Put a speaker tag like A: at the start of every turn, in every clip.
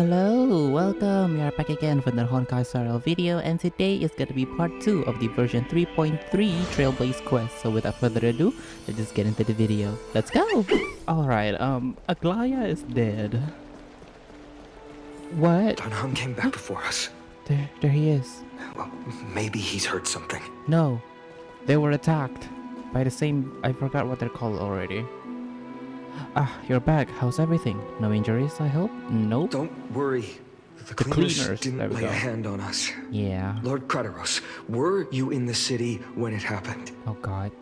A: Hello, welcome. We are back again for the Honkai style video, and today is gonna be part 2 of the version 3.3 Trailblaze quest. So without further ado, let's just get into the video. Let's go! Alright, Aglaya is dead. What?
B: Danhong came back before us.
A: There he is.
B: Well, maybe he's heard something.
A: No, they were attacked by the same, I forgot what they're called already. Ah, you're back. How's everything? No injuries, I hope? Nope.
B: Don't worry. The cleaners didn't lay a hand on us.
A: Yeah.
B: Lord Krateros, were you in the city when it happened?
A: Oh god.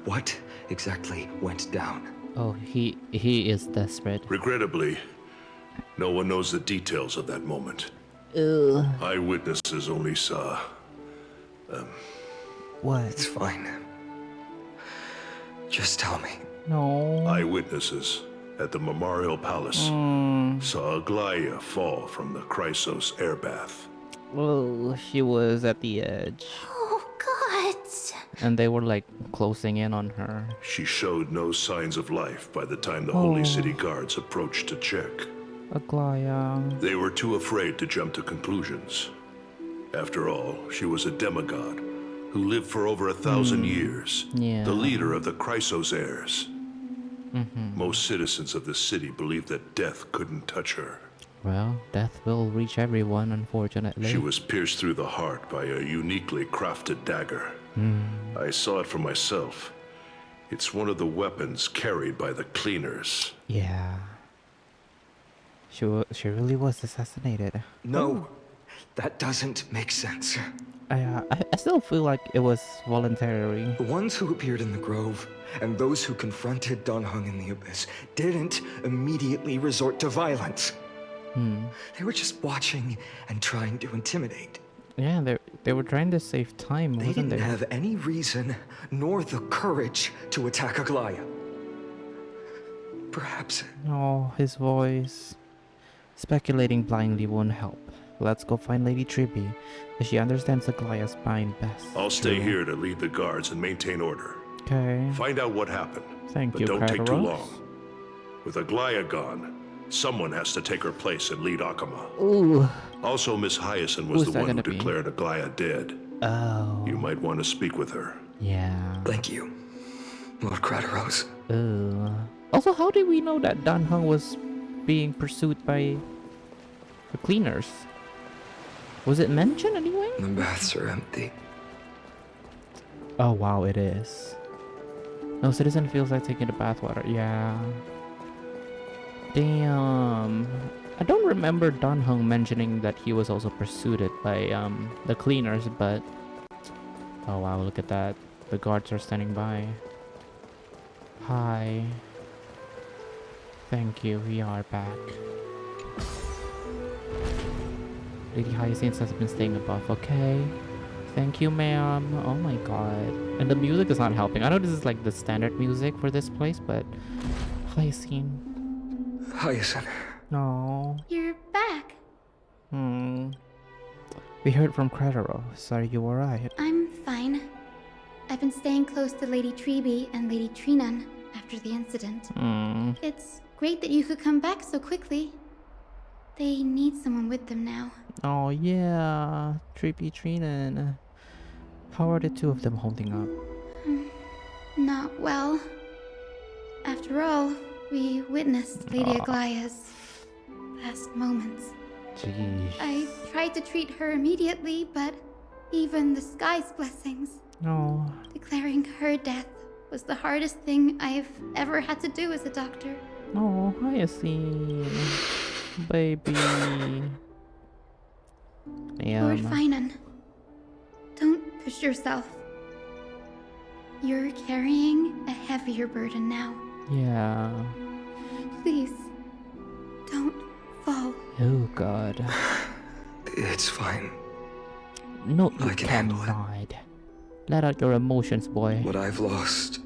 B: What exactly went down?
A: Oh, he is desperate.
C: Regrettably, no one knows the details of that moment.
A: Ugh.
C: Eyewitnesses only saw...
A: What?
B: It's fine. Just tell me.
A: No.
C: Eyewitnesses at the Memorial Palace saw Aglaya fall from the Chrysos airbath.
A: Oh, she was at the edge.
D: Oh, God.
A: And they were like closing in on her.
C: She showed no signs of life by the time the Holy City guards approached to check.
A: Aglaya.
C: They were too afraid to jump to conclusions. After all, she was a demigod who lived for over 1,000 years,
A: Yeah.
C: the leader of the Chrysos heirs. Most citizens of the city believed that death couldn't touch her.
A: Well, death will reach everyone, unfortunately.
C: She was pierced through the heart by a uniquely crafted dagger. I saw it for myself. It's one of the weapons carried by the cleaners.
A: Yeah. She really was assassinated.
B: No, that doesn't make sense.
A: I still feel like it was voluntary.
B: The ones who appeared in the grove and those who confronted Danhong in the abyss didn't immediately resort to violence. They were just watching and trying to intimidate.
A: Yeah, they were trying to save time,
B: They
A: wasn't
B: didn't
A: they?
B: have any reason nor the courage to attack Aglaya. Perhaps
A: Oh, his voice. Speculating blindly won't help. Let's go find Lady Tribby, as she understands Aglaya's mind best.
C: I'll stay
A: True.
C: here to lead the guards and maintain order.
A: Okay.
C: Find out what happened,
A: Thank
C: but
A: you,
C: don't take too
A: Krateros.
C: long. With Aglaya gone, someone has to take her place and lead Akama.
A: Ooh.
C: Also, Miss Hyacinth was
A: Who's
C: the
A: that
C: one who
A: gonna be?
C: declared Aglaya dead.
A: Oh.
C: You might want to speak with her.
A: Yeah.
B: Thank you, Lord Krateros.
A: Ooh. Also, how did we know that Danhong was being pursued by the cleaners? Was it mentioned anyway?
B: The baths are empty.
A: Oh wow, it is. No citizen feels like taking the bathwater. Yeah. Damn. I don't remember Danhong mentioning that he was also pursued by the cleaners, but oh wow, look at that. The guards are standing by. Hi. Thank you, we are back. Lady Hyacinth has been staying above, okay? Thank you, ma'am. Oh my god. And the music is not helping. I know this is like the standard music for this place, but Hyacinth.
B: Hyacinth.
A: No.
D: You're back.
A: We heard from Krateros. Are you alright?
D: I'm fine. I've been staying close to Lady Treby and Lady Trinan after the incident. It's great that you could come back so quickly. They need someone with them now.
A: Oh yeah. Trippy Trinan. How are the two of them holding up?
D: Not well. After all, we witnessed Lady Aglaya's last moments.
A: Jeez.
D: I tried to treat her immediately, but even the sky's blessings,
A: No.
D: declaring her death was the hardest thing I've ever had to do as a doctor.
A: Oh, Hyacinth. Baby.
D: Lord
A: Damn.
D: Finan, don't push yourself. You're carrying a heavier burden now.
A: Yeah.
D: Please, don't fall.
A: Oh god.
B: It's fine.
A: No, you
B: I can handle it.
A: cannot. Let out your emotions, boy.
B: What I've lost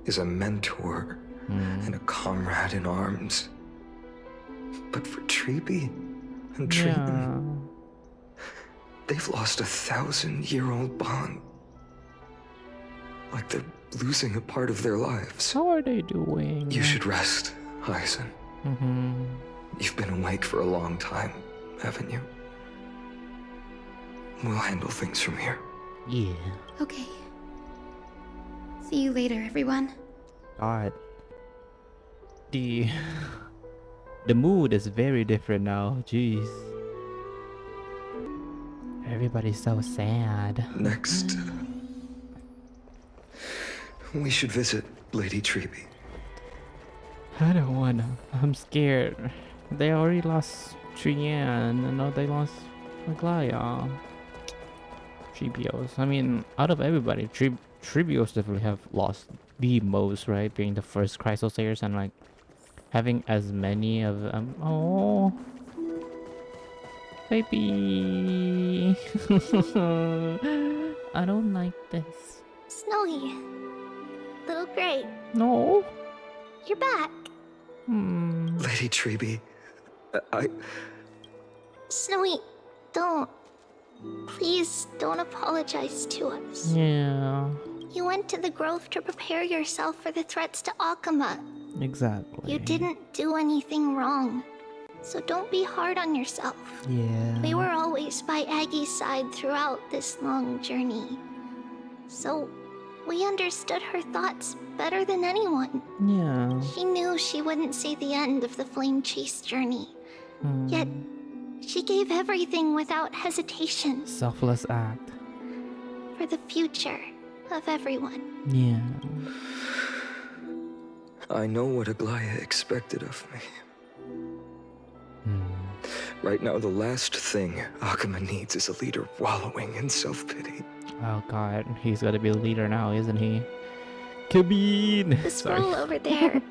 B: is a mentor and a comrade in arms. But for Treby and Trinan, they've lost 1,000-year-old bond. Like they're losing a part of their lives.
A: How are they doing?
B: You should rest, Hyacinth. You've been awake for a long time, haven't you? We'll handle things from here.
A: Yeah.
D: Okay. See you later, everyone.
A: God. The mood is very different now. Jeez. Everybody's so sad.
B: Next, we should visit Lady Treeby.
A: I don't wanna. I'm scared. They already lost Trian, and now they lost Aglaya. Tribios. I mean, out of everybody, Tribios definitely have lost the most, right? Being the first Chrysosayers and like having as many of them. Oh, baby. I don't like this.
E: Snowy. Little Gray.
A: No.
E: You're back.
B: Lady Treeby, I...
E: Snowy, don't. Please don't apologize to us.
A: Yeah.
E: You went to the grove to prepare yourself for the threats to Akama.
A: Exactly.
E: You didn't do anything wrong. So don't be hard on yourself.
A: Yeah.
E: We were always by Aggie's side throughout this long journey. So we understood her thoughts better than anyone.
A: Yeah.
E: She knew she wouldn't see the end of the flame chase journey. Yet, she gave everything without hesitation.
A: Selfless act.
E: For the future of everyone.
A: Yeah.
B: I know what Aglaya expected of me. Right now, the last thing Akama needs is a leader wallowing in self-pity.
A: Oh god, he's gotta be the leader now, isn't he? Kabeen!
E: The scroll over there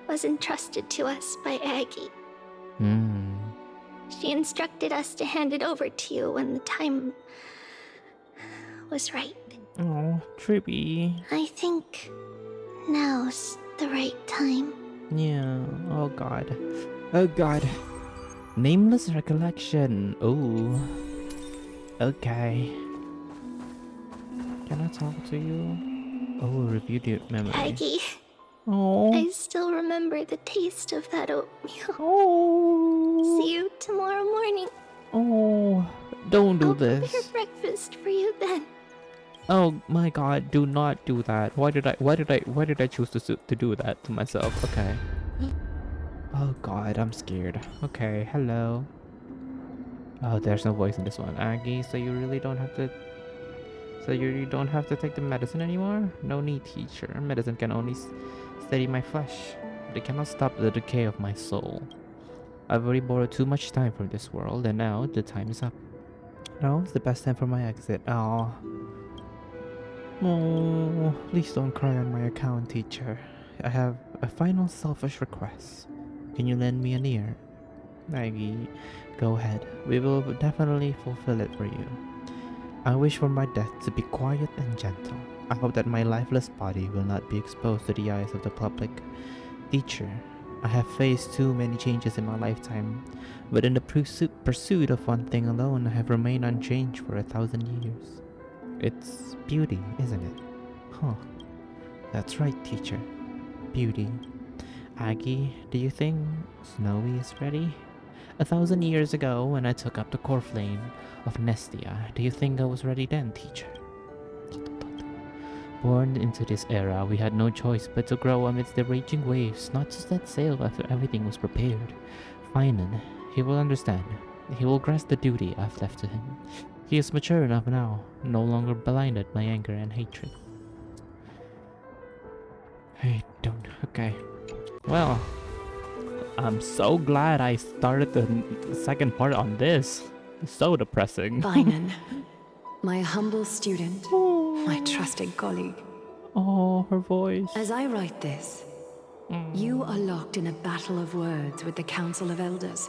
E: was entrusted to us by Aggie. She instructed us to hand it over to you when the time was right.
A: Oh, trippy.
E: I think now's the right time.
A: Yeah. Oh god. Oh god. Nameless recollection. Oh. Okay. Can I talk to you? Oh, review the memory.
E: Aggie,
A: Oh.
E: I still remember the taste of that oatmeal.
A: Oh.
E: See you tomorrow morning.
A: Oh. Don't do
E: I'll
A: this.
E: prepare breakfast for you then.
A: Oh my god, do not do that. Why did I choose to do that to myself? Okay. Oh god, I'm scared. Okay, hello. Oh, there's no voice in this one. Aggie, so you really don't have to take the medicine anymore? No need, teacher. Medicine can only steady my flesh. But it cannot stop the decay of my soul. I've already borrowed too much time from this world, and now the time is up. Now is the best time for my exit. Oh. Oh, please don't cry on my account, teacher. I have a final selfish request. Can you lend me an ear? Maggie, go ahead. We will definitely fulfill it for you. I wish for my death to be quiet and gentle. I hope that my lifeless body will not be exposed to the eyes of the public. Teacher, I have faced too many changes in my lifetime, but in the pursuit of one thing alone, I have remained unchanged for 1,000 years. It's beauty, isn't it? Huh. That's right, teacher. Beauty. Aggie, do you think Snowy is ready? 1,000 years ago, when I took up the core flame of Nestia, do you think I was ready then, teacher? Born into this era, we had no choice but to grow amidst the raging waves, not to set sail after everything was prepared. Finally, he will understand. He will grasp the duty I've left to him. He is mature enough now, no longer blinded by anger and hatred. I don't... Okay. Well, I'm so glad I started the second part on this. It's so depressing.
F: Bainan, my humble student, my trusted colleague.
A: Oh, her voice.
F: As I write this, you are locked in a battle of words with the Council of Elders,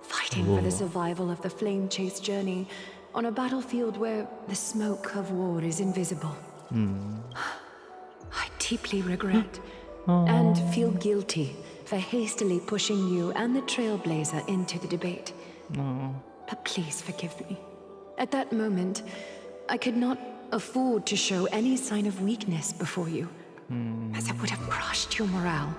F: fighting for the survival of the flame chase journey on a battlefield where the smoke of war is invisible. I deeply regret and feel guilty for hastily pushing you and the Trailblazer into the debate. But please forgive me. At that moment, I could not afford to show any sign of weakness before you, as it would have crushed your morale.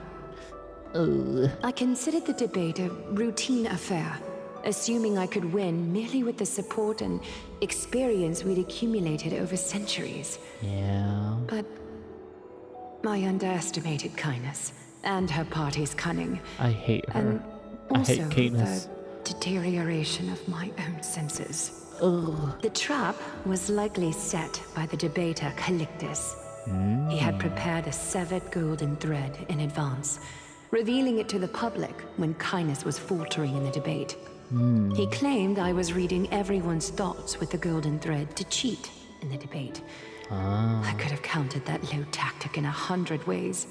F: I considered the debate a routine affair, assuming I could win merely with the support and experience we'd accumulated over centuries.
A: Yeah.
F: But I underestimated kindness and her party's cunning.
A: I hate her.
F: And
A: I
F: also
A: hate Katniss.
F: the deterioration of my own senses.
A: Ugh.
F: The trap was likely set by the debater Calictus. He had prepared a severed golden thread in advance, revealing it to the public when kindness was faltering in the debate. He claimed I was reading everyone's thoughts with the golden thread to cheat in the debate. I could have countered that low tactic in 100 ways.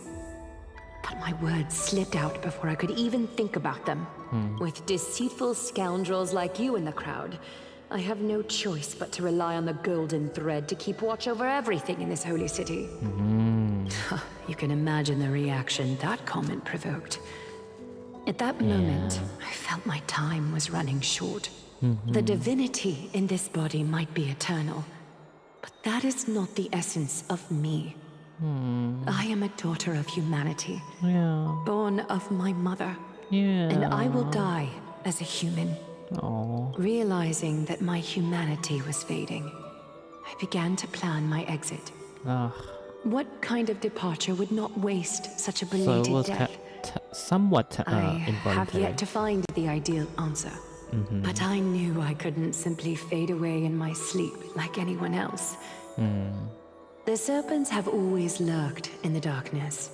F: But my words slipped out before I could even think about them. With deceitful scoundrels like you in the crowd, I have no choice but to rely on the golden thread to keep watch over everything in this holy city. You can imagine the reaction that comment provoked. At that moment, I felt my time was running short. The divinity in this body might be eternal, but that is not the essence of me. I am a daughter of humanity, born of my mother, and I will die as a human. Realizing that my humanity was fading, I began to plan my exit. What kind of departure would not waste such a belated
A: So it was
F: death?
A: somewhat
F: I have
A: involuntary.
F: yet to find the ideal answer. But I knew I couldn't simply fade away in my sleep like anyone else. The serpents have always lurked in the darkness,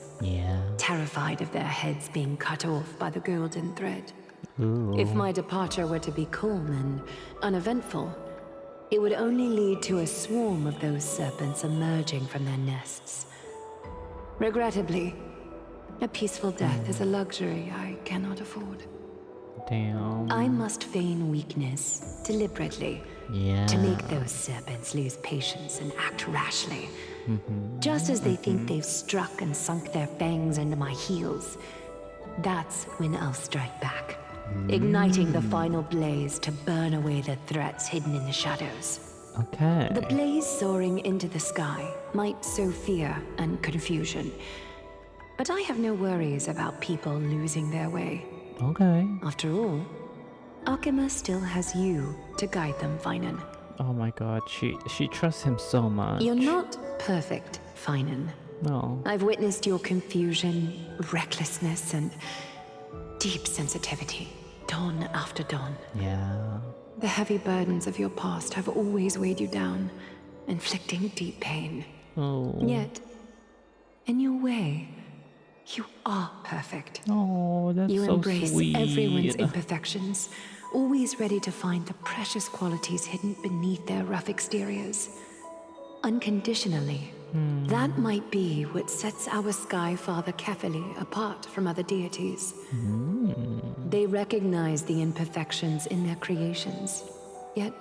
F: terrified of their heads being cut off by the golden thread. If my departure were to be calm and uneventful, it would only lead to a swarm of those serpents emerging from their nests. Regrettably, a peaceful death is a luxury I cannot afford.
A: Damn.
F: I must feign weakness deliberately to make those serpents lose patience and act rashly. Just as they think they've struck and sunk their fangs into my heels, that's when I'll strike back, igniting the final blaze to burn away the threats hidden in the shadows.
A: Okay.
F: The blaze soaring into the sky might sow fear and confusion, but I have no worries about people losing their way.
A: Okay.
F: After all, Akima still has you to guide them, Finan.
A: Oh my god, she trusts him so much.
F: You're not perfect, Finan.
A: No.
F: I've witnessed your confusion, recklessness, and deep sensitivity, dawn after dawn.
A: Yeah.
F: The heavy burdens of your past have always weighed you down, inflicting deep pain.
A: Oh.
F: Yet, in your way, you are perfect.
A: Oh, that's
F: You
A: so
F: embrace
A: sweet.
F: everyone's imperfections, always ready to find the precious qualities hidden beneath their rough exteriors. Unconditionally. That might be what sets our Sky Father Kefili apart from other deities. They recognize the imperfections in their creations, yet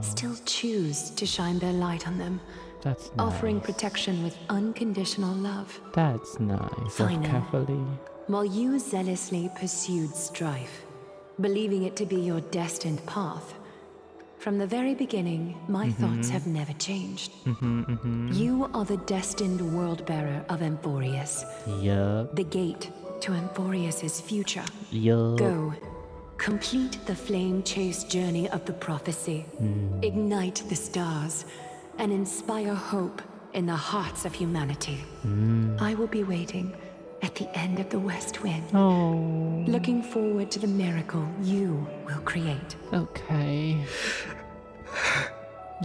F: still choose to shine their light on them,
A: That's nice.
F: offering protection with unconditional love.
A: That's nice.
F: Fine.
A: Carefully.
F: While you zealously pursued strife, believing it to be your destined path, from the very beginning, my thoughts have never changed. You are the destined world-bearer of Emphorius,
A: Yup.
F: the gate to Emphorius's future.
A: Yup.
F: Go, complete the flame-chased journey of the prophecy, ignite the stars, and inspire hope in the hearts of humanity. I will be waiting at the end of the West Wind,
A: Oh.
F: looking forward to the miracle you will create.
A: Okay.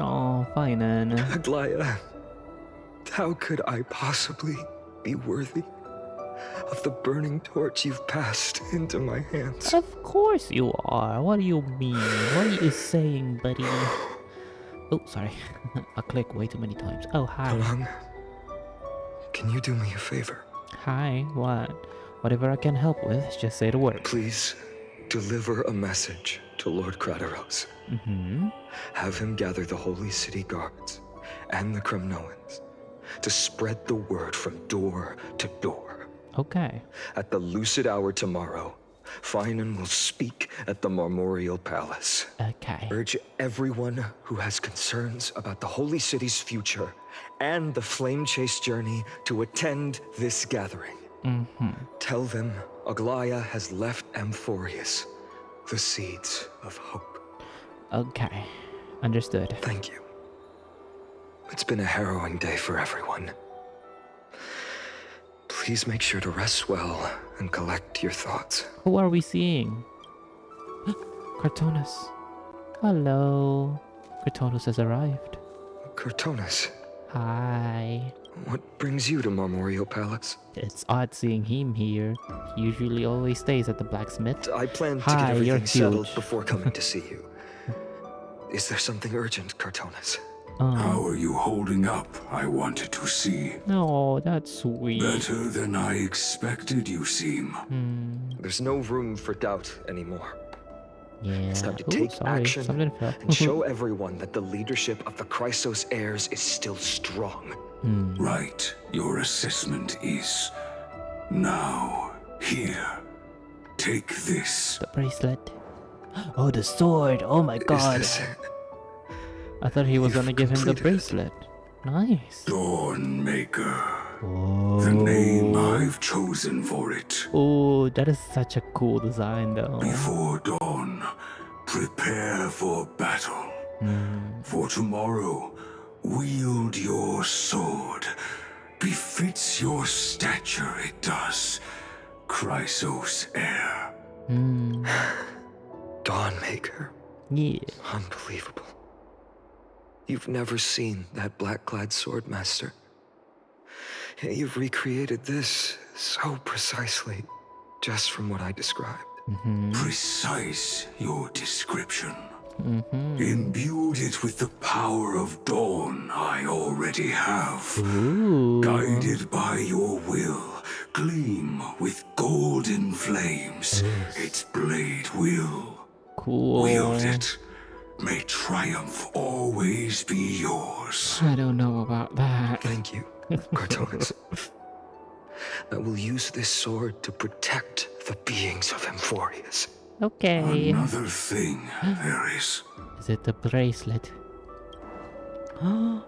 A: Oh, Finan.
B: Aglaya, how could I possibly be worthy of the burning torch you've passed into my hands?
A: Of course you are. What do you mean? What are you saying, buddy? Oh, sorry. I clicked way too many times. Oh, hi.
B: Palang, can you do me a favor?
A: Hi. What? Whatever I can help with, just say the word.
B: Please deliver a message to Lord Crateros. Have him gather the Holy City guards and the Kremnoans to spread the word from door to door.
A: Okay.
B: At the lucid hour tomorrow, Finan will speak at the Marmorial Palace.
A: Okay.
B: Urge everyone who has concerns about the Holy City's future and the Flame Chase journey to attend this gathering. Tell them Aglaya has left Amphorius the seeds of hope.
A: Okay, understood.
B: Thank you. It's been a harrowing day for everyone. Please make sure to rest well and collect your thoughts.
A: Who are we seeing? Cartonus. Hello. Cartonus has arrived.
B: Cartonus,
A: Hi.
B: what brings you to Marmoreal Palace?
A: It's odd seeing him here. He usually always stays at the blacksmith.
B: I plan to
A: Hi,
B: get
A: you're
B: everything settled
A: huge.
B: before coming to see you. Is there something urgent, Cartonus?
G: How are you holding up? I wanted to see.
A: No, that's sweet.
G: Better than I expected, you seem.
B: There's no room for doubt anymore.
A: Yeah.
B: It's time to
A: Ooh,
B: take
A: sorry.
B: action
A: Something fell.
B: and show everyone that the leadership of the Chrysos heirs is still strong.
G: Right. Your assessment is. Now, here. Take this.
A: The bracelet. Oh, the sword. Oh my god.
B: Is this it?
A: I thought he was
B: You've
A: gonna give him the
B: completed it.
A: bracelet. Nice.
G: Dawnmaker.
A: Oh.
G: The name I've chosen for it.
A: Oh, that is such a cool design though.
G: Before dawn, prepare for battle. For tomorrow, wield your sword. Befits your stature, it does. Chrysos heir.
B: Dawnmaker.
A: Yeah.
B: Unbelievable. You've never seen that black-clad swordmaster. Yet you've recreated this so precisely, just from what I described.
G: Precise your description. Imbued it with the power of dawn I already have.
A: Ooh.
G: Guided by your will, gleam with golden flames. Its blade will
A: Cool.
G: wield it. May triumph always be yours.
A: I don't know about that.
B: Thank you, Cartonus. I will use this sword to protect the beings of Amphorius.
A: Okay.
G: Another thing there is.
A: Is it the bracelet? Oh.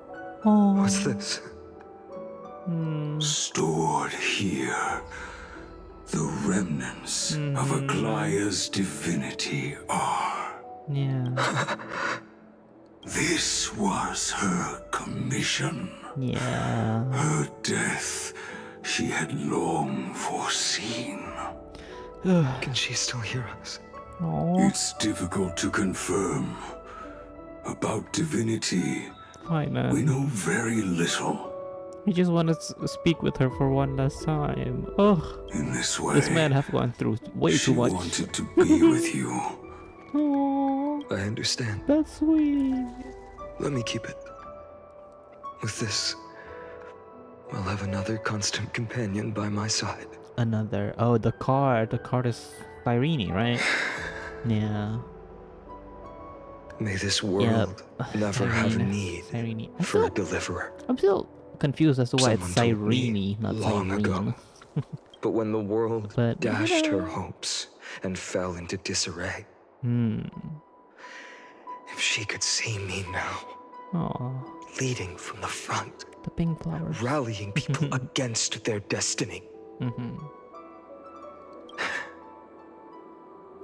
B: What's this?
G: Stored here, the remnants of Aglaya's divinity are.
A: Yeah.
G: This was her commission.
A: Yeah.
G: Her death she had long foreseen.
B: Can she still hear us?
A: Oh.
G: It's difficult to confirm. About divinity,
A: Hi,
G: we
A: man.
G: know very little.
A: I just want to speak with her for one last time. Ugh.
G: In this way,
A: This man have gone through way
G: she
A: too much.
G: wanted to be with you.
A: Oh,
B: I understand.
A: that's sweet.
B: Let me keep it. With this, I'll have another constant companion by my side.
A: Another. Oh, the card. The card is Irene, right? Yeah.
B: May this world never have
A: Cyrene.
B: need
A: Cyrene.
B: for a deliverer.
A: I'm still confused as to why it's
B: Someone told me
A: Cyrene, not
B: long
A: Cyrene.
B: ago. But when the world
A: But,
B: dashed
A: you know.
B: her hopes and fell into disarray, if she could see me now,
A: Aw,
B: leading from the front,
A: the pink flowers.
B: rallying people against their destiny,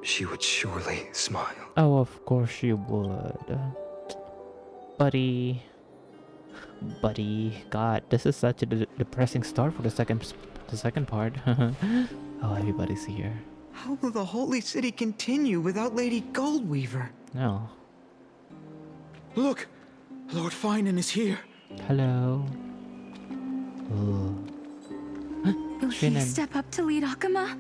B: she would surely smile.
A: Oh, of course she would. Buddy. God, this is such a depressing start for the second part. Oh, everybody's here.
H: How will the Holy City continue without Lady Goldweaver?
A: No.
H: Look! Lord Finan is here.
A: Hello. Ooh.
I: Will he
A: Shannon.
I: step up to lead Akama?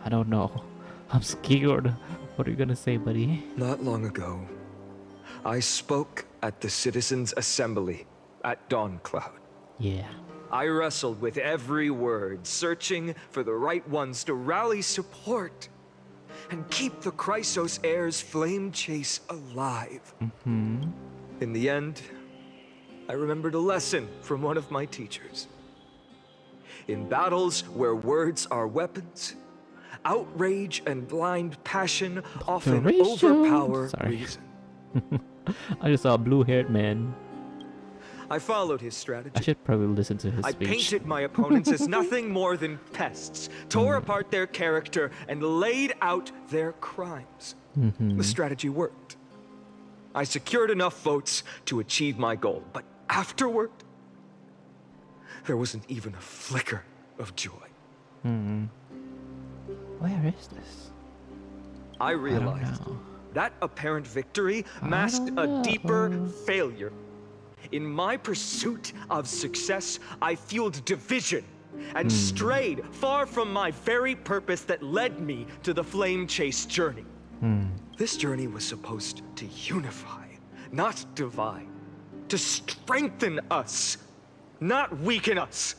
A: I don't know. I'm scared. What are you gonna say, buddy?
B: Not long ago, I spoke at the Citizens' Assembly at Dawncloud.
A: Yeah.
B: I wrestled with every word, searching for the right ones to rally support and keep the Chrysos heirs' flame chase alive. In the end, I remembered a lesson from one of my teachers. In battles where words are weapons, outrage and blind passion often
A: Rachel.
B: overpower
A: Sorry.
B: reason.
A: I just saw a blue-haired man.
B: I followed his strategy.
A: I should probably listen to his
B: I
A: speech.
B: painted my opponents as nothing more than pests, tore apart their character, and laid out their crimes. The strategy worked. I secured enough votes to achieve my goal, but afterward, there wasn't even a flicker of joy.
A: Where is this?
B: I realized that apparent victory masked a deeper failure. In my pursuit of success, I fueled division and strayed far from my very purpose that led me to the flame chase journey. This journey was supposed to unify, not divide, to strengthen us, not weaken us.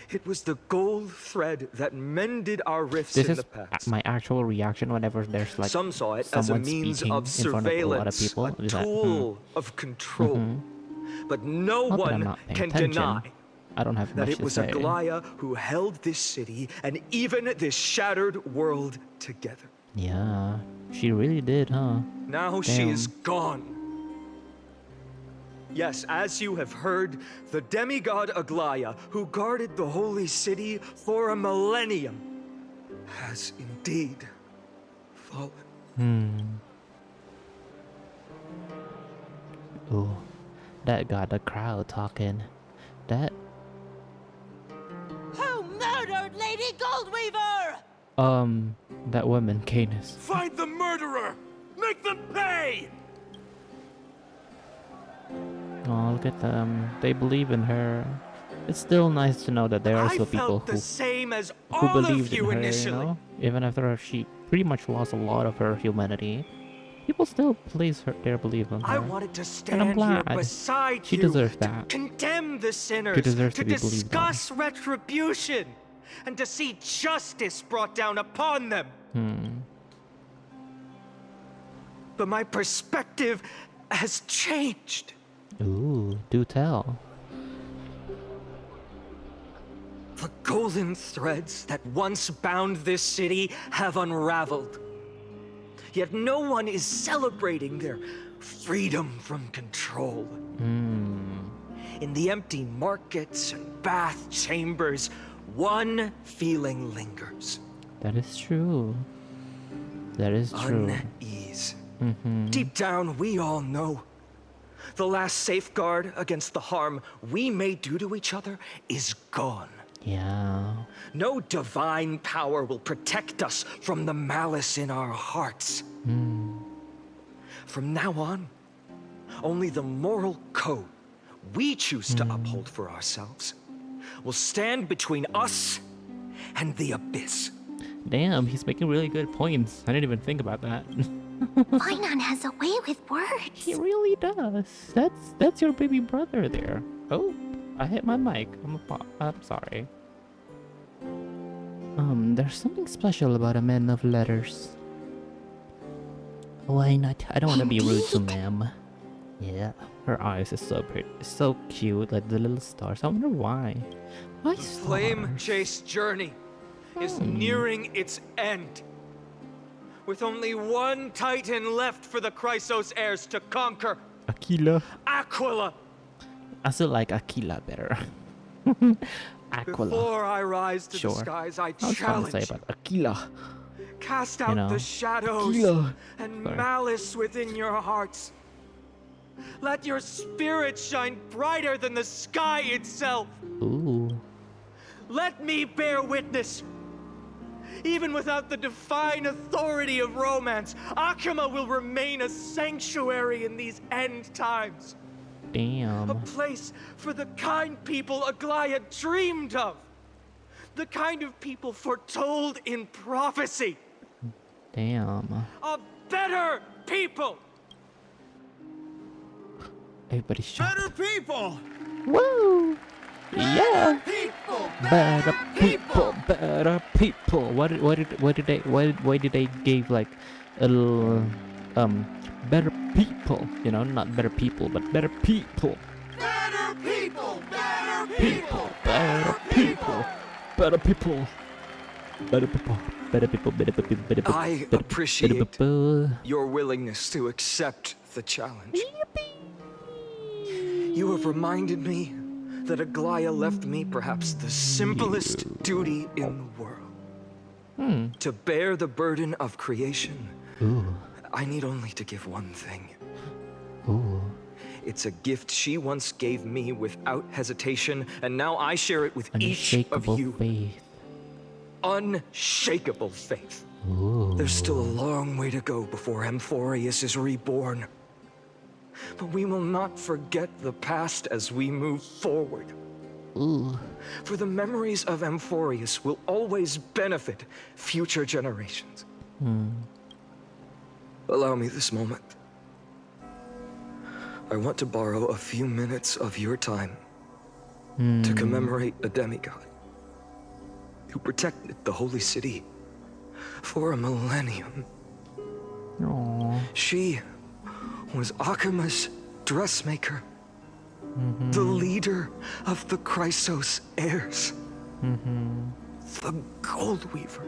B: It was the gold thread that mended our rifts
A: This
B: in
A: is
B: the past.
A: my actual reaction whenever there's like
B: Some saw it as a
A: someone
B: means
A: speaking
B: of
A: in front of a lot of
B: surveillance,
A: people.
B: a
A: Is that,
B: tool of control. But no
A: Not that I'm
B: one
A: not paying
B: can
A: attention.
B: deny
A: I don't have
B: that
A: much
B: it
A: to
B: was
A: say.
B: Aglaya who held this city and even this shattered world together.
A: Yeah, she really did, huh?
B: Now she is gone. Yes, as you have heard, the demigod Aglaya, who guarded the holy city for a millennium, has indeed fallen.
A: Ooh, that got the crowd talking. That
J: Who murdered Lady Goldweaver?
A: that woman, Canis.
C: Find the murderer! Make them pay!
A: Oh, look at them. They believe in her. It's still nice to know that there are still people
B: felt the same as
A: who
B: all
A: believed
B: of
A: in
B: you
A: her,
B: initially.
A: you know? Even after she pretty much lost a lot of her humanity, people still place their belief in her.
B: I wanted to
A: And I'm
B: stand here
A: glad.
B: beside
A: She
B: you
A: deserves
B: to
A: that.
B: condemn the sinners,
A: She deserves
B: to
A: to be believed in.
B: discuss retribution, and to see justice brought down upon them. But my perspective has changed.
A: Ooh, do tell.
B: The golden threads that once bound this city have unraveled. Yet no one is celebrating their freedom from control. In the empty markets and bath chambers, one feeling lingers.
A: That is true. That is true.
B: Unease. Deep down, we all know the last safeguard against the harm we may do to each other is gone.
A: Yeah.
B: No divine power will protect us from the malice in our hearts. From now on, only the moral code we choose to uphold for ourselves will stand between us and the abyss.
A: Damn, he's making really good points. I didn't even think about that.
E: Vainan has a way with words.
A: He really does. That's your baby brother there. Oh, I hit my mic. I'm sorry. There's something special about a man of letters. Why not? I don't want to be rude to ma'am. Yeah, her eyes is so pretty, so cute, like the little stars. I wonder why. Why
B: The
A: stars?
B: flame chase journey is nearing its end. With only one titan left for the Chrysos heirs to conquer.
A: Aquila.
B: Aquila!
A: I still like Aquila better. Aquila.
B: Before I rise to
A: Sure.
B: the skies, I
A: I was trying to
B: challenge
A: say
B: you.
A: about Aquila.
B: Cast out
A: know,
B: the shadows
A: Aquila.
B: and
A: Sorry.
B: malice within your hearts. Let your spirit shine brighter than the sky itself.
A: Ooh.
B: Let me bear witness. Even without the divine authority of romance, Akima will remain a sanctuary in these end times. A
A: Damn.
B: place for the kind people Aglaya dreamed of. The kind of people foretold in prophecy.
A: Damn.
B: A better people.
A: Everybody's shocked.
H: Better people!
A: Woo! Yeah.
H: People!
A: Better people. Better people. Why did they give like a little better people? You know, not better people, but better people.
H: Better people! Better people!
A: Better people. Better people. Better people. Better people. Better people. Better people.
B: I
A: better
B: appreciate
A: people.
B: your willingness to accept the challenge. You have reminded me that Aglaya left me perhaps the simplest duty in the world. To bear the burden of creation. I need only to give one thing. It's a gift she once gave me without hesitation, and now I share it with each of you.
A: Faith.
B: Unshakable faith. There's still a long way to go before Amphorius is reborn. But we will not forget the past as we move forward. For the memories of Amphorius will always benefit future generations. Allow me this moment. I want to borrow a few minutes of your time to commemorate a demigod who protected the holy city for a millennium. She was Akima's dressmaker, the leader of the Chrysos heirs, the Gold Weaver,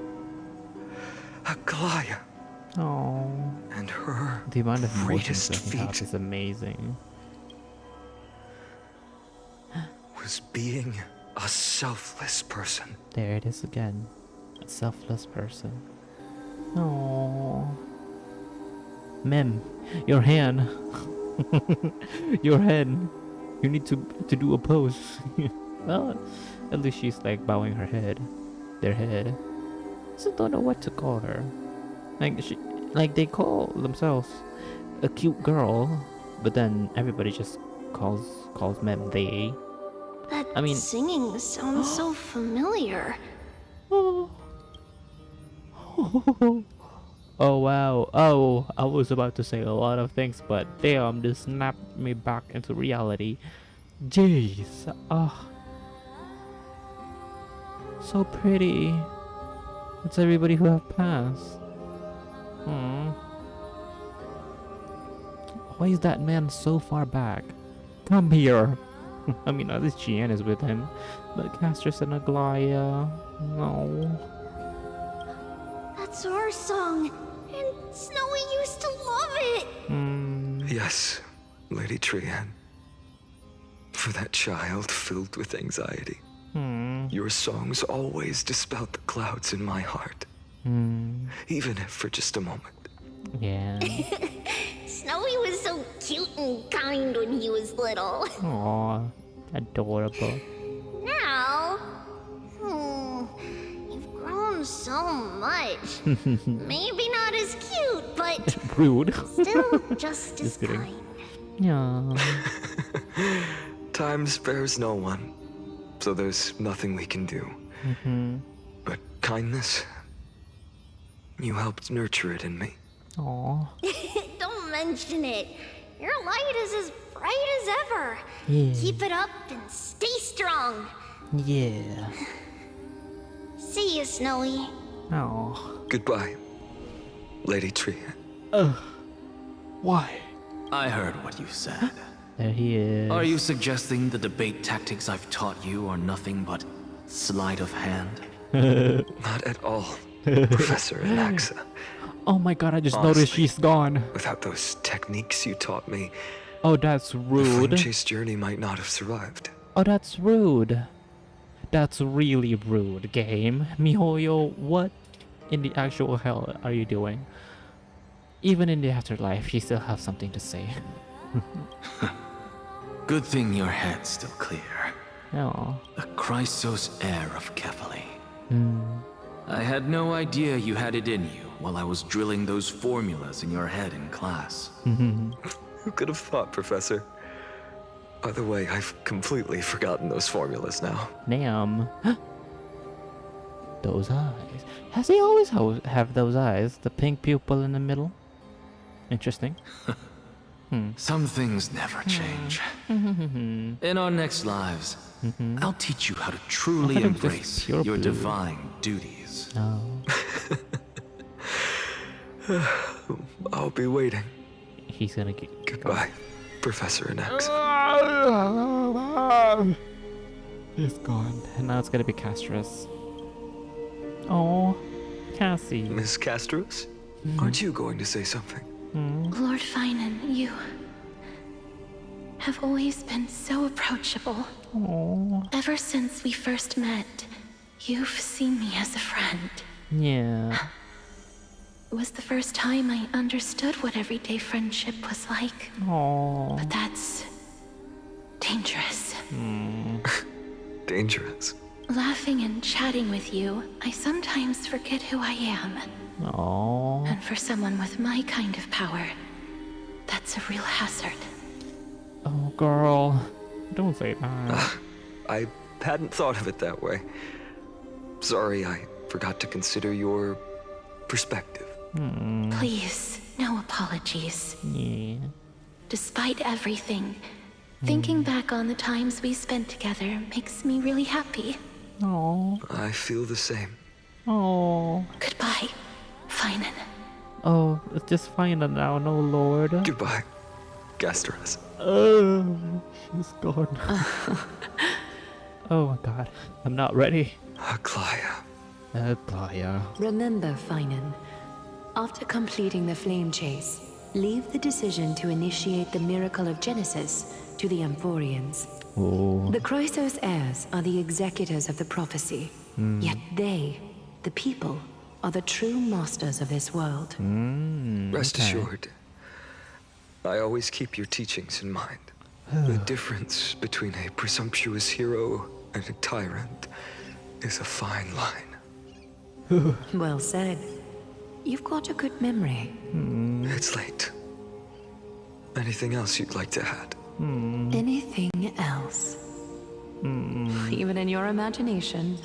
B: Aglaya. And her
A: the amount of emotions
B: greatest
A: that he has
B: feat
A: is amazing.
B: was being a selfless person.
A: There it is again. A selfless person. Oh, Mem, your hand. Your hand. You need to do a pose. Well, at least she's like bowing her head. Their head. I just don't know what to call her. Like they call themselves a cute girl, but then everybody just calls Mem they.
E: That singing sounds so familiar.
A: Oh wow. Oh, I was about to say a lot of things, but damn, this snapped me back into reality. Jeez. So pretty. It's everybody who have passed. Why is that man so far back? Come here. I mean, at least Jian is with him, but Castrus and Aglaya, no.
E: That's our song, and Snowy used to love it.
B: Yes, Lady Trian. For that child filled with anxiety. Your songs always dispelled the clouds in my heart. Even if for just a moment.
A: Yeah.
E: Snowy was so cute and kind when he was little.
A: Aw, adorable.
E: Now, you've grown so much. Maybe not as cute, but
A: rude.
E: Still just as kind.
A: Yeah.
B: Time spares no one, so there's nothing we can do. But kindness, you helped nurture it in me.
A: Aw.
E: Don't mention it. Your light is as bright as ever.
A: Yeah.
E: Keep it up and stay strong.
A: Yeah.
E: See you, Snowy.
A: Oh.
B: Goodbye, Lady Trian.
K: Why? I heard what you said.
A: There he is.
K: Are you suggesting the debate tactics I've taught you are nothing but sleight of hand?
B: Not at all, Professor Anaxa.
A: Oh my god, I just
B: Honestly,
A: noticed she's gone.
B: Without those techniques you taught me,
A: oh, that's rude.
B: The chase journey might not have survived.
A: Oh, that's rude. That's really rude, game. MiHoYo, what in the actual hell are you doing? Even in the afterlife, you still have something to say.
K: Good thing your head's still clear.
A: Oh.
K: The Chrysos heir of Kefali. I had no idea you had it in you while I was drilling those formulas in your head in class.
B: Who could have thought, Professor? By the way, I've completely forgotten those formulas now.
A: Damn. Those eyes. Has he always have those eyes? The pink pupil in the middle? Interesting.
K: Some things never change. In our next lives, I'll teach you how to truly embrace your
A: blue.
K: divine duties.
A: Oh.
B: I'll be waiting.
A: He's gonna get...
B: Goodbye, Professor Anax.
A: He's gone. And now it's gonna be Castrus. Oh, Cassie.
B: Miss Castros? Aren't you going to say something?
I: Lord Finan, you...
L: have always been so approachable.
A: Aww.
L: Ever since we first met, you've seen me as a friend.
A: Yeah.
L: It was the first time I understood what everyday friendship was like.
A: Aww.
L: But that's dangerous.
B: Dangerous?
L: Laughing and chatting with you, I sometimes forget who I am.
A: Aww.
L: And for someone with my kind of power, that's a real hazard.
A: Oh, girl. Don't say that.
B: I hadn't thought of it that way. Sorry, I forgot to consider your perspective.
L: Please, no apologies.
A: Yeah.
L: Despite everything, thinking back on the times we spent together makes me really happy.
A: Aww.
B: I feel the same.
A: Aww.
L: Goodbye, Finan.
A: Oh, it's just fine now, no lord.
B: Goodbye, Gasteras.
A: Oh, she's gone. Oh my god, I'm not ready.
B: Aglaya.
A: Aglaya.
F: Remember, Finan, after completing the flame chase, leave the decision to initiate the miracle of Genesis to the Amphorians.
A: Oh.
F: The Chrysos heirs are the executors of the prophecy, yet they, the people, are the true masters of this world.
B: Rest
A: okay.
B: assured, I always keep your teachings in mind. The difference between a presumptuous hero and a tyrant is a fine line.
F: Well said. You've got a good memory.
B: It's late. Anything else you'd like to add?
F: Anything else? Even in your imagination,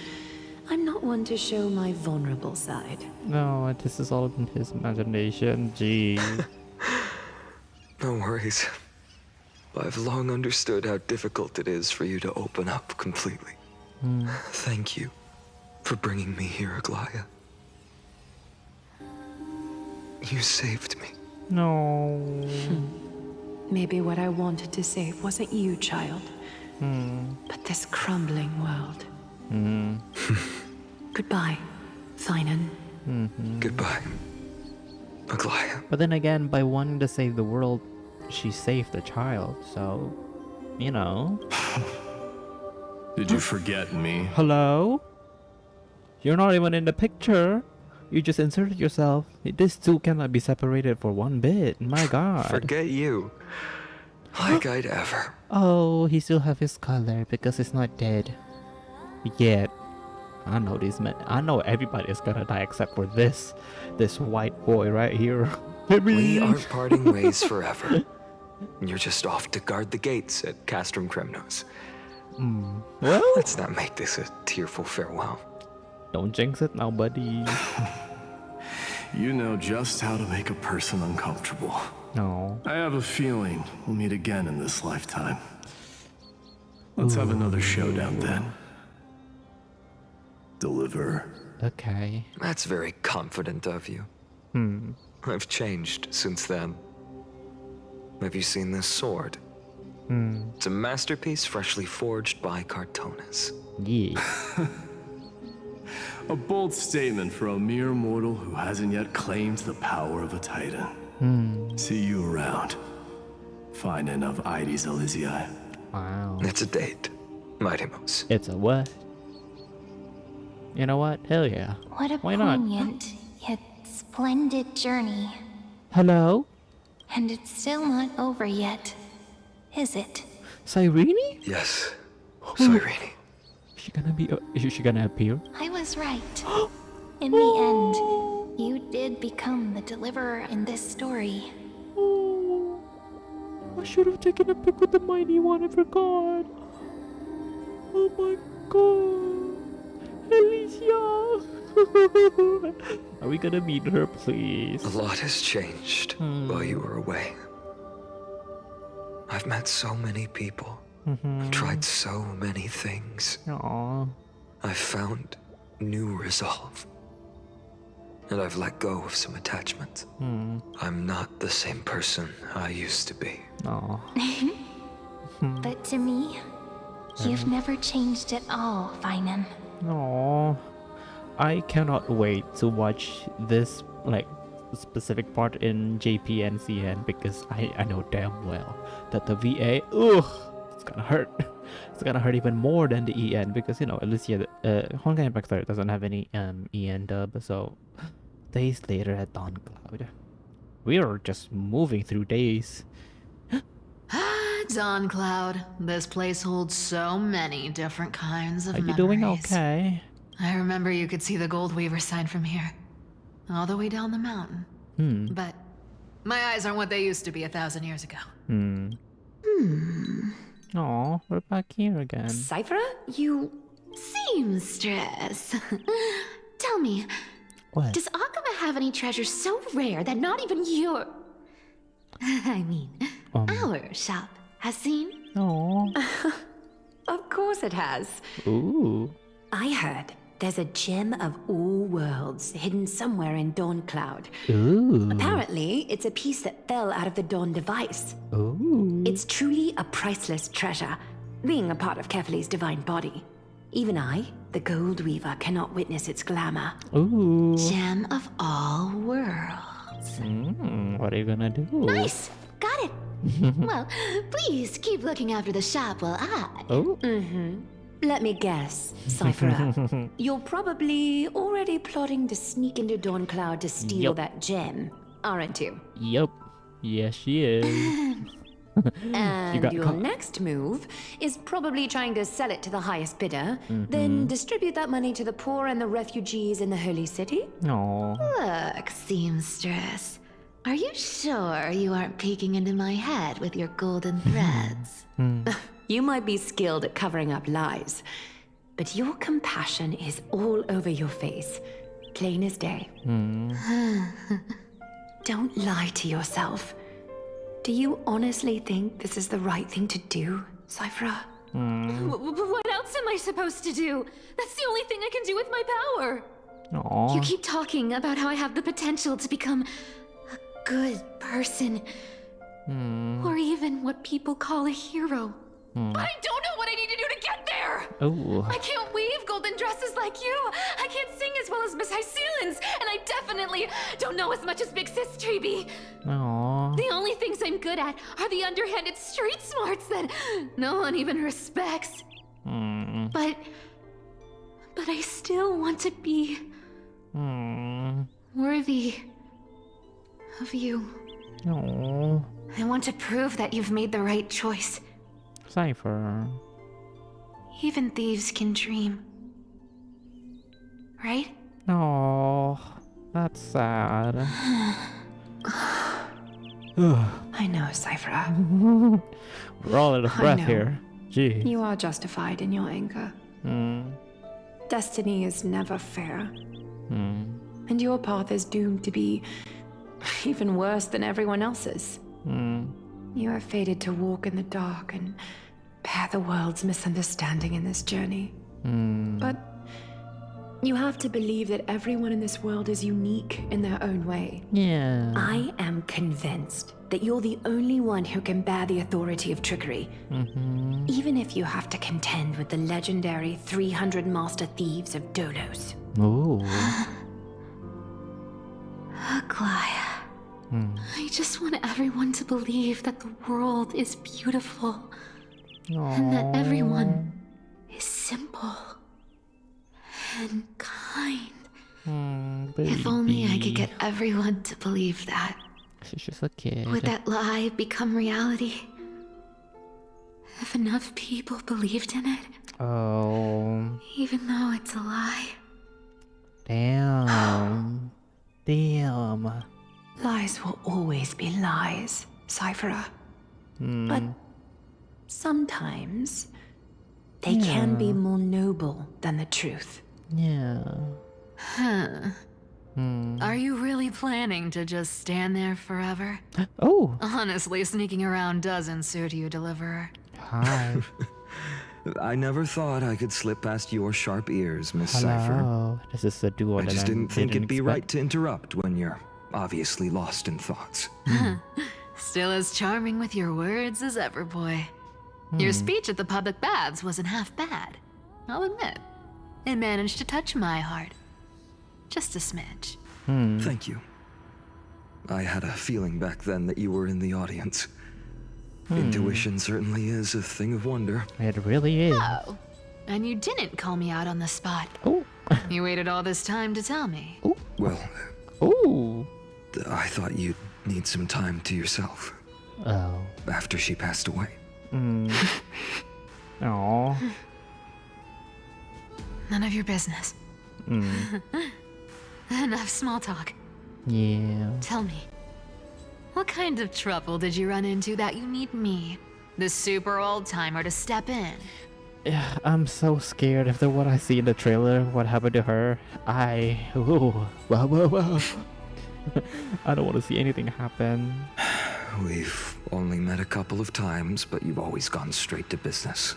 F: I'm not one to show my vulnerable side.
A: No, this is all in his imagination. Gee.
B: No worries. I've long understood how difficult it is for you to open up completely. Thank you for bringing me here, Aglaya. You saved me.
A: No.
F: Maybe what I wanted to save wasn't you, child, but this crumbling world. Goodbye, Finan.
B: Goodbye, Aglaya.
A: But then again, by wanting to save the world, she saved the child, so, you know.
M: Did you forget me?
A: Hello? You're not even in the picture. You just inserted yourself. This two cannot be separated for one bit. My god.
B: Forget you. Like I'd ever.
A: Oh, he still have his color because he's not dead yet. I know these men. I know everybody is gonna die except for this white boy right here.
B: We aren't parting ways forever. You're just off to guard the gates at Castrum Kremnos.
A: Well,
B: let's not make this a tearful farewell.
A: Don't jinx it now, buddy.
M: You know just how to make a person uncomfortable.
A: No.
M: I have a feeling we'll meet again in this lifetime. Let's have another showdown then. Deliver.
A: Okay.
B: That's very confident of you. I've changed since then. Have you seen this sword? It's a masterpiece freshly forged by Cartonis.
A: Yeah.
M: A bold statement for a mere mortal who hasn't yet claimed the power of a titan. See you around. Finan of Ides Elysiae.
A: Wow.
B: It's a date, Mightimos.
A: It's a what? You know what? Hell yeah.
E: What a
A: Why not?
E: poignant yet splendid journey.
A: Hello?
E: And it's still not over yet, is it?
A: Cyrene?
B: Yes, Cyrene.
A: Is she gonna appear?
E: I was right. In the end, you did become the deliverer in this story.
A: Oh, I should have taken a pic with the mighty one. I forgot. Oh my god. Alicia. Are we gonna meet her, please?
B: A lot has changed while you were away. I've met so many people. I've tried so many things.
A: Aww.
B: I've found new resolve. And I've let go of some attachment. I'm not the same person I used to be.
A: Aww.
E: But to me, you've never changed at all, Finan.
A: Aww. I cannot wait to watch this, like, specific part in JP and CN because I know damn well that the VA, it's gonna hurt. It's gonna hurt even more than the EN because, you know, at least Honkai Impact 3 doesn't have any EN dub. So days later at Dawn Cloud, we are just moving through days.
N: Dawn Cloud. This place holds so many different kinds of memories.
A: Are you doing okay?
N: I remember you could see the Gold Weaver sign from here, all the way down the mountain. But my eyes aren't what they used to be 1,000 years ago.
A: Aw, we're back here again.
L: Cypher, you seamstress. Tell me,
A: what?
L: Does Akuma have any treasures so rare that not even your... I mean, our shop has seen?
A: Aww.
F: Of course it has.
A: Ooh.
F: I heard there's a gem of all worlds hidden somewhere in Dawn Cloud.
A: Ooh.
F: Apparently, it's a piece that fell out of the Dawn device.
A: Ooh.
F: It's truly a priceless treasure, being a part of Kefali's divine body. Even I, the Gold Weaver, cannot witness its glamour.
A: Ooh.
L: Gem of all worlds.
A: What are you gonna do?
L: Nice! Got it! Well, please keep looking after the shop while I...
A: Oh?
F: Let me guess, Cypher. You're probably already plotting to sneak into Dawn Cloud to steal that gem, aren't you?
A: Yup. Yes, she is.
F: And your next move is probably trying to sell it to the highest bidder, then distribute that money to the poor and the refugees in the Holy City?
A: No.
L: Look, seamstress. Are you sure you aren't peeking into my head with your golden threads?
F: You might be skilled at covering up lies, but your compassion is all over your face, plain as day. Don't lie to yourself. Do you honestly think this is the right thing to do, Cypher?
I: What else am I supposed to do? That's the only thing I can do with my power.
A: Aww.
I: You keep talking about how I have the potential to become a good person. Or even what people call a hero. I don't know what I need to do to get there!
A: Oh.
I: I can't weave golden dresses like you! I can't sing as well as Miss Hyceelins! And I definitely don't know as much as Big Sis Treeby!
A: Aww.
I: The only things I'm good at are the underhanded street smarts that no one even respects. But I still want to be worthy of you.
A: Aww.
I: I want to prove that you've made the right choice.
A: Cypher.
I: Even thieves can dream. Right?
A: Oh, that's sad.
F: I know, Cypher.
A: We're all out of breath here. Gee.
F: You are justified in your anger. Destiny is never fair. And your path is doomed to be even worse than everyone else's. You are fated to walk in the dark and bear the world's misunderstanding in this journey. But you have to believe that everyone in this world is unique in their own way.
A: Yeah.
F: I am convinced that you're the only one who can bear the authority of trickery. Even if you have to contend with the legendary 300 master thieves of Dolos.
A: Ooh.
I: Aglaya. I just want everyone to believe that the world is beautiful. And that everyone is simple and kind.
L: If only I could get everyone to believe that.
A: She's just a kid.
L: Would that lie become reality?
I: If enough people believed in it.
A: Oh.
I: Even though it's a lie.
A: Damn. Damn.
F: Lies will always be lies, Cypher. But sometimes they can be more noble than the truth.
A: Yeah.
N: Are you really planning to just stand there forever?
A: Oh.
N: Honestly, sneaking around does suit you, Deliverer.
A: Hi.
B: I never thought I could slip past your sharp ears, Miss
A: Hello.
B: Cypher.
A: This is a duo
B: I
A: that
B: just didn't think it'd be
A: expect.
B: right to interrupt when you're obviously lost in thoughts.
N: Still as charming with your words as ever, boy. Your speech at the public baths wasn't half bad. I'll admit. It managed to touch my heart. Just a smidge.
B: Thank you. I had a feeling back then that you were in the audience. Intuition certainly is a thing of wonder.
A: It really is.
N: Oh, and you didn't call me out on the spot.
A: Oh.
N: You waited all this time to tell me.
A: Oh.
B: Well, I thought you'd need some time to yourself.
A: Oh.
B: After she passed away.
A: Aww.
N: None of your business. Enough small talk.
A: Yeah.
N: Tell me, what kind of trouble did you run into that you need me, the super old-timer, to step in?
A: Yeah, I'm so scared after what I see in the trailer, what happened to her. Wow. I don't want to see anything happen.
B: We've only met a couple of times, but you've always gone straight to business.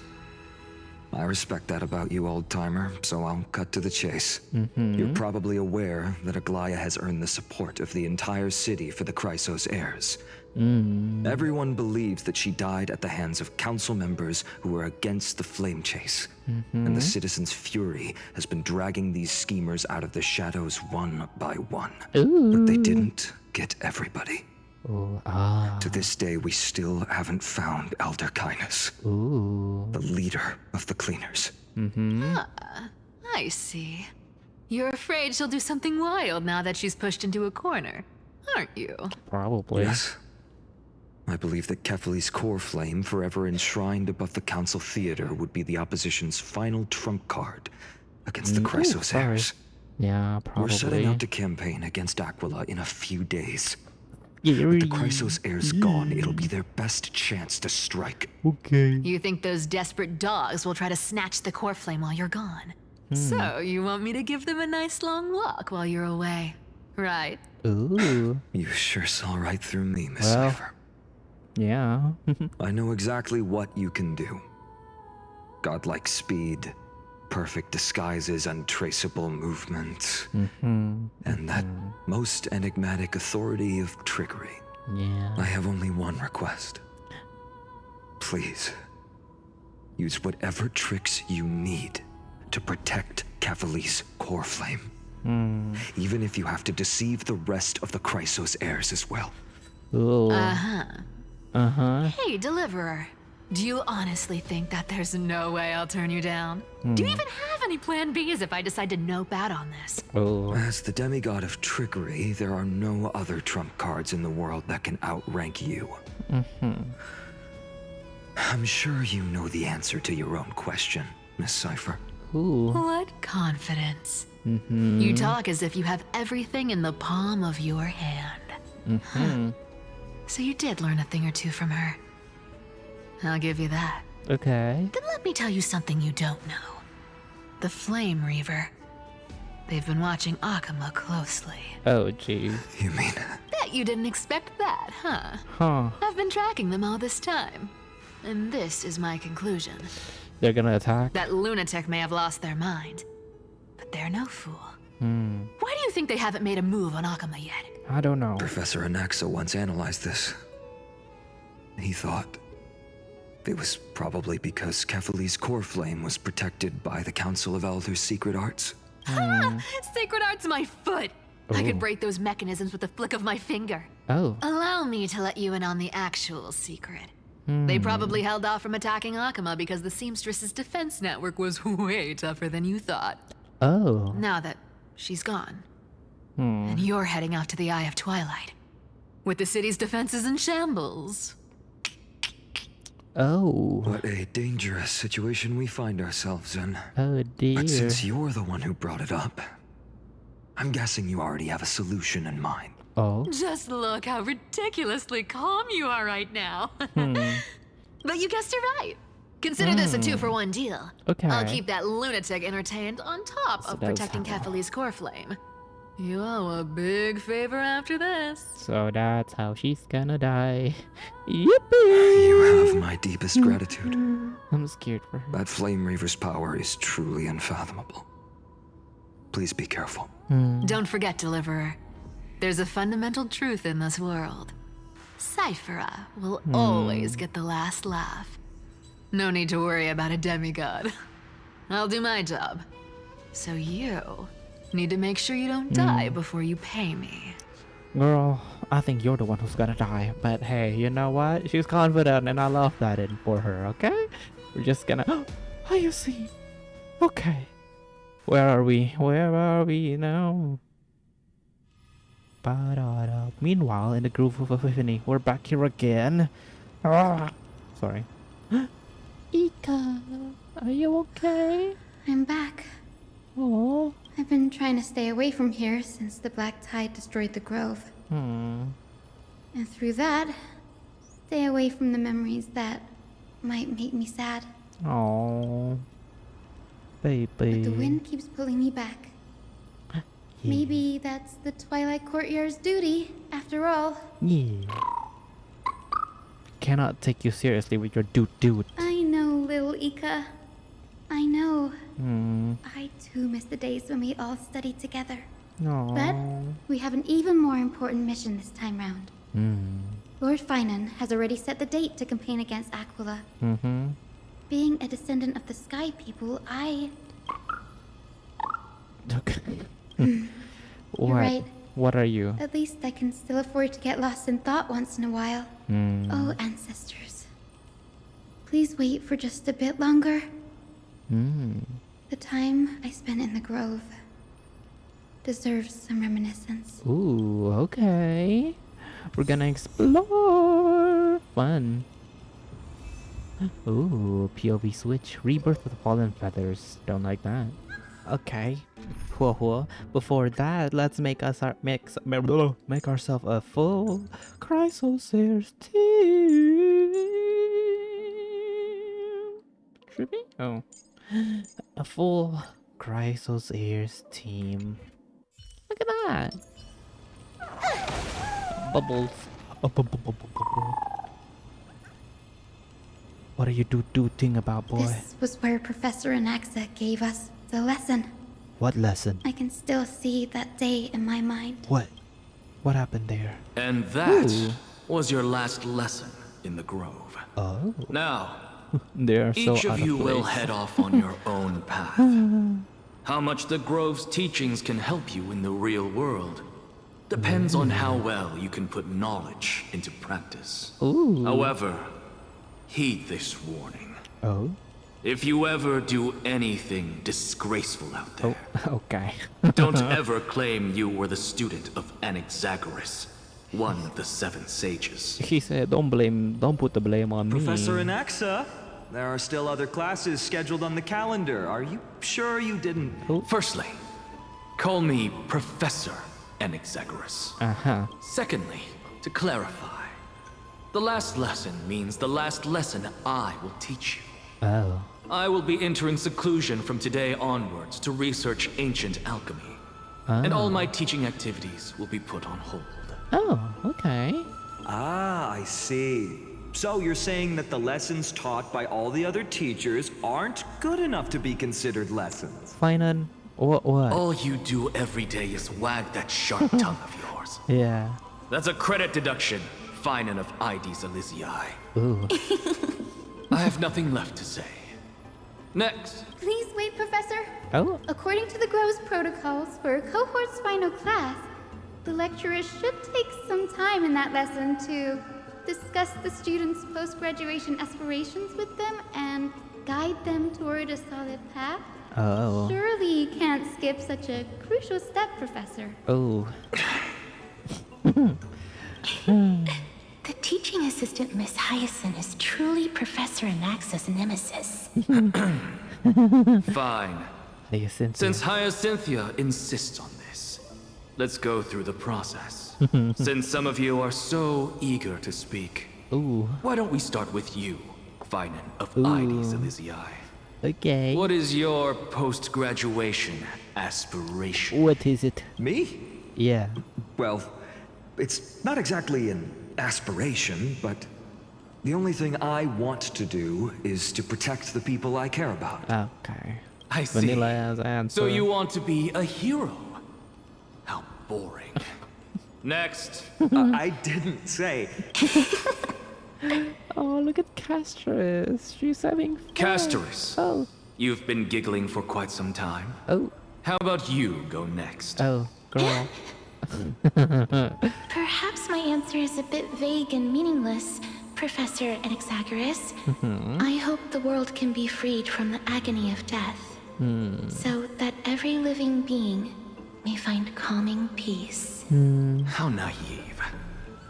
B: I respect that about you, old-timer, so I'll cut to the chase. You're probably aware that Aglaya has earned the support of the entire city for the Chrysos heirs. Everyone believes that she died at the hands of council members who were against the flame chase. And the citizens' fury has been dragging these schemers out of the shadows one by one. But they didn't get everybody. To this day, we still haven't found Elder Kindness, the leader of the cleaners.
N: I see. You're afraid she'll do something wild now that she's pushed into a corner, aren't you?
A: Probably.
B: Yes. I believe that Kefali's core flame, forever enshrined above the council theater, would be the opposition's final trump card against the Chrysos heirs.
A: Yeah, probably.
B: We're setting out to campaign against Aquila in a few days. With the Chrysos heirs gone, it'll be their best chance to strike.
A: Okay.
N: You think those desperate dogs will try to snatch the core flame while you're gone? So you want me to give them a nice long walk while you're away, right?
A: Ooh.
B: You sure saw right through me, Miss Cypher.
A: Yeah.
B: I know exactly what you can do. Godlike speed, perfect disguises, untraceable movement, and that most enigmatic authority of trickery.
A: Yeah.
B: I have only one request. Please, use whatever tricks you need to protect Kefali's core flame. Even if you have to deceive the rest of the Chrysos heirs as well.
A: Ooh.
N: Hey, Deliverer. Do you honestly think that there's no way I'll turn you down? Do you even have any plan Bs if I decide to nope out on this?
B: As the demigod of trickery, there are no other trump cards in the world that can outrank you. I'm sure you know the answer to your own question, Miss Cypher.
N: What confidence. You talk as if you have everything in the palm of your hand. So you did learn a thing or two from her. I'll give you that.
A: Okay.
N: Then let me tell you something you don't know. The Flame Reaver. They've been watching Akama closely.
A: Oh, geez.
B: You mean?
N: Bet you didn't expect that, huh? I've been tracking them all this time. And this is my conclusion.
A: They're gonna attack?
N: That lunatic may have lost their mind. But they're no fool. Why do you think they haven't made a move on Akama yet?
A: I don't know.
B: Professor Anaxa once analyzed this. He thought it was probably because Kefali's core flame was protected by the Council of Elders' secret arts.
N: Sacred art's my foot! I could break those mechanisms with a flick of my finger. Allow me to let you in on the actual secret. They probably held off from attacking Akama because the Seamstress's defense network was way tougher than you thought. Now that she's gone, and you're heading out to the Eye of Twilight, with the city's defenses in shambles.
B: What a dangerous situation we find ourselves in.
A: Oh dear.
B: But since you're the one who brought it up, I'm guessing you already have a solution in mind.
N: Just look how ridiculously calm you are right now. But you guessed it right. Consider this a 2-for-1 deal.
A: Okay.
N: I'll keep that lunatic entertained on top of protecting Kefali's core flame. You owe a big favor after this.
A: So that's how she's gonna die. Yippee!
B: You have my deepest gratitude.
A: I'm scared for her.
B: That Flame Reaver's power is truly unfathomable. Please be careful.
N: Don't forget, Deliverer. There's a fundamental truth in this world. Cyphera will always get the last laugh. No need to worry about a demigod. I'll do my job. So you need to make sure you don't die before you pay me.
A: Girl, I think you're the one who's gonna die. But hey, you know what? She's confident and I love that for her, okay? We're just gonna... Oh, you see? Okay. Where are we? Where are we now? Ba-da-da. Meanwhile, in the Grove of Epiphany, we're back here again. Ah, sorry. Ika, are you okay?
D: I'm back.
A: Oh.
D: I've been trying to stay away from here since the black tide destroyed the grove. And through that, stay away from the memories that might make me sad.
A: Oh, baby.
D: But the wind keeps pulling me back.
A: Yeah.
D: Maybe that's the Twilight Courtyard's duty, after all.
A: Yeah. Cannot take you seriously with your dude.
D: I know, little Ika. I know.
A: Hmm.
D: I too miss the days when we all studied together.
A: Aww.
D: But we have an even more important mission this time round. Lord Finan has already set the date to campaign against Aquila. Being a descendant of the Sky People,
A: Okay.
D: You're right.
A: What are you?
D: At least I can still afford to get lost in thought once in a while. Oh, ancestors. Please wait for just a bit longer. The time I spent in the grove deserves some reminiscence.
A: Ooh, okay. We're gonna explore. Fun. Ooh, POV switch. Rebirth with fallen feathers. Don't like that. Okay. Before that, let's make ourselves a full Chrysosaurus team. Trippy? Oh. A full Chrysosaurus team. Look at that. Bubbles. What are you doing about, boy?
D: This was where Professor Anaxa gave us the lesson.
A: What lesson?
D: I can still see that day in my mind.
A: What? What happened there?
K: And that was your last lesson in the grove.
A: Oh.
K: Now,
A: they are so
K: each of you will head off on your own path. How much the grove's teachings can help you in the real world depends on how well you can put knowledge into practice. However, heed this warning.
A: Oh?
K: If you ever do anything disgraceful out there,
A: okay.
K: don't ever claim you were the student of Anaxagoras, one of the 7 sages.
A: He said, don't put the blame on
O: Professor
A: me.
O: Anaxa, there are still other classes scheduled on the calendar. Are you sure you didn't?
K: Firstly, call me Professor Anaxagoras. Secondly, to clarify, the last lesson means the last lesson I will teach you.
A: Oh.
K: I will be entering seclusion from today onwards to research ancient alchemy. And all my teaching activities will be put on hold.
A: Oh, okay.
O: Ah, I see. So you're saying that the lessons taught by all the other teachers aren't good enough to be considered lessons?
A: Finan, what?
K: All you do every day is wag that sharp tongue of yours.
A: Yeah.
K: That's a credit deduction, Finan of Ides Elysiae.
A: Ooh.
K: I have nothing left to say. Next.
D: Please wait, Professor.
A: Oh.
D: According to the Grove's protocols for a cohort's final class, the lecturer should take some time in that lesson to discuss the students' post-graduation aspirations with them and guide them toward a solid path.
A: Oh.
D: Surely you can't skip such a crucial step, Professor.
A: Oh.
L: The teaching assistant, Miss Hyacinth, is truly Professor Anaxa's nemesis.
K: Fine. Since Hyacinthia insists on this, let's go through the process. Since some of you are so eager to speak, why don't we start with you, Finan of Ides Elysiae?
A: Okay.
K: What is your post-graduation aspiration?
A: What is it?
B: Me?
A: Yeah.
B: Well, it's not exactly an aspiration, but the only thing I want to do is to protect the people I care about.
A: Okay.
K: I see.
A: Vanilla as answer.
K: So you want to be a hero? How boring. Next.
O: I didn't say.
A: Oh, look at Castris. She's having fun.
K: Castris.
A: Oh.
K: You've been giggling for quite some time.
A: Oh.
K: How about you go next?
A: Oh, girl.
D: Perhaps my answer is a bit vague and meaningless, Professor Anaxagoras. I hope the world can be freed from the agony of death, so that every living being may find calming peace.
K: How naive.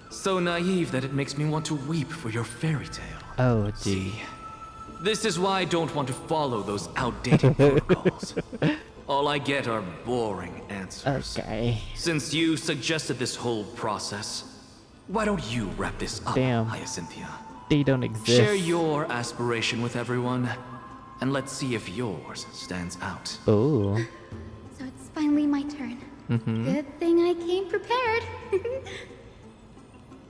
K: So naive that it makes me want to weep for your fairy tale.
A: Oh, gee.
K: This is why I don't want to follow those outdated protocols. All I get are boring answers.
A: Okay.
K: Since you suggested this whole process, why don't you wrap this up, Hyacinthia?
A: They don't exist.
K: Share your aspiration with everyone, and let's see if yours stands out.
A: Oh.
D: So it's finally my turn. Good thing I came prepared.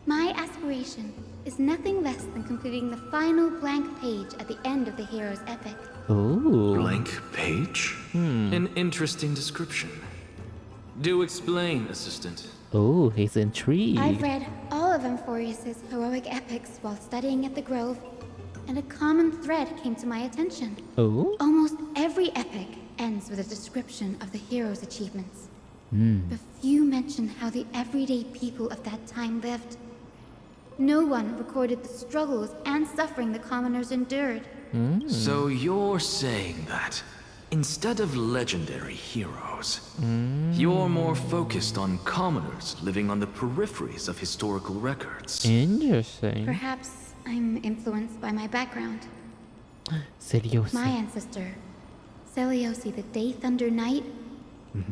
D: My aspiration is nothing less than completing the final blank page at the end of the hero's epic.
A: Ooh.
K: Blank page? An interesting description. Do explain, assistant.
A: Oh, he's intrigued.
D: I've read all of Amphorius's heroic epics while studying at the Grove, and a common thread came to my attention.
A: Oh?
D: Almost every epic ends with a description of the hero's achievements. But few mention how the everyday people of that time lived. No one recorded the struggles and suffering the commoners endured.
K: So you're saying that instead of legendary heroes, you're more focused on commoners living on the peripheries of historical records.
A: Interesting.
D: Perhaps I'm influenced by my background.
A: Seliosi.
D: My ancestor, Seliosi the Day Thunder Knight,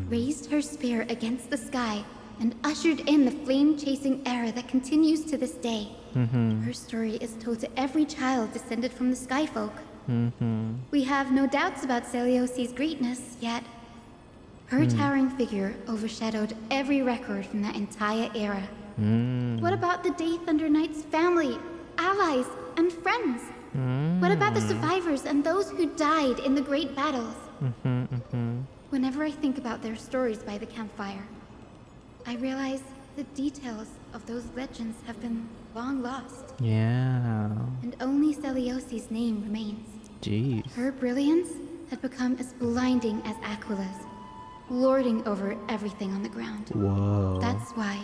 D: raised her spear against the sky and ushered in the flame-chasing era that continues to this day. Her story is told to every child descended from the Skyfolk. We have no doubts about Seliosi's greatness, yet her towering figure overshadowed every record from that entire era. What about the Day Thunder Knight's family, allies, and friends? What about the survivors and those who died in the great battles? Whenever I think about their stories by the campfire, I realize the details of those legends have been long lost.
A: Yeah.
D: And only Seliosi's name remains.
A: Jeez.
D: Her brilliance had become as blinding as Aquila's, lording over everything on the ground.
A: Whoa.
D: That's why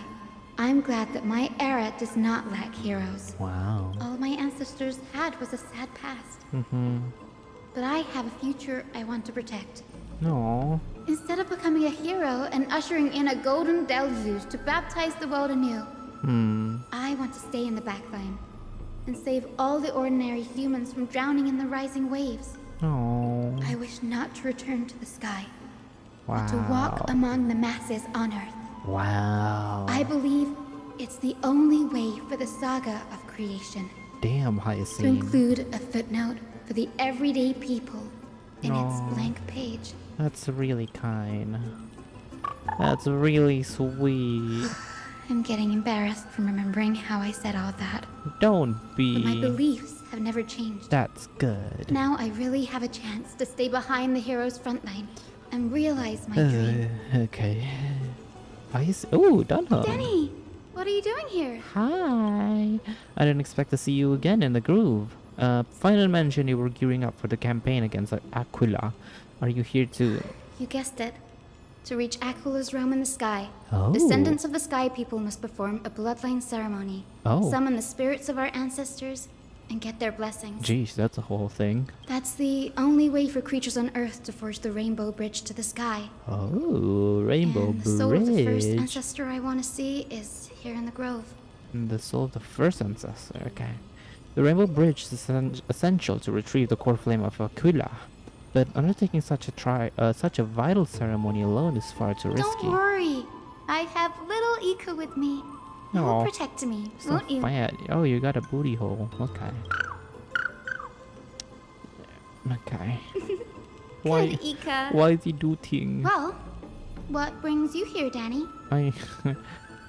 D: I'm glad that my era does not lack heroes.
A: Wow.
D: All my ancestors had was a sad past. But I have a future I want to protect.
A: No.
D: Instead of becoming a hero and ushering in a golden deluge to baptize the world anew, I want to stay in the backline and save all the ordinary humans from drowning in the rising waves.
A: Oh.
D: I wish not to return to the sky,
A: Wow.
D: but to walk among the masses on Earth.
A: Wow.
D: I believe it's the only way for the saga of creation.
A: Damn,
D: To
A: Hyacinth.
D: include a footnote for the everyday people in its
A: Aw.
D: blank page.
A: That's really kind. That's really sweet.
D: I'm getting embarrassed from remembering how I said all that.
A: Don't
D: But my
A: be.
D: beliefs have never changed.
A: That's good.
D: Now I really have a chance to stay behind the hero's front line and realize my dream.
A: Okay. Oh, Dunham.
D: Denny, what are you doing here?
A: Hi. I didn't expect to see you again in the groove. Final mention you were gearing up for the campaign against Aquila. Are you here to...
D: You guessed it. To reach Aquila's realm in the sky,
A: Oh.
D: descendants of the Sky People must perform a bloodline ceremony,
A: Oh.
D: summon the spirits of our ancestors, and get their blessings.
A: Jeez, that's a whole thing.
D: That's the only way for creatures on Earth to forge the rainbow bridge to the sky.
A: Oh, Rainbow
D: And the soul of the first
A: Bridge.
D: ancestor I want to see is here in the grove.
A: The soul of the first ancestor, okay. The Rainbow Bridge is essential to retrieve the core flame of Aquila. But undertaking such a vital ceremony alone is far too risky.
D: Don't worry. I have little Ika with me. You will
A: Aw,
D: protect me,
A: so
D: won't you?
A: fat. Oh, you got a booty hole. Okay. Okay. Why?
D: Good, Ika.
A: Why is he doing?
D: Well, what brings you here, Danny?
A: I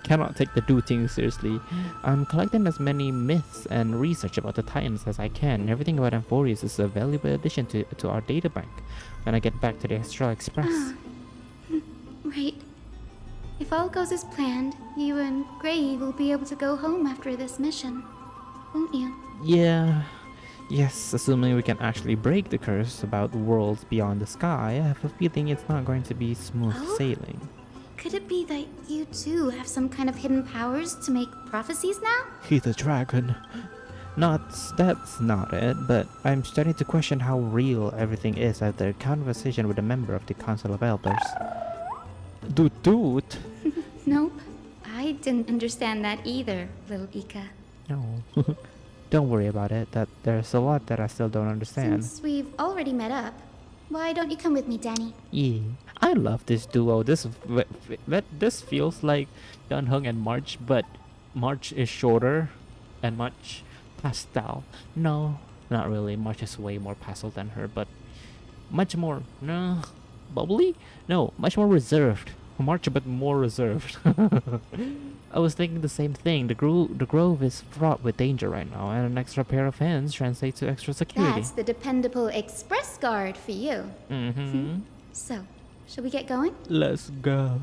A: cannot take the doing seriously. I'm collecting as many myths and research about the Titans as I can. Everything about Amphorius is a valuable addition to our databank when I get back to the Astral Express.
D: Right. If all goes as planned, you and Gray will be able to go home after this mission, won't you?
A: Yeah. Yes, assuming we can actually break the curse about worlds beyond the sky, I have a feeling it's not going to be smooth sailing.
D: Could it be that you too have some kind of hidden powers to make prophecies now?
A: He's a dragon. That's not it, but I'm starting to question how real everything is after a conversation with a member of the Council of Elders. Dude.
D: Nope. I didn't understand that either, little Ika.
A: No. Don't worry about it. There's a lot that I still don't understand.
D: Since we've already met up, why don't you come with me, Danny?
A: Yeah. I love this duo. This feels like Dunhung and March, but March is shorter and much pastel. No, not really. March is way more pastel than her, but much more bubbly? No, much more reserved. March, but more reserved. I was thinking the same thing. The grove is fraught with danger right now, and an extra pair of hands translates to extra security.
D: That's the dependable express guard for you.
A: Mm-hmm.
D: So, shall we get going?
A: Let's go.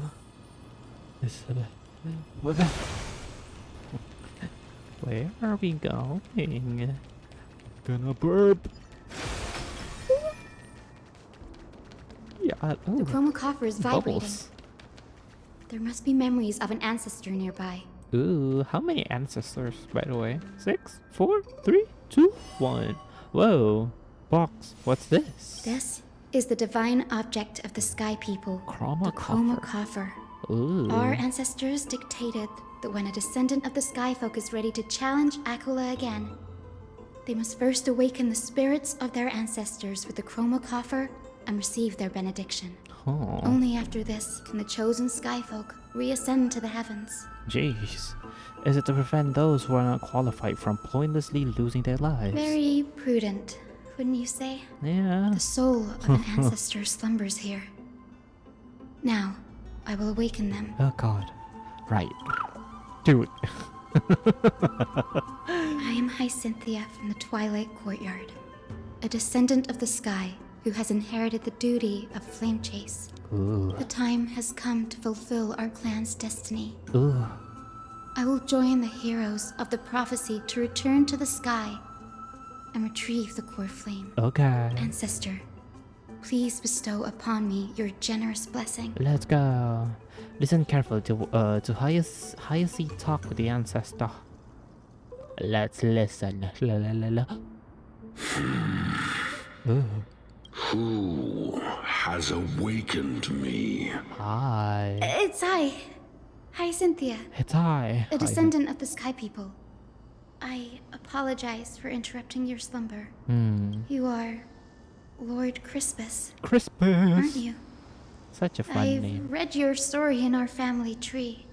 A: Where are we going? Gonna burp. Yeah.
D: The chroma coffer is vibrating.
A: Bubbles.
D: There must be memories of an ancestor nearby.
A: Ooh, how many ancestors, by the way? 6, 4, 3, 2, 1. Whoa. Box, what's this?
D: This is the divine object of the Sky People.
A: Chroma
D: Chroma coffer.
A: Ooh.
D: Our ancestors dictated that when a descendant of the Skyfolk is ready to challenge Aquila again, they must first awaken the spirits of their ancestors with the chroma coffer and receive their benediction.
A: Oh.
D: Only after this can the chosen Skyfolk reascend to the heavens.
A: Jeez. Is it to prevent those who are not qualified from pointlessly losing their lives?
D: Very prudent, wouldn't you say?
A: Yeah.
D: The soul of an ancestor slumbers here. Now, I will awaken them.
A: Oh god. Right. Dude.
D: I am Hyacinthia from the Twilight Courtyard, a descendant of the sky who has inherited the duty of flame chase.
A: Ooh.
D: The time has come to fulfill our clan's destiny.
A: Ooh.
D: I will join the heroes of the prophecy to return to the sky and retrieve the core flame.
A: Okay.
D: Ancestor, please bestow upon me your generous blessing.
A: Let's go. Listen carefully to Hyacinth talk with the ancestor. Let's listen. La la la la. Ooh.
G: Who has awakened me?
A: Hi.
D: It's I, Hyacinthia.
A: It's I.
D: A descendant of the Sky People. I apologize for interrupting your slumber. You are Lord Crispus.
A: Crispus.
D: Aren't you?
A: Such a fun name.
D: I've read your story in our family tree.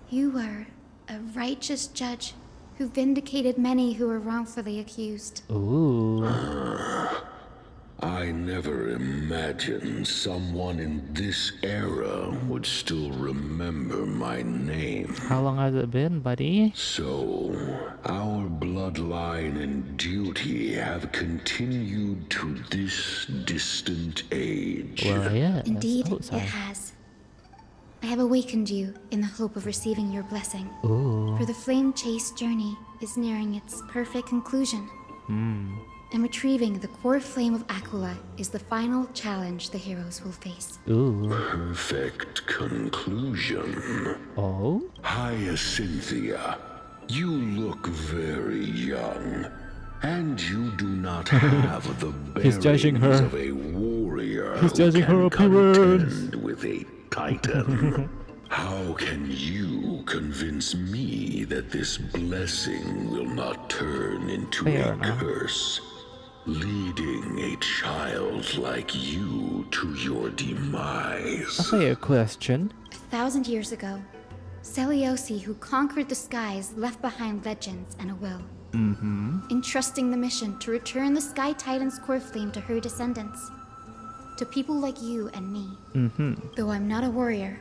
D: You were a righteous judge who vindicated many who were wrongfully accused.
A: Ooh.
G: I never imagined someone in this era would still remember my name.
A: How long has it been, buddy?
G: So, our bloodline and duty have continued to this distant age.
A: Well, yeah.
D: Indeed, it has. I have awakened you in the hope of receiving your blessing.
A: Ooh.
D: For the flame chase journey is nearing its perfect conclusion. And retrieving the core flame of Aquila is the final challenge the heroes will face.
A: Ooh.
G: Perfect conclusion.
A: Oh?
G: Hyacinthia, you look very young. And you do not have the
A: He's judging her.
G: bearings of a warrior.
A: He's judging her appearance.
G: Contend with a titan. How can you convince me that this blessing will not turn into
A: Fair
G: a
A: enough.
G: curse, leading a child like you to your demise?
A: A fair question.
D: 1,000 years ago, Seliosi, who conquered the skies, left behind legends and a will. Entrusting the mission to return the Sky Titan's core flame to her descendants. To people like you and me. Though I'm not a warrior,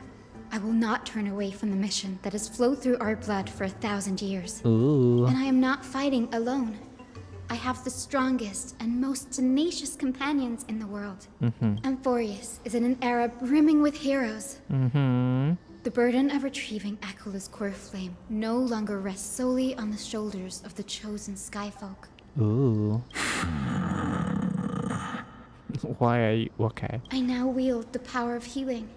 D: I will not turn away from the mission that has flowed through our blood for 1,000 years.
A: Ooh.
D: And I am not fighting alone. I have the strongest and most tenacious companions in the world. Amphorius is in an era brimming with heroes. The burden of retrieving Aquila's core flame no longer rests solely on the shoulders of the chosen Skyfolk.
A: Ooh. Why are you okay?
D: I now wield the power of healing.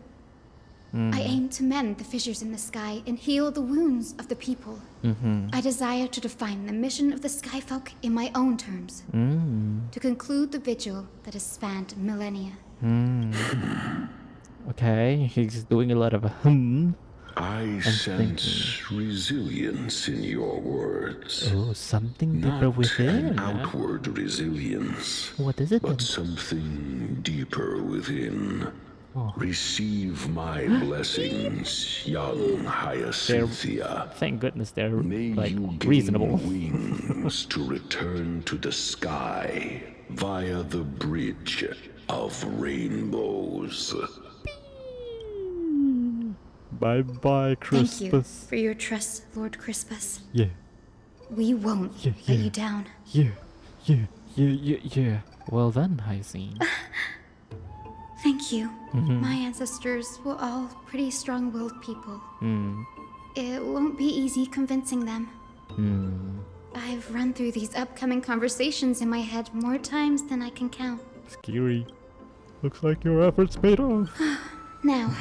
D: I aim to mend the fissures in the sky and heal the wounds of the people. I desire to define the mission of the Skyfolk in my own terms. To conclude the vigil that has spanned millennia.
A: Okay, he's doing a lot of
G: I sense resilience in your words.
A: Oh, something deeper
G: Not
A: within.
G: an outward resilience.
A: What is it
G: but
A: then?
G: something deeper within.
A: Oh.
G: Receive my blessings, young Hyacinthia.
A: Thank goodness they're
G: May
A: like
G: you gain
A: reasonable.
G: wings to return to the sky via the bridge of rainbows.
A: Bye bye, Crispus.
D: Thank you for your trust, Lord Crispus.
A: Yeah.
D: We won't let you down.
A: Yeah. Well then, Hyacinth.
D: Thank you. My ancestors were all pretty strong-willed people. It won't be easy convincing them. I've run through these upcoming conversations in my head more times than I can count.
A: Scary. Looks like your efforts paid off.
D: Now,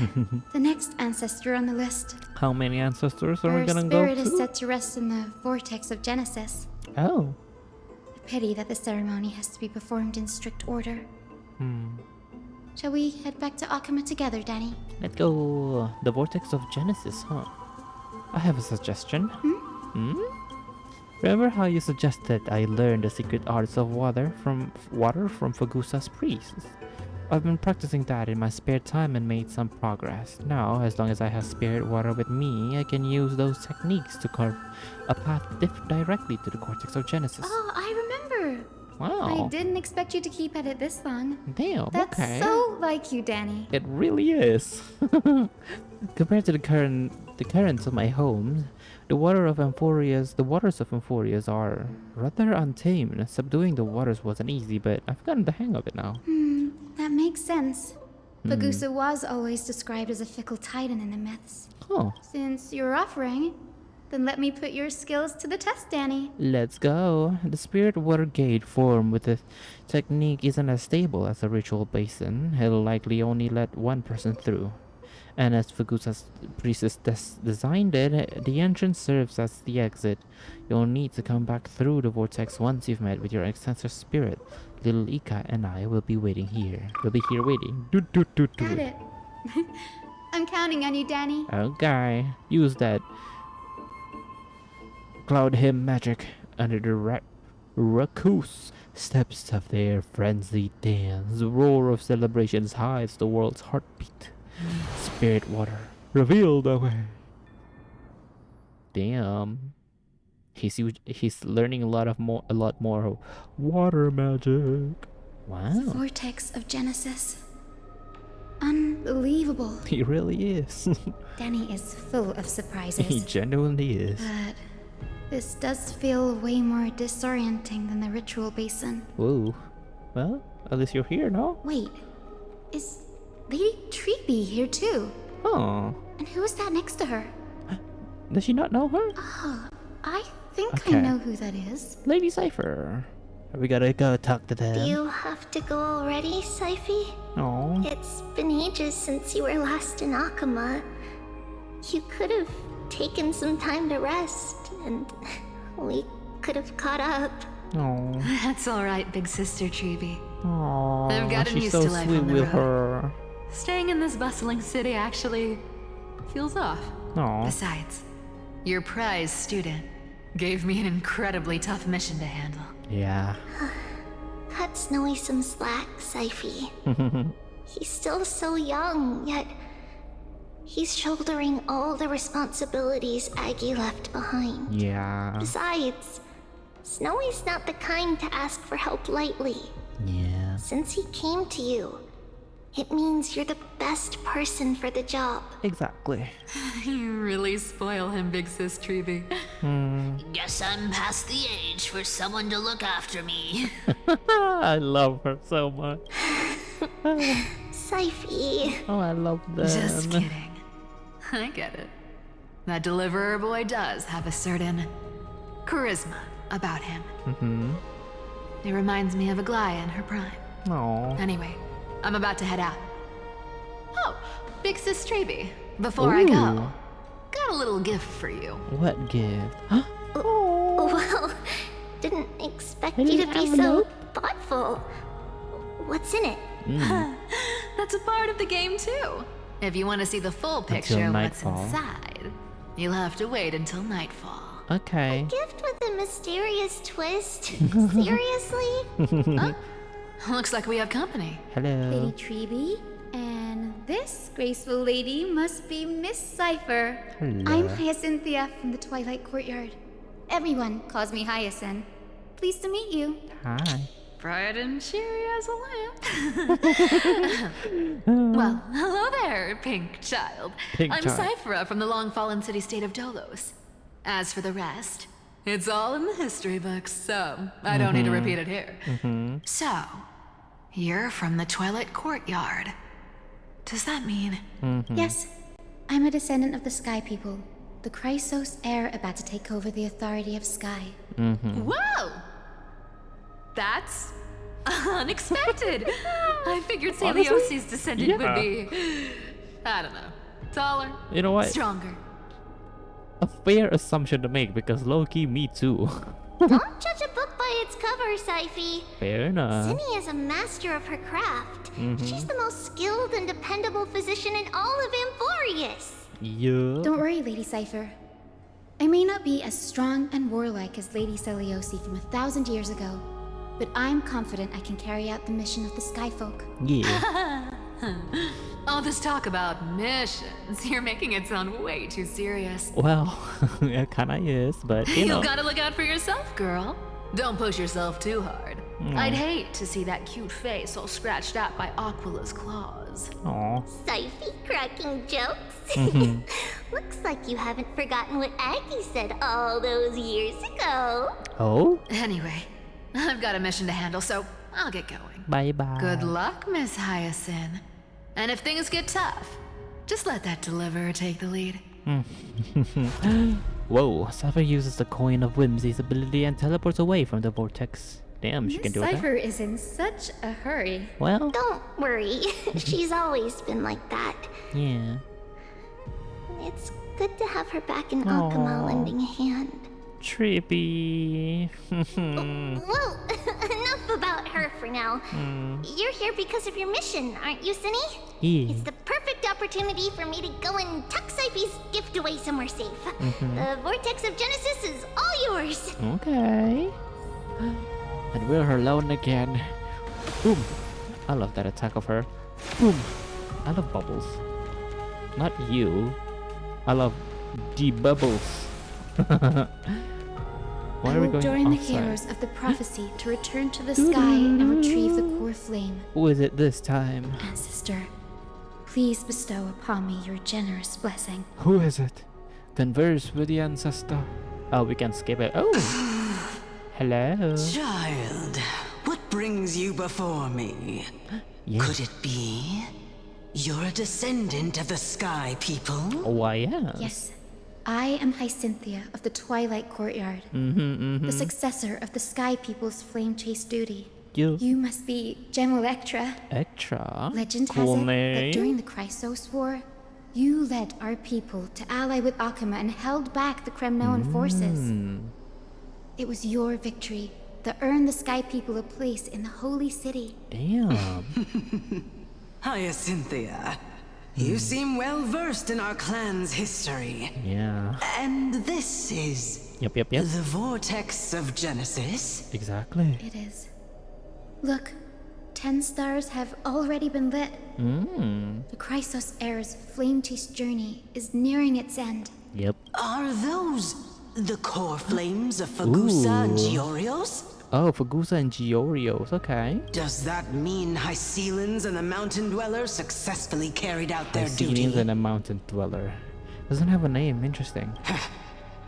D: the next ancestor on the list.
A: How many ancestors are we
D: Her
A: gonna go
D: spirit
A: to?
D: is set to rest in the vortex of Genesis.
A: Oh.
D: A pity that the ceremony has to be performed in strict order. Shall we head back to Akama together, Danny?
A: Let's go. The vortex of Genesis, huh? I have a suggestion. Remember how you suggested I learn the secret arts of water from Fagusa's priests? I've been practicing that in my spare time and made some progress. Now, as long as I have spirit water with me, I can use those techniques to carve a path directly to the vortex of Genesis.
D: Oh, I remember.
A: Wow.
D: I didn't expect you to keep at it this long.
A: Damn,
D: That's
A: okay.
D: so like you, Danny.
A: It really is. Compared to the currents of my home, the waters of Amphorias are rather untamed. Subduing the waters wasn't easy, but I've gotten the hang of it now.
D: That makes sense. Fagusa was always described as a fickle titan in the myths.
A: Oh.
D: Since you're offering, then let me put your skills to the test, Danny.
A: Let's go. The spirit water gate formed with the technique isn't as stable as a ritual basin. It'll likely only let one person through. And as Fagusa's priestess designed it, the entrance serves as the exit. You'll need to come back through the vortex once you've met with your ancestor spirit. Little Ika and I will be waiting here. We'll be here waiting.
D: Got it. I'm counting on you, Danny.
A: Okay. Use that cloud hymn magic under the raucous steps of their frenzied dance. The roar of celebrations hides the world's heartbeat. Spirit water, reveal the way. Damn. He's learning a lot more water magic. Wow.
D: The vortex of Genesis. Unbelievable.
A: He really is.
D: Danny is full of surprises.
A: He genuinely is.
D: But this does feel way more disorienting than the ritual basin.
A: Whoa. Well, at least you're here, no?
D: Wait, is Lady Treeby here too?
A: Oh.
D: And who is that next to her?
A: Does she not know her?
D: Oh, I think
A: Okay.
D: I know who that is.
A: Lady Cypher. We gotta go talk to them.
E: Do you have to go already, Syphy?
A: Oh.
E: It's been ages since you were last in Akama. You could have taken some time to rest, and we could have caught up.
A: Oh.
N: That's alright, big sister Treeby.
A: Oh.
N: I've gotten
A: She's
N: used
A: so
N: to life
A: sweet
N: on the
A: with
N: road.
A: her.
N: Staying in this bustling city actually feels off.
A: Oh.
N: Besides, your prize student gave me an incredibly tough mission to handle.
A: Yeah.
E: Cut Snowy some slack, Syphy. He's still so young, yet he's shouldering all the responsibilities Aggie left behind.
A: Yeah.
E: Besides, Snowy's not the kind to ask for help lightly.
A: Yeah.
E: Since he came to you, it means you're the best person for the job.
A: Exactly.
N: You really spoil him, big sis Treeby.
J: Guess I'm past the age for someone to look after me.
A: I love her so much.
E: Syphy.
A: Oh, I love them.
N: Just kidding. I get it. That deliverer boy does have a certain charisma about him. It reminds me of Aglaya in her prime.
A: Oh.
N: Anyway, I'm about to head out. Oh, Big Sis Traby, before I go, got a little gift for you.
A: What gift?
E: Well, didn't expect you to be so thoughtful. What's in it?
N: That's a part of the game too. If you want to see the full picture of what's inside, you'll have to wait until nightfall.
A: Okay.
E: A gift with a mysterious twist? Seriously?
N: Huh? Looks like we have company.
A: Hello.
D: Lady Treeby, and this graceful lady must be Miss Cypher.
A: Hello.
D: I'm Hyacinthia from the Twilight Courtyard. Everyone calls me Hyacinth. Pleased to meet you.
A: Hi.
N: Bright and cheery as a lamp. Well, hello there, Pink Child. I'm Cyphera from the long-fallen city-state of Dolos. As for the rest, it's all in the history books, so I don't need to repeat it here. So, you're from the Twilight Courtyard. Does that mean?
D: Yes, I'm a descendant of the Sky People, the Chrysos heir about to take over the authority of Sky.
N: Whoa! That's unexpected. I figured Celiosi's descendant would be, I don't know, taller,
A: you know what?
N: Stronger.
A: A fair assumption to make because low-key me too.
E: Don't judge a book by its cover, Syphy.
A: Fair enough.
E: Zinni is a master of her craft. She's the most skilled and dependable physician in all of Amphorius.
A: Yeah.
D: Don't worry, Lady Cypher. I may not be as strong and warlike as Lady Celiosi from 1,000 years ago, but I'm confident I can carry out the mission of the Skyfolk.
A: Yeah.
N: All this talk about missions, you're making it sound way too serious.
A: Well, it kinda is, but you know.
N: You gotta look out for yourself, girl. Don't push yourself too hard. I'd hate to see that cute face all scratched out by Aquila's claws.
A: Aww.
E: Syphy cracking jokes. Looks like you haven't forgotten what Aggie said all those years ago.
A: Oh?
N: Anyway, I've got a mission to handle, so I'll get going.
A: Bye-bye.
N: Good luck, Miss Hyacinth. And if things get tough, just let that deliverer take the lead.
A: Whoa, Cypher uses the Coin of Whimsy's ability and teleports away from the vortex. Damn, she can do it.
D: Cypher is in such a hurry.
A: Well,
E: don't worry. She's always been like that.
A: Yeah.
E: It's good to have her back in Akama lending a hand.
A: Trippy.
E: Well, enough about her for now. You're here because of your mission, aren't you, Zinni?
A: Yeah.
E: It's the perfect opportunity for me to go and tuck Syphy's gift away somewhere safe. The Vortex of Genesis is all yours.
A: Okay. And we're alone again. Boom. I love that attack of her. Boom. I love bubbles. Not you. I love D-bubbles. Why are we going
D: join
A: outside?
D: the heroes of the prophecy to return to the sky and retrieve the core flame.
A: Who is it this time?
D: Ancestor, please bestow upon me your generous blessing.
A: Who is it? Converse with the ancestor. Oh, we can skip it. Oh! Hello.
P: Child, what brings you before me?
A: Yeah.
P: Could it be you're a descendant of the Sky People?
A: Oh, I am.
D: Yes. I am Hyacinthia of the Twilight Courtyard, the successor of the Sky People's flame chase duty. You must be Gem Electra.
A: Electra?
D: Legend
A: cool
D: has it
A: name.
D: that during the Chrysos War, you led our people to ally with Akama and held back the Kremnoan forces. It was your victory that earned the Sky People a place in the Holy City.
A: Damn.
P: Hyacinthia, you seem well versed in our clan's history.
A: Yeah.
P: And this is...
A: Yep.
P: the Vortex of Genesis?
A: Exactly.
D: It is. Look, 10 stars have already been lit. The Chrysos heir's flame chase journey is nearing its end.
A: Yep.
P: Are those the core flames of Fagusa and Giorios?
A: Oh, Fagusa and Giorios, okay.
P: Does that mean Hycelans and the Mountain Dwellers successfully carried out their duty?
A: Hycelans and a Mountain Dweller. Doesn't have a name, interesting.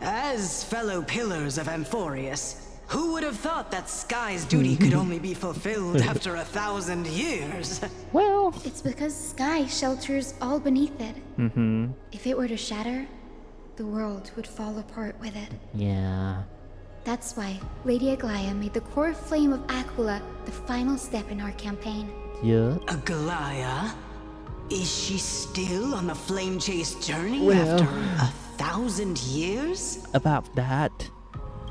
P: As fellow pillars of Amphorius, who would have thought that Sky's duty could only be fulfilled after 1,000 years?
A: Well...
D: It's because Sky shelters all beneath it. If it were to shatter, the world would fall apart with it.
A: Yeah.
D: That's why Lady Aglaya made the core flame of Aquila the final step in our campaign.
A: Yeah.
P: Aglaya? Is she still on a flame chase journey after 1,000 years?
A: About that.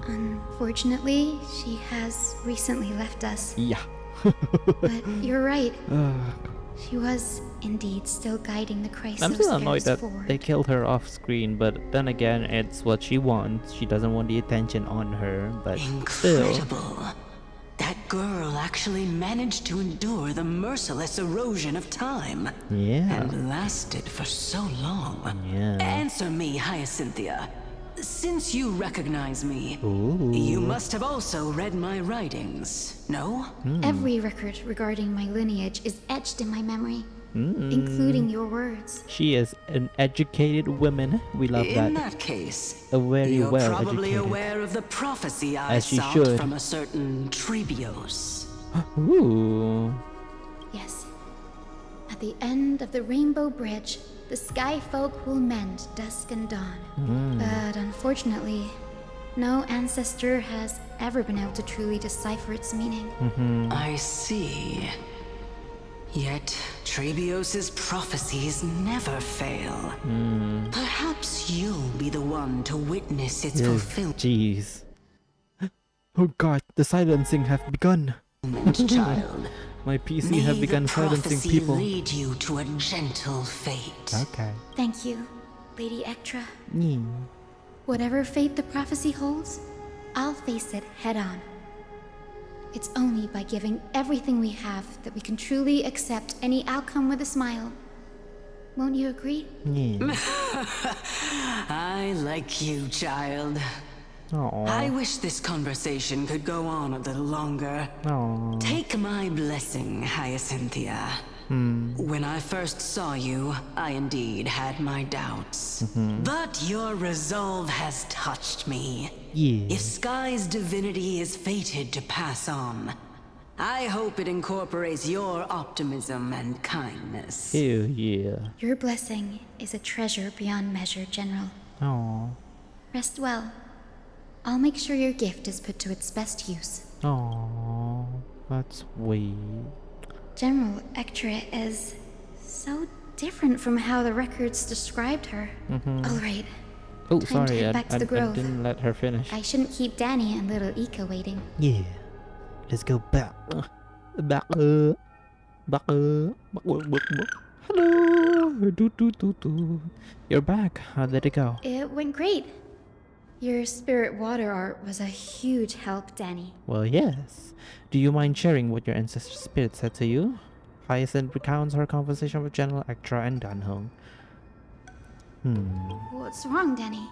D: Unfortunately, she has recently left us.
A: Yeah.
D: But you're right. She was indeed still guiding the Chrysos
A: I'm still annoyed that
D: forward.
A: they killed her off screen, but then again, it's what she wants. She doesn't want the attention on her, but
P: Incredible.
A: still.
P: That girl actually managed to endure the merciless erosion of time.
A: Yeah.
P: And lasted for so long.
A: Yeah.
P: Answer me, Hyacinthia. Since you recognize me,
A: Ooh.
P: you must have also read my writings, no?
D: Every record regarding my lineage is etched in my memory, including your words.
A: She is an educated woman. We love that.
P: In that case,
A: A very
P: you're
A: well
P: probably
A: educated.
P: aware of the prophecy I
A: As she
P: sought
A: should.
P: from a certain Trebios.
A: Ooh.
D: Yes. At the end of the Rainbow Bridge, the Sky Folk will mend dusk and dawn. But unfortunately, no ancestor has ever been able to truly decipher its meaning.
P: I see. Yet Trebios' prophecies never fail. Perhaps you'll be the one to witness its fulfillment.
A: Jeez. Oh god, the silencing have begun.
P: Child.
A: My PC have begun silencing people.
P: Lead you to a gentle fate.
A: Okay.
D: Thank you, Lady Ectra.
A: Yeah.
D: Whatever fate the prophecy holds, I'll face it head on. It's only by giving everything we have that we can truly accept any outcome with a smile. Won't you agree?
A: Yeah.
P: I like you, child.
A: Aww.
P: I wish this conversation could go on a little longer.
A: Aww.
P: Take my blessing, Hyacinthia. When I first saw you, I indeed had my doubts. But your resolve has touched me.
A: Yeah.
P: If Sky's divinity is fated to pass on, I hope it incorporates your optimism and kindness.
A: Ew, yeah.
D: Your blessing is a treasure beyond measure, General.
A: Aww.
D: Rest well. I'll make sure your gift is put to its best use.
A: Aww. That's sweet.
D: General Ectra is so different from how the records described her. All right.
A: Oh,
D: Time to
A: sorry,
D: head
A: I
D: back to the grove.
A: didn't let her finish.
D: I shouldn't keep Danny and little Ika waiting.
A: Yeah. Let's go back. Back up. Back up. Hello. You're back. How did it go?
D: It went great. Your spirit water art was a huge help, Danny.
A: Well, yes. Do you mind sharing what your ancestor spirit said to you? Hyacinth recounts her conversation with General Ectra and Dunhong.
D: What's wrong, Danny?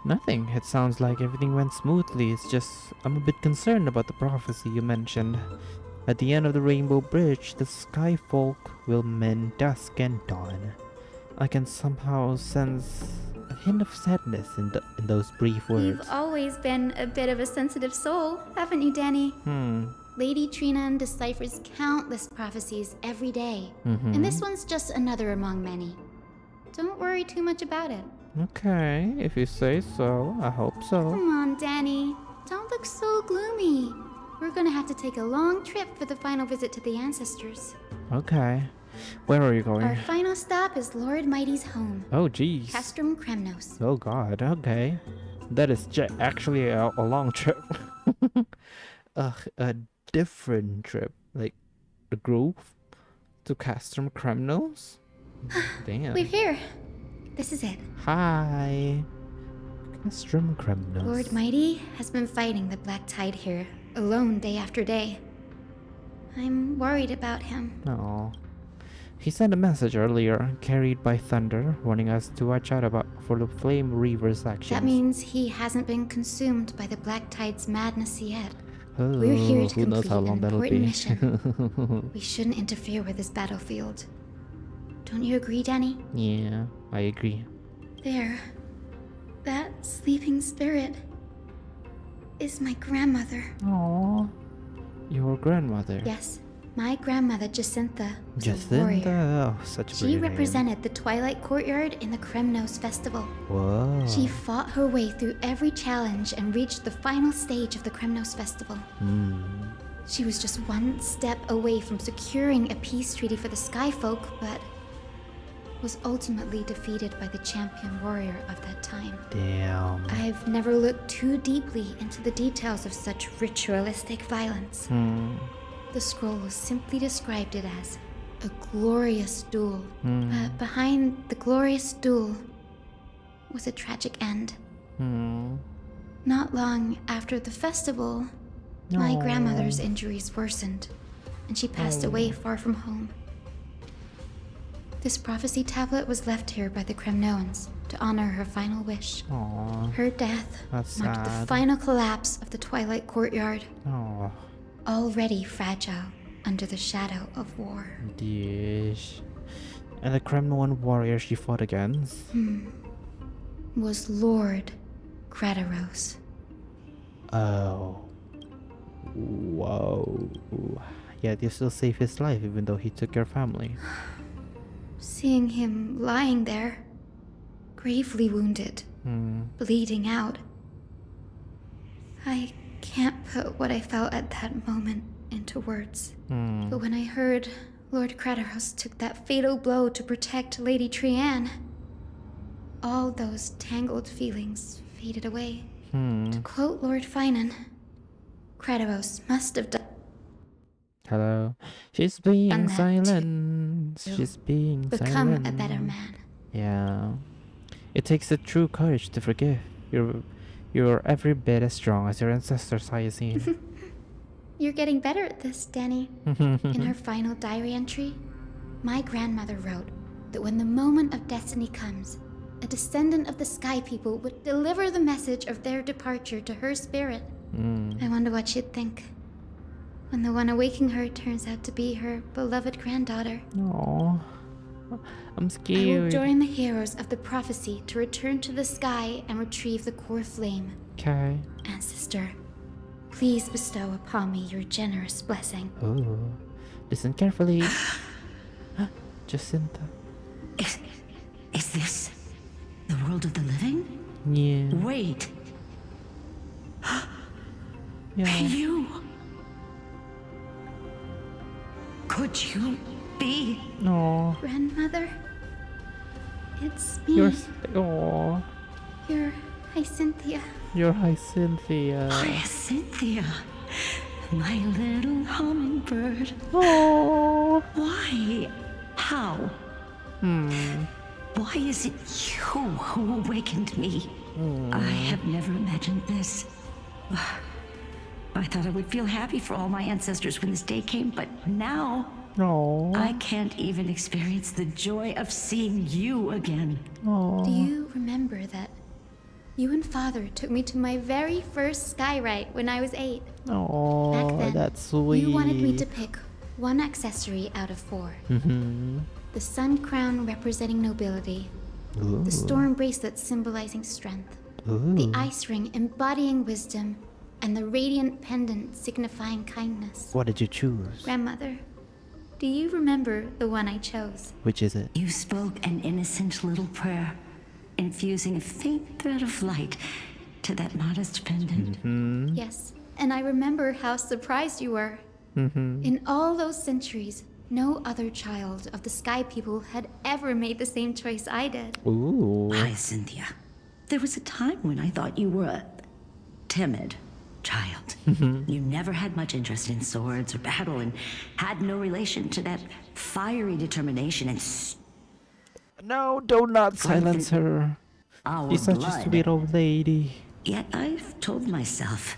A: Nothing. It sounds like everything went smoothly. It's just I'm a bit concerned about the prophecy you mentioned. At the end of the Rainbow Bridge, the Sky Folk will mend dusk and dawn. I can somehow sense a hint of sadness in those brief words.
D: You've always been a bit of a sensitive soul, haven't you, Danny? Lady Trinan deciphers countless prophecies every day, and this one's just another among many. Don't worry too much about it.
A: Okay, if you say so, I hope so.
D: Come on, Danny. Don't look so gloomy. We're gonna have to take a long trip for the final visit to the ancestors.
A: Okay. Where are you going?
D: Our final stop is Lord Mighty's home.
A: Oh, jeez.
D: Castrum Kremnos.
A: Oh, God. Okay. That is actually a long trip. A different trip. Like, the Grove to Castrum Kremnos? Damn.
D: We're here. This is it.
A: Hi. Castrum Kremnos.
D: Lord Mighty has been fighting the Black Tide here, alone day after day. I'm worried about him.
A: Oh. He sent a message earlier, carried by thunder, warning us to watch out for the Flame Reaver's actions.
D: That means he hasn't been consumed by the Black Tide's madness yet.
A: Oh,
D: We're here to
A: who knows
D: complete
A: how
D: an
A: long that'll
D: important
A: be.
D: mission. We shouldn't interfere with this battlefield. Don't you agree, Danny?
A: Yeah, I agree.
D: There. That sleeping spirit is my grandmother.
A: Aww. Your grandmother.
D: Yes, my grandmother Jacinta was a warrior.
A: Jacinta. Oh, such a
D: She
A: pretty name.
D: represented the Twilight Courtyard in the Kremnos Festival.
A: Whoa.
D: She fought her way through every challenge and reached the final stage of the Kremnos Festival. She was just one step away from securing a peace treaty for the Skyfolk, but was ultimately defeated by the champion warrior of that time.
A: Damn.
D: I've never looked too deeply into the details of such ritualistic violence. The scroll simply described it as a glorious duel. But behind the glorious duel was a tragic end. Not long after the festival, my grandmother's injuries worsened, and she passed away far from home. This prophecy tablet was left here by the Kremnoans to honor her final wish. Her death marked the final collapse of the Twilight Courtyard, already fragile under the shadow of war.
A: Yes. And the Kremnoan warrior she fought against
D: was Lord Gradaros.
A: Oh. Whoa. Yet you still saved his life even though he took your family.
D: Seeing him lying there, gravely wounded, bleeding out, I can't put what I felt at that moment into words. But when I heard Lord Gradaros took that fatal blow to protect Lady Trianne, all those tangled feelings faded away. To quote Lord Finan, Gradaros must have done.
A: Hello. She's being silent. She's being
D: become
A: silent.
D: a better man.
A: Yeah. It takes a true courage to forgive. You're every bit as strong as your ancestors, Hyacinth.
D: You're getting better at this, Danny. In her final diary entry, my grandmother wrote that when the moment of destiny comes, a descendant of the Sky People would deliver the message of their departure to her spirit. I wonder what she'd think when the one awaking her turns out to be her beloved granddaughter.
A: Aww. I'm scared.
D: I will join the heroes of the prophecy to return to the sky and retrieve the core flame.
A: Okay.
D: Ancestor, please bestow upon me your generous blessing.
A: Oh. Listen carefully. Jacinta.
P: Is this the world of the living?
A: Yeah.
P: Wait.
A: Yeah.
P: You. Could you be?
A: No.
D: Grandmother? It's me.
A: You're
D: Hyacinthia.
A: You're Hyacinthia.
P: Hyacinthia. My little hummingbird.
A: Oh.
P: Why? How? Why is it you who awakened me? I have never imagined this. I thought I would feel happy for all my ancestors when this day came, but now I can't even experience the joy of seeing you again.
D: Do you remember that you and Father took me to my very first skyrite when I was 8?
A: Oh,
D: back then,
A: that's sweet.
D: You wanted me to pick one accessory out of 4. The sun crown representing nobility, the storm bracelet symbolizing strength, the ice ring embodying wisdom, and the radiant pendant signifying kindness.
A: What did you choose?
D: Grandmother, do you remember the one I chose?
A: Which is it?
P: You spoke an innocent little prayer, infusing a faint thread of light to that modest pendant.
D: Yes, and I remember how surprised you were. In all those centuries, no other child of the Sky People had ever made the same choice I did.
A: Ooh.
P: Hyacinthia, there was a time when I thought you were a timid child. You never had much interest in swords or battle and had no relation to that fiery determination and
A: No, do not silence her. She's such a sweet old lady.
P: Yet I've told myself,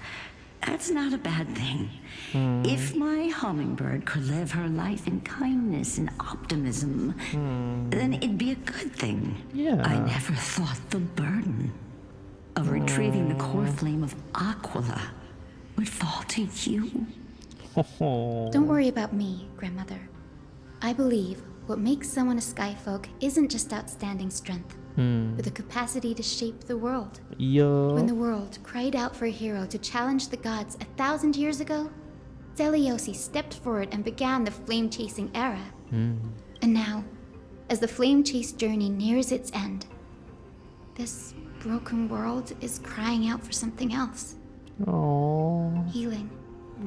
P: that's not a bad thing. If my hummingbird could live her life in kindness and optimism, then it'd be a good thing.
A: Yeah.
P: I never thought the burden of retrieving the core flame of Aquila would fall to you.
D: Don't worry about me, Grandmother. I believe what makes someone a Skyfolk isn't just outstanding strength, but the capacity to shape the world. When the world cried out for a hero to challenge the gods 1,000 years ago, Zeliosi stepped forward and began the flame-chasing era. And now, as the flame-chase journey nears its end, this broken world is crying out for something else. Healing,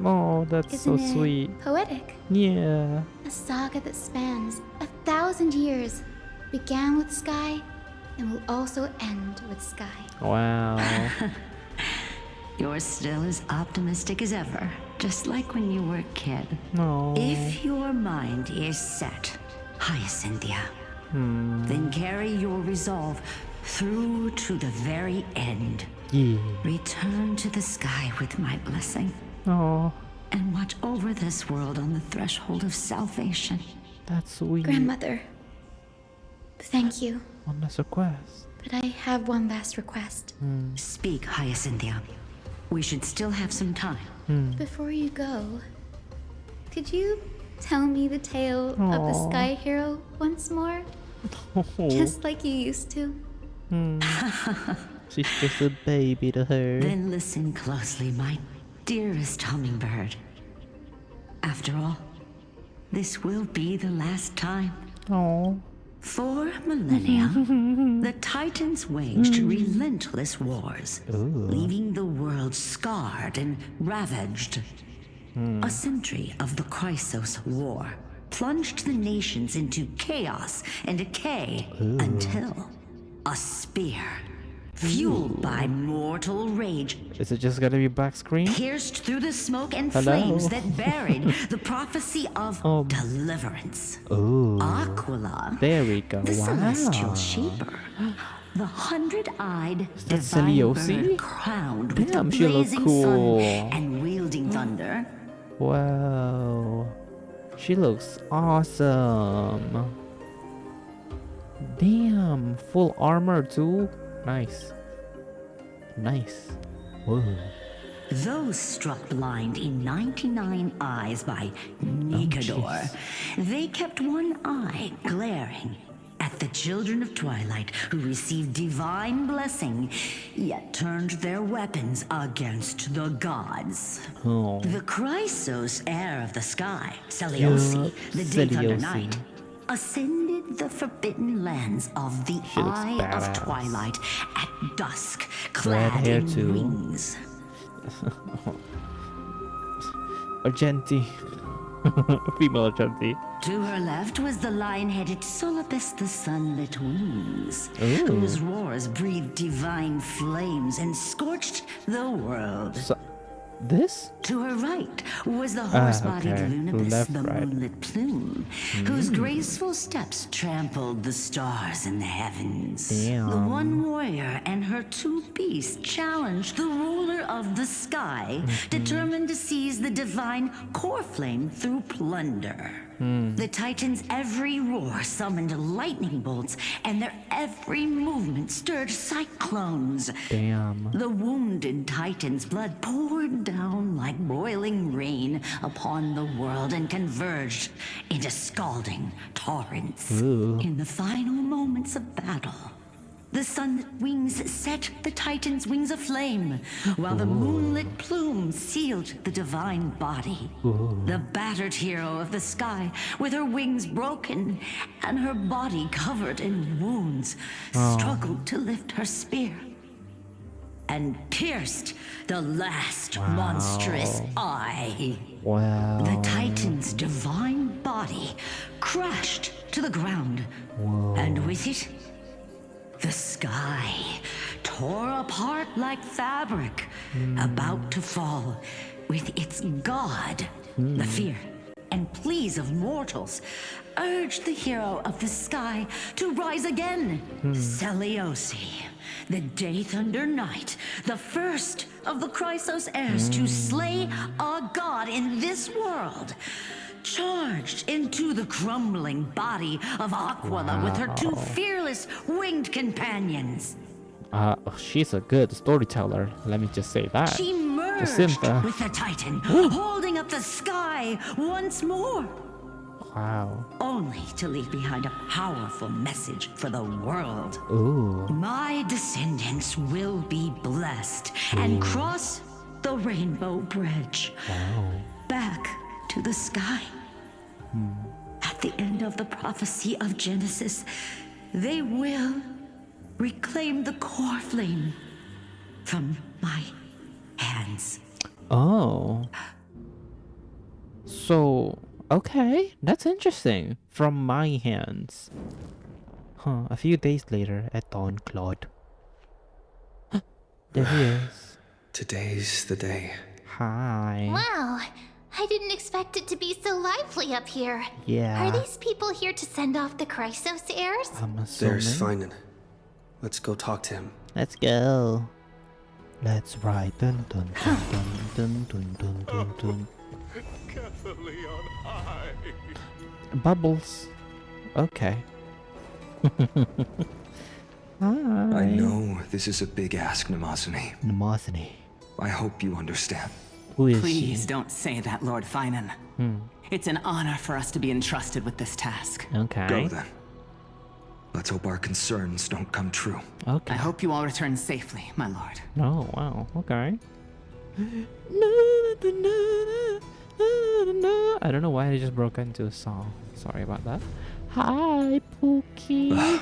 A: Oh, that's
D: Isn't
A: so
D: it
A: sweet.
D: Poetic.
A: Yeah.
D: A saga that spans 1,000 years, began with Sky, and will also end with Sky.
A: Wow.
P: You're still as optimistic as ever, just like when you were a kid.
A: No.
P: If your mind is set, Hyacinthia, then carry your resolve through to the very end.
A: Yeah.
P: Return to the sky with my blessing.
A: Oh.
P: And watch over this world on the threshold of salvation.
A: That's sweet.
D: Grandmother, thank you.
A: One last request.
D: But I have one last request.
P: Speak, Hyacinthia. We should still have some time.
D: Before you go, could you tell me the tale of the Sky Hero once more? Just like you used to.
A: She's just a baby to her.
P: Then listen closely, my dearest hummingbird. After all, this will be the last time.
A: Oh.
P: For millennia, the Titans waged relentless wars, leaving the world scarred and ravaged. A century of the Chrysos War plunged the nations into chaos and decay until a spear, fueled by mortal rage,
A: is it just gonna be black screen?
P: Pierced through the smoke and
A: Hello?
P: flames that buried the prophecy of deliverance.
A: Ooh.
P: Aquila,
A: There we go.
P: the
A: Wow.
P: celestial shaper, the 100-eyed
A: that
P: divine
A: Seliosi?
P: bird crowned with
A: Damn,
P: the
A: she look
P: blazing
A: cool.
P: sun and wielding thunder.
A: Wow. She looks awesome. Damn, full armor too. Nice. Nice. Whoa.
P: Those struck blind in 99 eyes by Nicanor, they kept one eye glaring at the children of Twilight who received divine blessing, yet turned their weapons against the gods.
A: Oh.
P: The Chrysos heir of the sky, Seliosi, the Day Thunder Knight, ascended the forbidden lands of the Eye of
A: badass.
P: Twilight at dusk,
A: Red
P: clad
A: hair
P: in
A: too.
P: wings.
A: Argenti. Female Argenti.
P: To her left was the lion-headed Solipus the Sunlit Wings,
A: Ooh.
P: whose roars breathed divine flames and scorched the world.
A: This?
P: To her right was the horse-bodied
A: okay.
P: Lunibus,
A: Left,
P: the
A: right.
P: moonlit plume, whose graceful steps trampled the stars in the heavens.
A: Damn.
P: The one warrior and her two beasts challenged the ruler of the sky, determined to seize the divine core flame through plunder. The Titans' every roar summoned lightning bolts, and their every movement stirred cyclones.
A: Damn.
P: The wounded Titan's blood poured down like boiling rain upon the world and converged into scalding torrents.
A: Ooh.
P: In the final moments of battle, the sunlit wings set the Titan's wings aflame, while the moonlit plume sealed the divine body. The battered hero of the sky, with her wings broken and her body covered in wounds, struggled to lift her spear and pierced the last monstrous eye.
A: Wow.
P: The Titan's divine body crashed to the ground, and with it, the sky tore apart like fabric, about to fall, with its god. The fear and pleas of mortals urged the hero of the sky to rise again. Seliosi, the Day Thunder Knight, the first of the Chrysos heirs to slay a god in this world, charged into the crumbling body of Aquila with her two fearless winged companions.
A: She's a good storyteller. Let me just say that.
P: She merged
A: Jacinta.
P: with the Titan, holding up the sky once more,
A: Wow.
P: only to leave behind a powerful message for the world.
A: Ooh.
P: My descendants will be blessed and cross the Rainbow Bridge back to the sky. At the end of the prophecy of Genesis, they will reclaim the core flame from my hands.
A: Oh. So, okay, that's interesting. From my hands. Huh, a few days later at dawn, Claude. There he is.
B: Today's the day.
A: Hi.
E: Wow, I didn't expect it to be so lively up here.
A: Yeah.
E: Are these people here to send off the Chrysos heirs?
A: I'm assuming.
Q: There's Finan. Let's go talk to him.
A: Let's go. Let's ride. Dun dun dun dun dun dun dun dun.
C: Carefully on high.
A: Bubbles. Okay. Hi.
B: I know this is a big ask, Namazani.
A: Namazani.
B: I hope you understand.
A: Who is
R: Please
A: she?
R: don't say that, Lord Finan. It's an honor for us to be entrusted with this task.
A: Okay.
B: Go then. Let's hope our concerns don't come true.
A: Okay.
R: I hope you all return safely, my lord.
A: Oh, wow. Okay. I don't know why I just broke into a song. Sorry about that. Hi, Pookie.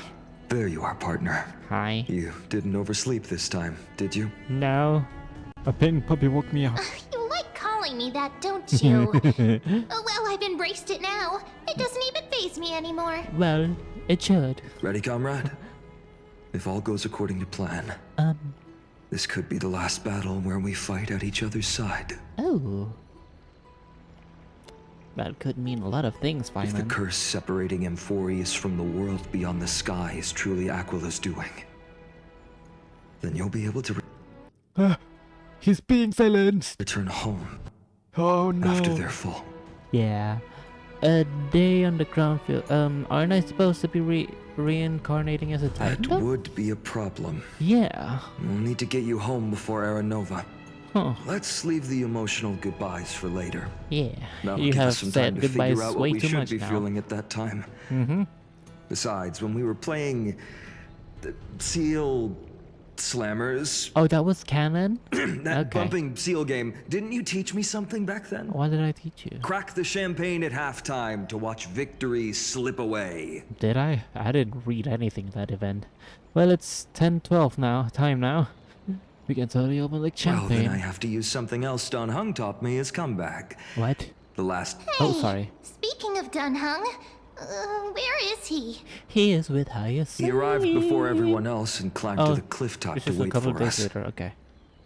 B: There you are, partner.
A: Hi.
B: You didn't oversleep this time, did you?
A: No. A pink puppy woke me up.
E: You like calling me that, don't you? Well, I've embraced it now. It doesn't even faze me anymore.
A: Well, it should.
B: Ready, comrade? If all goes according to plan, this could be the last battle where we fight at each other's side.
A: Oh. That could mean a lot of things,
B: If the
A: Finan.
B: curse separating Amphorius from the world beyond the sky is truly Aquila's doing, then you'll be able to
A: He's being silenced.
B: return home
A: Oh no.
B: after their fall.
A: Yeah. A day on the ground field. Aren't I supposed to be reincarnating as a
B: That
A: titan?
B: would be a problem.
A: Yeah.
B: We'll need to get you home before Aranova.
A: Huh.
B: Let's leave the emotional goodbyes for later.
A: Yeah.
B: That'll
A: You
B: give
A: have
B: us some time
A: said
B: to
A: goodbyes
B: figure out what
A: way
B: we
A: too
B: should
A: much
B: be
A: now.
B: feeling at that time.
A: Mm-hmm.
B: Besides, when we were playing the Seal Slammers,
A: Oh, that was canon?
B: that
A: Okay.
B: bumping seal game, didn't you teach me something back then?
A: What did I teach you?
B: Crack the champagne at halftime to watch victory slip away.
A: Did I? I didn't read anything at that event. Well, it's 10:12 now. Time now. We can totally open like
B: Well, then
A: champagne.
B: I have to use something else Don Hung taught me as comeback.
A: What?
B: The last...
A: Oh, sorry.
E: Speaking of Dunhung, where is he?
A: He is with Hyacinth.
B: He arrived before everyone else and climbed to the cliff top
A: This
B: to
A: is a
B: wait
A: couple
B: for
A: days
B: us.
A: later. Okay.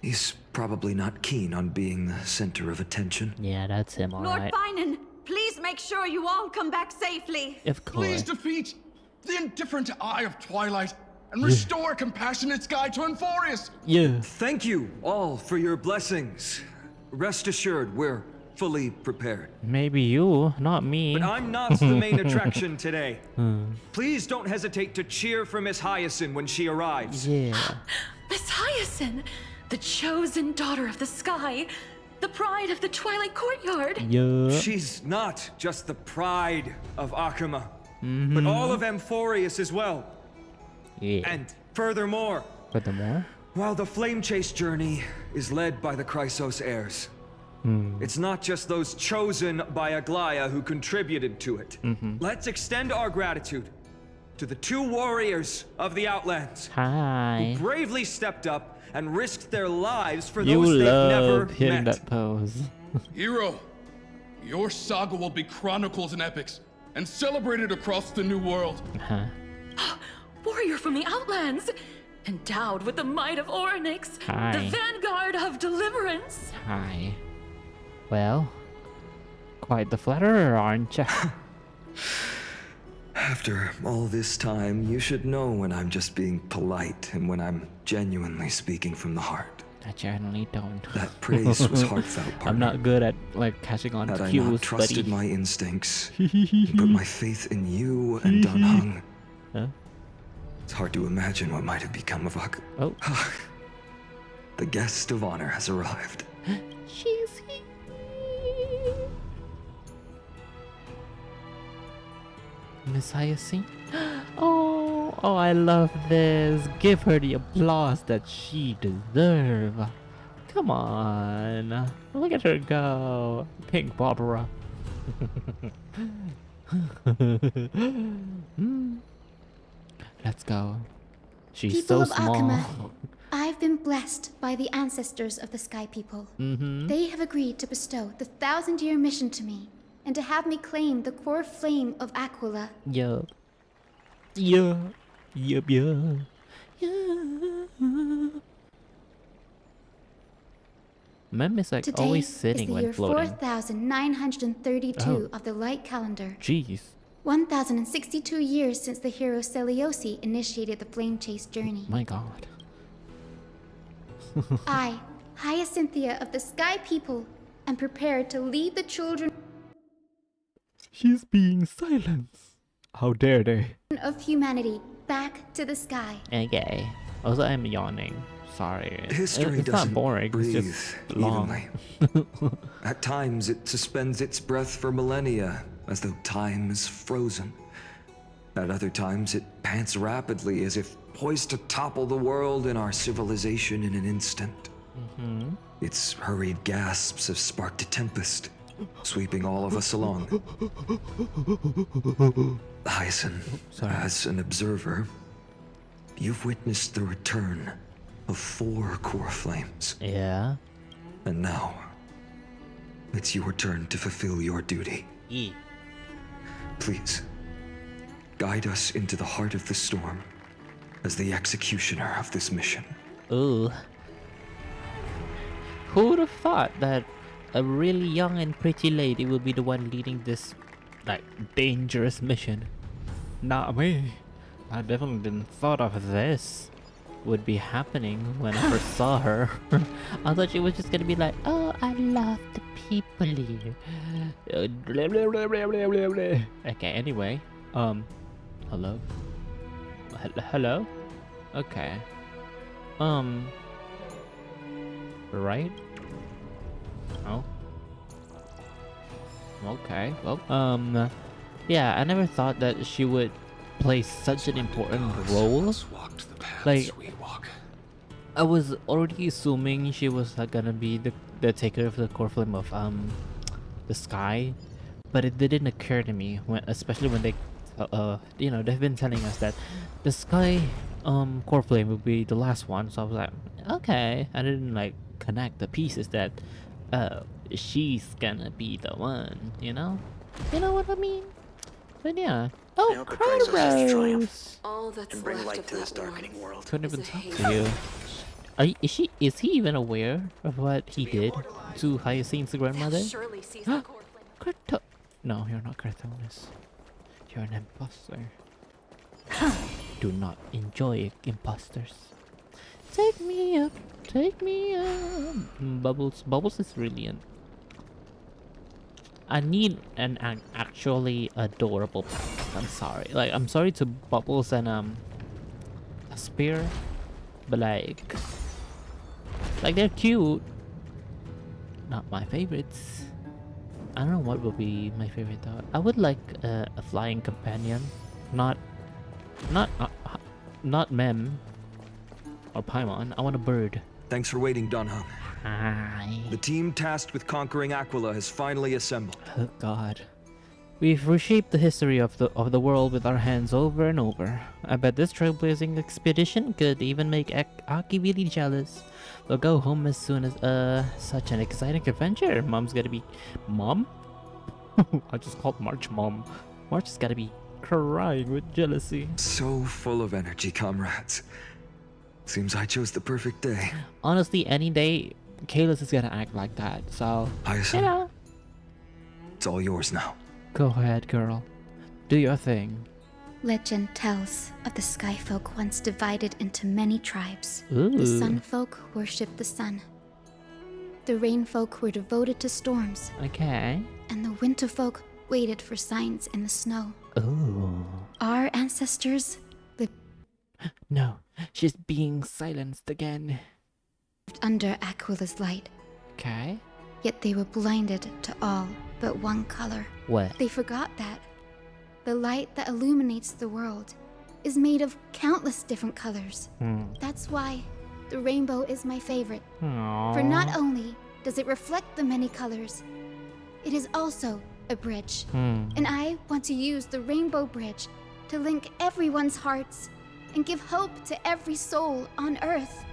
B: He's probably not keen on being the center of attention.
A: Yeah, that's him,
S: Lord
A: alright.
S: Finan, please make sure you all come back safely.
A: Of course.
T: Please defeat the indifferent Eye of Twilight and restore compassionate sky to Amphorius.
A: Yeah.
B: Thank you all for your blessings. Rest assured, we're fully prepared.
A: Maybe you, not me.
O: But I'm not the main attraction today. Please don't hesitate to cheer for Miss Hyacinth when she arrives.
A: Yeah.
S: Miss Hyacinth, the chosen daughter of the sky, the pride of the Twilight Courtyard.
A: Yeah.
O: She's not just the pride of Akama, but all of Amphorius as well.
A: Yeah.
O: And furthermore, while the Flame Chase journey is led by the Chrysos heirs, it's not just those chosen by Aglaya who contributed to it. Let's extend our gratitude to the two warriors of the Outlands
A: Hi.
O: who bravely stepped up and risked their lives for
A: You
O: those they've never
A: love hearing
O: met.
A: that pose.
T: Hero, your saga will be chronicled in epics and celebrated across the New World.
A: Huh.
S: Warrior from the Outlands, endowed with the might of Orynyx,
A: Hi.
S: the vanguard of deliverance.
A: Hi. Well, quite the flatterer, aren't you?
B: After all this time, you should know when I'm just being polite and when I'm genuinely speaking from the heart.
A: I generally don't.
B: That praise was heartfelt, partner.
A: I'm not good at like catching on
B: Had
A: to
B: I
A: cues,
B: not trusted
A: buddy.
B: my instincts, and put my faith in you and Don Hung,
A: Huh?
B: it's hard to imagine what might have become of Ak.
A: Oh.
B: The guest of honor has arrived.
A: She's here. Miss Hyacinth? Oh, I love this. Give her the applause that she deserves. Come on. Look at her go. Pink Barbara. Let's go. She's
D: People
A: so
D: of
A: small.
D: Akama, I've been blessed by the ancestors of the Sky People. They have agreed to bestow the 1,000-year mission to me and to have me claim the core flame of Aquila.
A: Yup. Yeah. Yup, yeah. Mem is like
D: Today
A: always sitting
D: is the
A: when
D: year
A: floating.
D: 4932 of the light calendar.
A: Jeez.
D: 1062 years since the hero Seliosi initiated the flame chase journey.
A: My god.
D: I, Hyacinthia of the Sky People, am prepared to lead the children
A: She's being silenced. How dare they?
D: of humanity back to the sky.
A: Okay. Also, I'm yawning. Sorry.
B: History
A: it's
B: doesn't
A: not boring.
B: breathe
A: It's just long.
B: evenly. At times, it suspends its breath for millennia, as though time is frozen. At other times, it pants rapidly, as if poised to topple the world and our civilization in an instant. Its hurried gasps have sparked a tempest, sweeping all of us along. Hyacinth, as an observer, you've witnessed the return of 4 core flames.
A: Yeah.
B: And now, it's your turn to fulfill your duty. Please, guide us into the heart of the storm as the executioner of this mission.
A: Ooh. Who would have thought that a really young and pretty lady would be the one leading this, like, dangerous mission? Not me. I definitely didn't thought of this would be happening when I first saw her. I thought she was just gonna be like, oh, I love the people here. Okay, anyway. Hello? Hello? Okay. Right? Oh. Okay, well, yeah, I never thought that she would play such an important role. Like, I was already assuming she was gonna be the taker of the core flame of the sky, but it didn't occur to me when, especially when they, you know, they've been telling us that the sky core flame would be the last one. So I was like, okay, I didn't like connect the pieces that she's gonna be the one, you know what I mean? But yeah. Oh, Trailblaze!
Q: All that's and bring light to this darkening world.
A: Couldn't even talk to you. Is he even aware of what he did to Hyacinth's grandmother? No, you're not Kratos. You're an imposter. Do not enjoy imposters. Take me up, take me up. Bubbles is brilliant. I need an actually adorable pet. I'm sorry. Like, I'm sorry to Bubbles and a Spear, but like they're cute. Not my favorites. I don't know what would be my favorite though. I would like a flying companion, not Mem or Paimon. I want a bird.
O: Thanks for waiting, Dunham.
A: Hi.
O: The team tasked with conquering Aquila has finally assembled.
A: Oh God. We've reshaped the history of the world with our hands over and over. I bet this trailblazing expedition could even make Aki really jealous. We'll go home as soon as such an exciting adventure. Mom's gotta be Mom? I just called March Mom. March has gotta be crying with jealousy.
B: So full of energy, comrades. Seems I chose the perfect day.
A: Honestly, any day, Kalis is gonna act like that, so...
B: Hyacinth,
A: you know.
B: It's all yours now.
A: Go ahead, girl. Do your thing.
D: Legend tells of the sky folk once divided into many tribes.
A: Ooh.
D: The sun folk worshipped the sun. The rain folk were devoted to storms.
A: Okay.
D: And the winter folk waited for signs in the snow.
A: Ooh.
D: Our ancestors lived...
A: No, she's being silenced again.
D: Under Aquila's light.
A: Okay.
D: Yet they were blinded to all but one color.
A: What?
D: They forgot that the light that illuminates the world is made of countless different colors. That's why the rainbow is my favorite.
A: Aww.
D: For not only does it reflect the many colors, it is also a bridge. And I want to use the rainbow bridge to link everyone's hearts and give hope to every soul on Earth.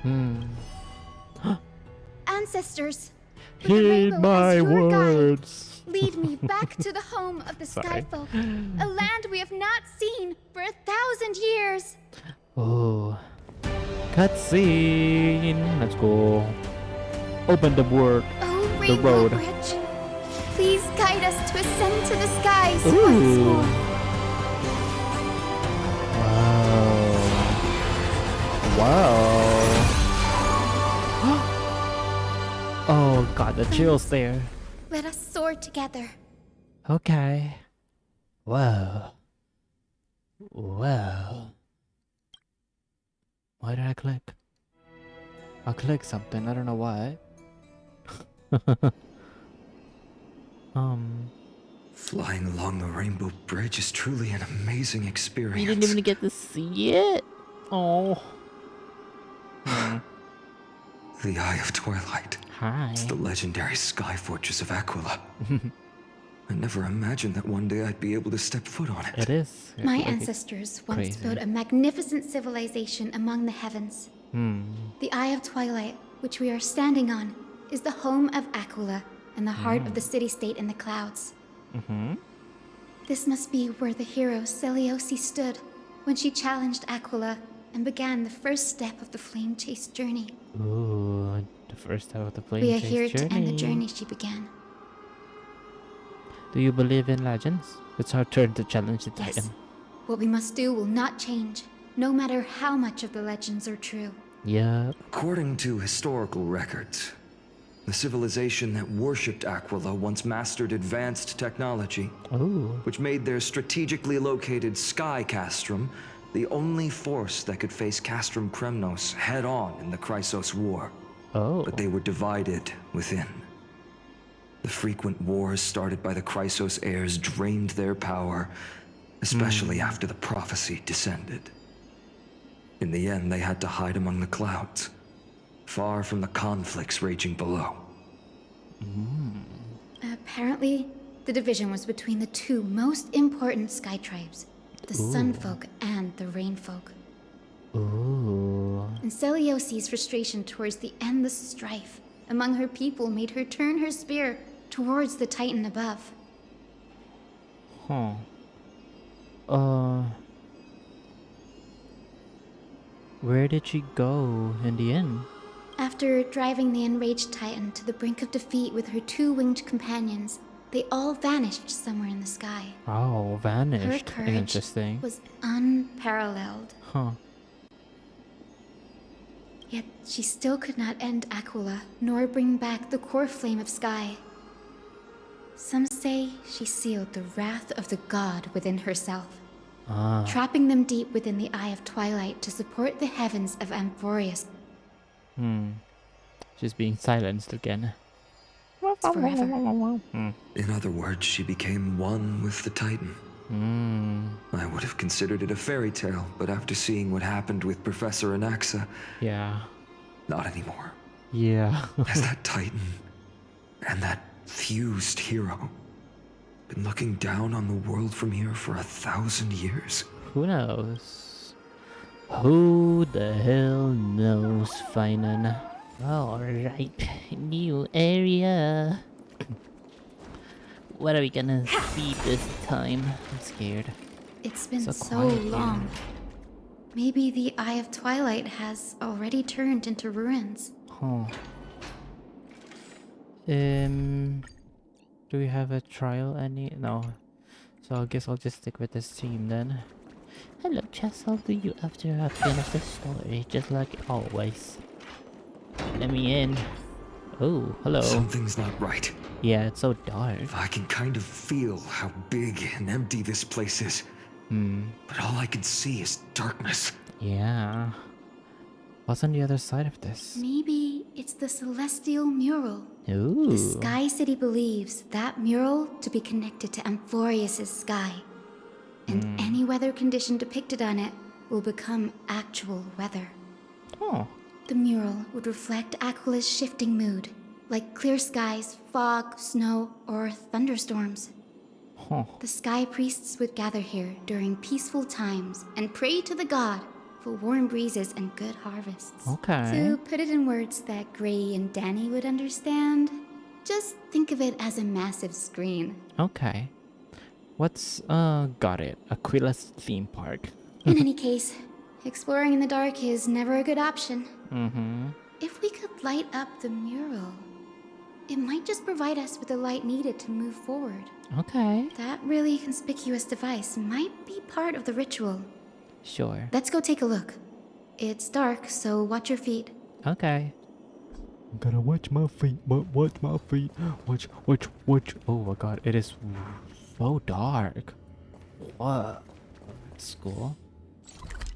D: Ancestors,
A: heed my words.
D: Lead me back to the home of the Sky Folk, a land we have not seen for 1,000 years.
A: Oh, cutscene. Let's go. Open the world.
D: Oh,
A: the
D: Rainbow
A: road.
D: Bridge, please guide us to ascend to the skies
A: Ooh.
D: once more.
A: Wow. Oh god, the chills there.
D: Let us soar together.
A: Okay. Whoa. Whoa. Why did I click? I clicked something, I don't know why.
B: Flying along the Rainbow Bridge is truly an amazing experience.
A: You didn't even get to see it? Oh.
B: The Eye of Twilight.
A: Hi.
B: It's the legendary sky fortress of Aquila. I never imagined that one day I'd be able to step foot on it.
A: It is.
D: My ancestors once built a magnificent civilization among the heavens. The Eye of Twilight, which we are standing on, is the home of Aquila and the heart of the city-state in the clouds. This must be where the hero Selioci stood when she challenged Aquila and began the first step of the flame chase journey.
A: Ooh, the first step of the flame
D: We are
A: chase
D: here
A: journey.
D: to end the journey she began.
A: Do you believe in legends? It's our turn to challenge the
D: Yes.
A: Titan.
D: What we must do will not change, no matter how much of the legends are true.
A: Yeah.
B: According to historical records, the civilization that worshipped Aquila once mastered advanced technology, which made their strategically located sky castrum the only force that could face Castrum Kremnos head-on in the Chrysos War. But they were divided within. The frequent wars started by the Chrysos heirs drained their power, especially after the prophecy descended. In the end, they had to hide among the clouds, far from the conflicts raging below.
D: Apparently, the division was between the two most important sky tribes, the Sun Folk and the Rain Folk. And Seliosi's frustration towards the endless strife among her people made her turn her spear towards the Titan above.
A: Where did she go in the end?
D: After driving the enraged Titan to the brink of defeat with her two winged companions, they all vanished somewhere in the sky.
A: Oh, vanished.
D: Her courage
A: Interesting.
D: was unparalleled. Yet she still could not end Aquila, nor bring back the core flame of sky. Some say she sealed the wrath of the god within herself, trapping them deep within the Eye of Twilight to support the heavens of Amphorius.
A: She's being silenced again.
D: Forever.
B: In other words, she became one with the Titan. I would have considered it a fairy tale, but after seeing what happened with Professor Anaxa, not anymore. Has that Titan and that fused hero been looking down on the world from here for 1,000 years?
A: Who knows? Who the hell knows, Finan? Alright, new area. What are we gonna see this time? I'm scared.
D: It's been so
A: quiet
D: long. Maybe the Eye of Twilight has already turned into ruins.
A: Do we have a trial? No. So I guess I'll just stick with this team then. Hello, Chess. How do you after I finish the story? Just like always. Let me in. Oh, hello.
B: Something's not right.
A: Yeah, it's so dark.
B: I can kind of feel how big and empty this place is. But all I can see is darkness.
A: Yeah. What's on the other side of this?
D: Maybe it's the celestial mural.
A: Ooh.
D: The Sky City believes that mural to be connected to Amphorius' sky. And any weather condition depicted on it will become actual weather. The mural would reflect Aquila's shifting mood, like clear skies, fog, snow, or thunderstorms. The sky priests would gather here during peaceful times and pray to the god for warm breezes and good harvests.
A: Okay.
D: To put it in words that Gray and Danny would understand, Just think of it as a massive screen.
A: Okay. What's, got it. Aquila's theme park.
D: In any case, exploring in the dark is never a good option.
A: Mm-hmm.
D: If we could light up the mural, it might just provide us with the light needed to move forward.
A: Okay.
D: That really conspicuous device might be part of the ritual.
A: Sure.
D: Let's go take a look. It's dark, so watch your feet.
A: Okay. Gotta watch my feet, watch my feet. Watch. Oh my god, it is so dark. What? That's cool.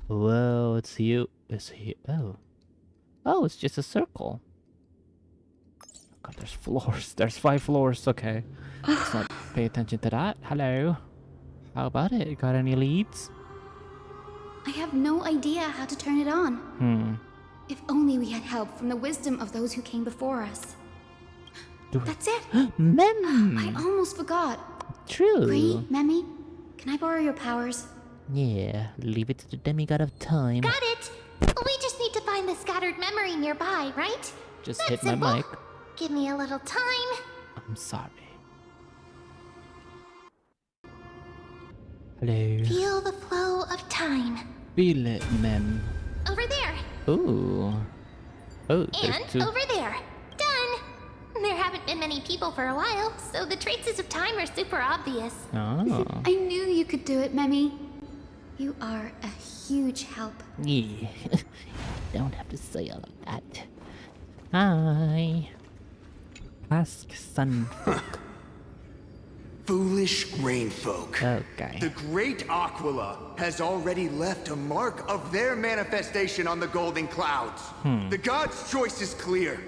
A: Whoa, it's you. It's here. Oh. Oh, it's just a circle. Oh god, there's floors. There's 5 floors. Okay. Let's not pay attention to that. Hello. How about it? Got any leads?
D: I have no idea how to turn it on. If only we had help from the wisdom of those who came before us. That's it!
A: Mem!
D: I almost forgot.
A: True.
D: Bree, Memi, can I borrow your powers?
A: Yeah, leave it to the demigod of time.
E: Got it! We just need to find the scattered memory nearby, right?
A: Just
E: That's
A: hit
E: simple.
A: my mic.
E: Give me a little time.
A: I'm sorry. Hello.
E: Feel the flow of time.
A: Feel it, Mem.
E: Over there.
A: Ooh. Oh, there's
E: And
A: 2.
E: over there. Done. There haven't been many people for a while, so the traces of time are super obvious.
A: Oh.
D: I knew you could do it, Memi. You are a huge help.
A: Yeah. Don't have to say all of that. Hi. Ask Sunfolk.
U: Foolish rainfolk.
A: Okay.
U: The great Aquila has already left a mark of their manifestation on the golden clouds. The god's choice is clear.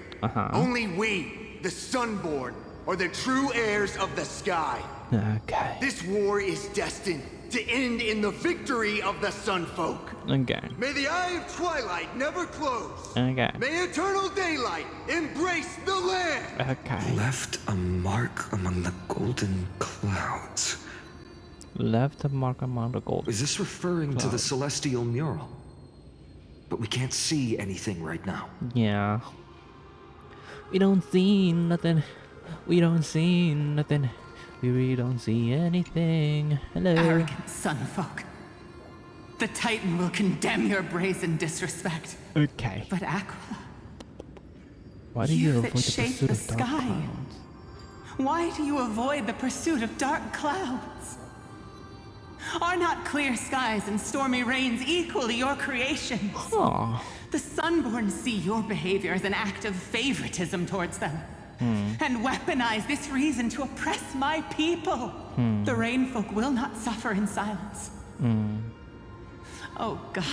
U: Only we, the Sunborn, are the true heirs of the sky.
A: Okay.
U: This war is destined to end in the victory of the Sunfolk.
A: Okay.
U: May the eye of twilight never close.
A: Okay.
U: May eternal daylight embrace the land.
A: Okay.
B: Left a mark among the golden clouds.
A: Left a mark among the golden.
B: Is this referring to the celestial mural? But we can't see anything right now.
A: Yeah. We don't see nothing. We don't see nothing. We really don't see anything. Hello.
R: Arrogant Sunfolk. The Titan will condemn your brazen disrespect.
A: Okay.
R: But Aquila,
A: Why do you
R: that
A: avoid the
R: shape
A: pursuit
R: the
A: of dark
R: sky.
A: clouds?
R: Why do you avoid the pursuit of dark clouds? Are not clear skies and stormy rains equally your creations?
A: Aw.
R: The Sunborn see your behavior as an act of favoritism towards them. And weaponize this reason to oppress my people. The Rainfolk will not suffer in silence. Oh God.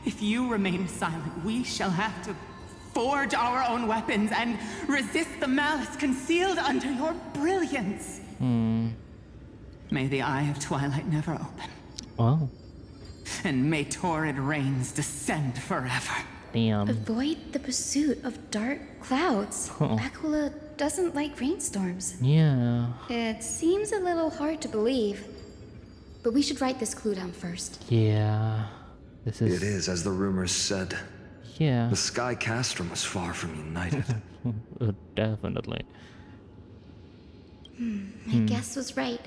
R: If you remain silent, we shall have to forge our own weapons and resist the malice concealed under your brilliance. May the eye of twilight never open.
A: Oh.
R: And may torrid rains descend forever.
A: Damn.
D: Avoid the pursuit of dark clouds. Aquila doesn't like rainstorms.
A: Yeah.
D: It seems a little hard to believe. But we should write this clue down first.
A: Yeah. This is...
B: It is, as the rumors said.
A: Yeah.
B: The Sky Castrum was far from united.
A: Definitely.
D: My guess was right.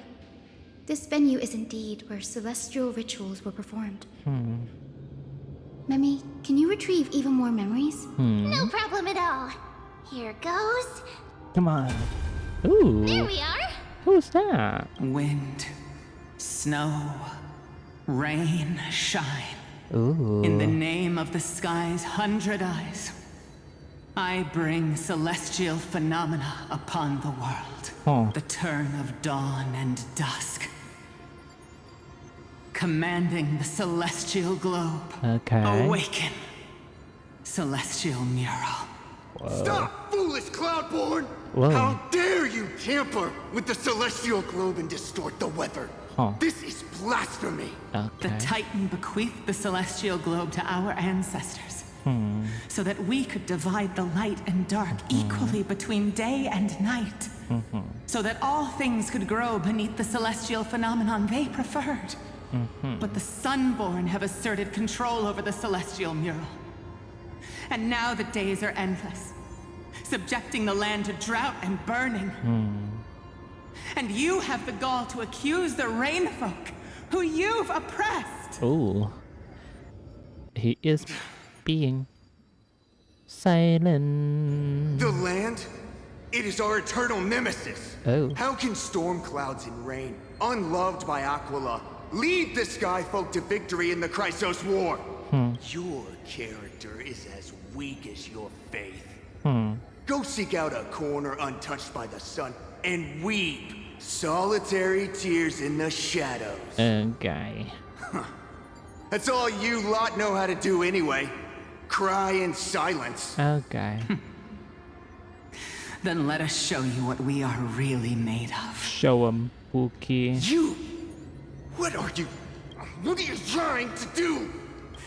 D: This venue is indeed where celestial rituals were performed. Memi, can you retrieve even more memories?
E: No problem at all. Here goes.
A: Come on. Ooh.
E: There we are.
A: Who's that?
R: Wind, snow, rain, shine.
A: Ooh.
R: In the name of the sky's 100 eyes, I bring celestial phenomena upon the world. The turn of dawn and dusk. Commanding the celestial globe.
A: Okay.
R: Awaken. Celestial mural.
A: Whoa.
U: Stop, foolish Cloudborn!
A: Whoa.
U: How dare you tamper with the celestial globe and distort the weather? This is blasphemy!
R: The Titan bequeathed the celestial globe to our ancestors, so that we could divide the light and dark equally between day and night, so that all things could grow beneath the celestial phenomenon they preferred. But the Sunborn have asserted control over the celestial mural. And now the days are endless. subjecting the land to drought and burning. And you have the gall to accuse the Rainfolk, who you've oppressed.
A: Oh, he is being silent.
U: The land? It is our eternal nemesis.
A: Oh.
U: How can storm clouds and rain, unloved by Aquila, lead the Sky Folk to victory in the Chrysos War? Your character is as weak as your faith. Go seek out a corner untouched by the sun and weep solitary tears in the shadows.
A: Okay.
U: That's all you lot know how to do anyway. Cry in silence.
A: Okay.
R: Then let us show you what we are really made of.
A: Show him, Pookie.
U: You! What are you trying to do?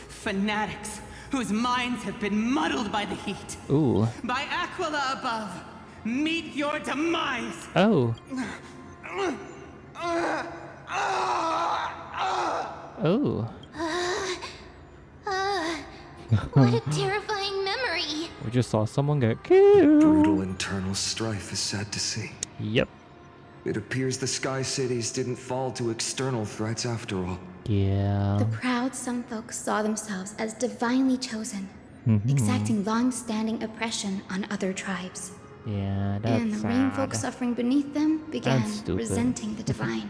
R: Fanatics whose minds have been muddled by the heat.
A: Ooh.
R: By Aquila above. Meet your demise.
A: Oh. Oh.
D: What a terrifying memory.
A: We just saw someone get killed.
B: Brutal internal strife is sad to see.
A: Yep.
B: It appears the Sky Cities didn't fall to external threats after all.
A: Yeah.
D: The proud Sun Folk saw themselves as divinely chosen, exacting long-standing oppression on other tribes.
A: Yeah, that's
D: And the
A: sad.
D: Rainfolk suffering beneath them began
A: That's stupid.
D: resenting the divine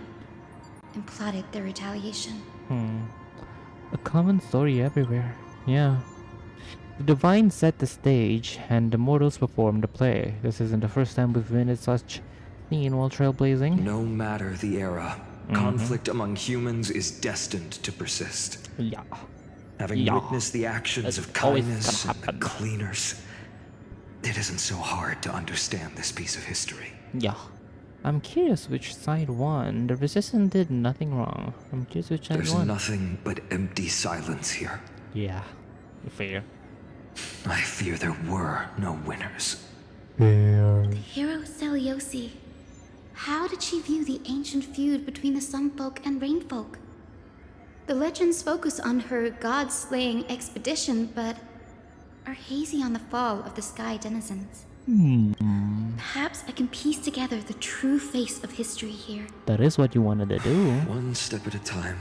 D: and plotted their retaliation.
A: A common story everywhere. Yeah. The divine set the stage, and the mortals performed the play. This isn't the first time we've witnessed such scene while trailblazing.
B: No matter the era, conflict among humans is destined to persist.
A: Yeah.
B: Having witnessed the actions
A: It's
B: of
A: always
B: kindness
A: gonna
B: and the
A: happen.
B: cleaners, it isn't so hard to understand this piece of history.
A: Yeah. I'm curious which side won. The resistance did nothing wrong. I'm curious which side
B: There's
A: won.
B: nothing but empty silence here.
A: Yeah. Fair.
B: I fear there were no winners.
D: The hero Seliosi. How did she view the ancient feud between the Sunfolk and Rainfolk? The legends focus on her god-slaying expedition, but are hazy on the fall of the sky denizens. Perhaps I can piece together the true face of history here.
A: That is what you wanted to do.
B: One step at a time.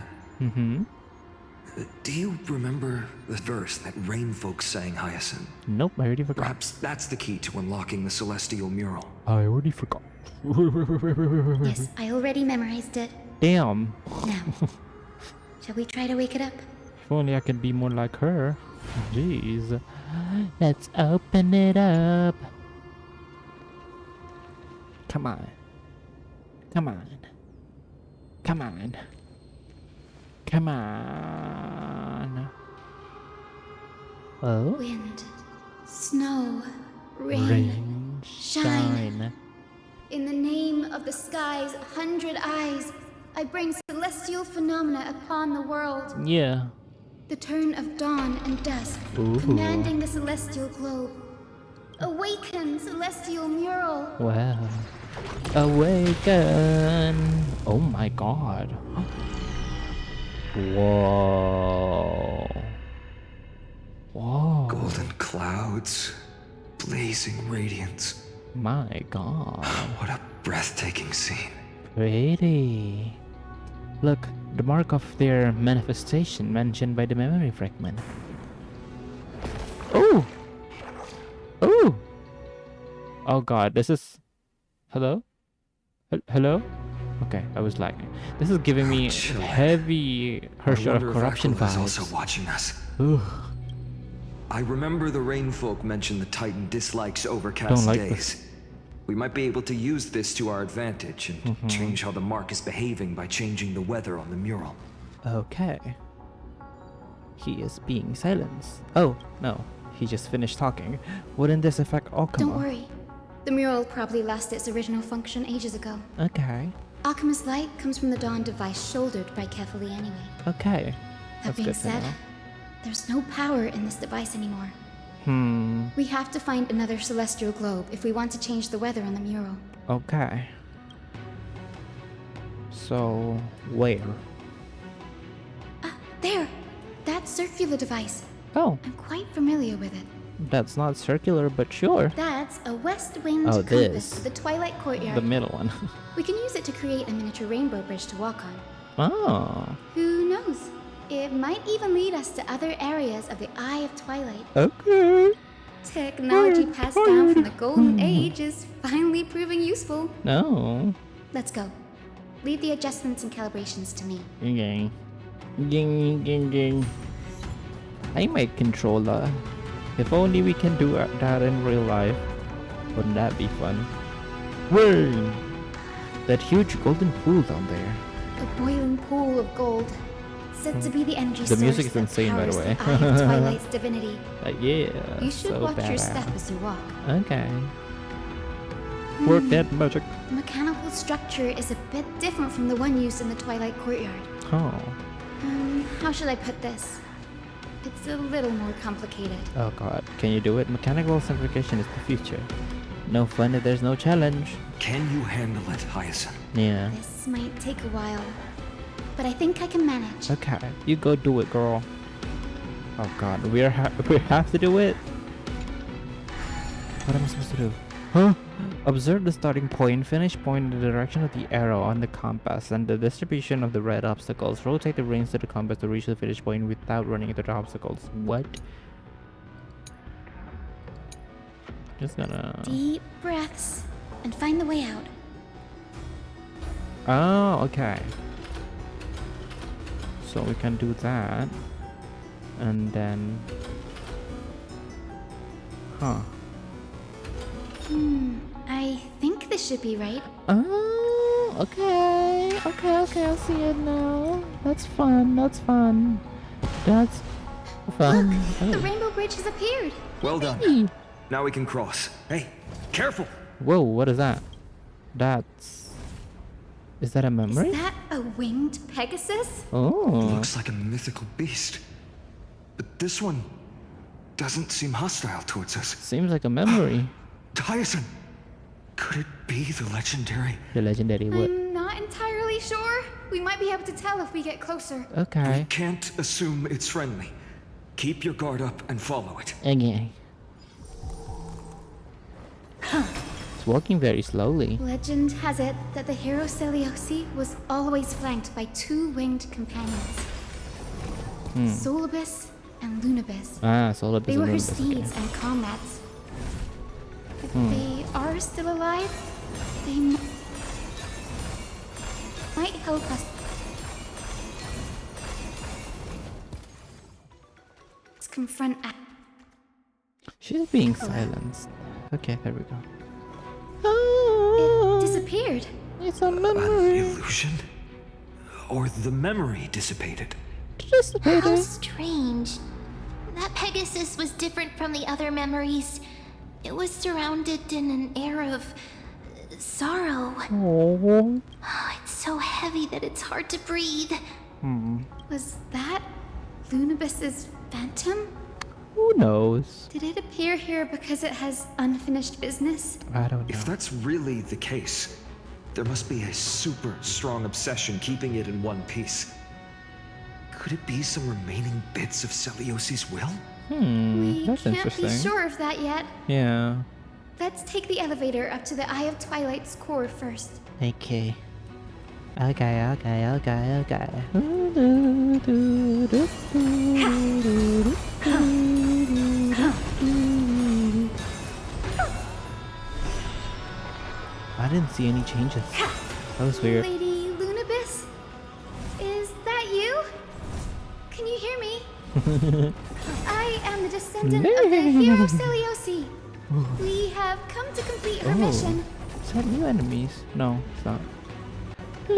B: Do you remember the verse that Rainfolk sang, Hyacinth?
A: Nope, I already forgot.
B: Perhaps that's the key to unlocking the celestial mural.
A: I already forgot.
D: Yes, I already memorized it.
A: Damn.
D: Now, shall we try to wake it up?
A: If only I could be more like her. Jeez. Let's open it up. Come on. Come on. Come on. Come on. Oh?
D: Wind, snow, rain, shine. In the name of the sky's 100 eyes, I bring celestial phenomena upon the world.
A: Yeah.
D: The turn of dawn and dusk,
A: Ooh.
D: commanding the celestial globe. Awaken, celestial mural.
A: Wow. Awaken. Oh my god. Whoa. Whoa.
B: Golden clouds, blazing radiance.
A: My god.
B: What a breathtaking scene.
A: Pretty. Look, the mark of their manifestation mentioned by the memory fragment. Oh! Oh! Oh god, this is... Hello? Hello? Okay, I was lagging. This is giving me heavy Herrscher of Corruption
B: vibes.
A: vibes.
B: Also watching us.
A: Ugh.
B: I remember the Rainfolk mentioned the Titan dislikes
A: Don't
B: overcast
A: like
B: days.
A: this.
B: We might be able to use this to our advantage and change how the mark is behaving by changing the weather on the mural.
A: Okay. He is being silenced. Oh, no. He just finished talking. Wouldn't this affect Akuma?
D: Don't worry. The mural probably lost its original function ages ago.
A: Okay.
D: Akima's light comes from the dawn device shouldered by Kefali anyway.
A: Okay.
D: That
A: That's
D: being
A: good to
D: said,
A: know.
D: there's no power in this device anymore. We have to find another celestial globe if we want to change the weather on the mural.
A: Okay. So, where?
D: There! That circular device.
A: Oh.
D: I'm quite familiar with it.
A: That's not circular, but sure.
D: That's a west wind compass
A: this.
D: to the Twilight Courtyard.
A: The middle one.
D: We can use it to create a miniature rainbow bridge to walk on.
A: Oh.
D: Who knows? It might even lead us to other areas of the Eye of Twilight.
A: Okay.
D: Technology passed down from the Golden Age is finally proving useful.
A: No.
D: Let's go. Leave the adjustments and calibrations to me.
A: Okay. Ging. I might control that. If only we can do that in real life. Wouldn't that be fun? Whoa! That huge golden pool down there.
D: A boiling pool of gold. Said to be the energy source.
A: The music is insane, by the way.
D: The Eye of Twilight's divinity.
A: Yeah.
D: You should
A: so
D: watch
A: badass.
D: your step as you walk.
A: Okay. Work that magic.
D: The mechanical structure is a bit different from the one used in the Twilight Courtyard.
A: Oh.
D: How should I put this? It's a little more complicated.
A: Oh god. Can you do it? Mechanical simplification is the future. No fun if there's no challenge.
O: Can you handle it, Hyacinth?
A: Yeah.
D: This might take a while, but I think I can manage.
A: Okay. You go do it, girl. Oh god. We have to do it? What am I supposed to do? Huh? Observe the starting point, finish point in the direction of the arrow on the compass and the distribution of the red obstacles. Rotate the rings to the compass to reach the finish point without running into the obstacles. What? Just gonna...
D: Deep breaths and find the way out.
A: Oh, okay. So we can do that. And then... Huh.
D: I think this should be right.
A: Oh, okay. Okay, I see it now. That's fun. That's fun.
D: Look, the rainbow bridge has appeared.
O: Well done. Now we can cross. Hey, careful!
A: Whoa, what is that? That's... Is that a memory?
D: Is that a winged Pegasus?
A: Oh.
O: Looks like a mythical beast. But this one doesn't seem hostile towards us.
A: Seems like a memory.
O: Tyson! Could it be the legendary?
A: The legendary what?
D: I'm not entirely sure. We might be able to tell if we get closer.
A: Okay.
O: We can't assume it's friendly. Keep your guard up and follow it.
A: Okay. It's walking very slowly.
D: Legend has it that the hero Seliosi was always flanked by two winged companions. Solibus and Lunibus.
A: Solibus
D: They were her
A: and
D: steeds and comrades. If they are still alive, they might help us. Let's confront.
A: She's being silenced. Okay, there we go.
D: It disappeared.
A: It's a memory.
O: An illusion? Or the memory dissipated?
E: How strange. That Pegasus was different from the other memories. It was surrounded in an air of sorrow.
A: Oh,
E: it's so heavy that it's hard to breathe.
D: Was that Lunibus's phantom?
A: Who knows?
D: Did it appear here because it has unfinished business?
A: I don't know.
O: If that's really the case, there must be a super strong obsession keeping it in one piece. Could it be some remaining bits of Celiosi's will?
D: We
A: that's
D: can't
A: interesting.
D: be sure of that yet.
A: Yeah.
D: Let's take the elevator up to the Eye of Twilight's core first.
A: Okay. Okay. I didn't see any changes. That was weird.
D: Lady Lunibus? Is that you? Can you hear me? I am the descendant of the hero Seliosi. We have come to complete her mission.
A: Is that new enemies? No, it's not. I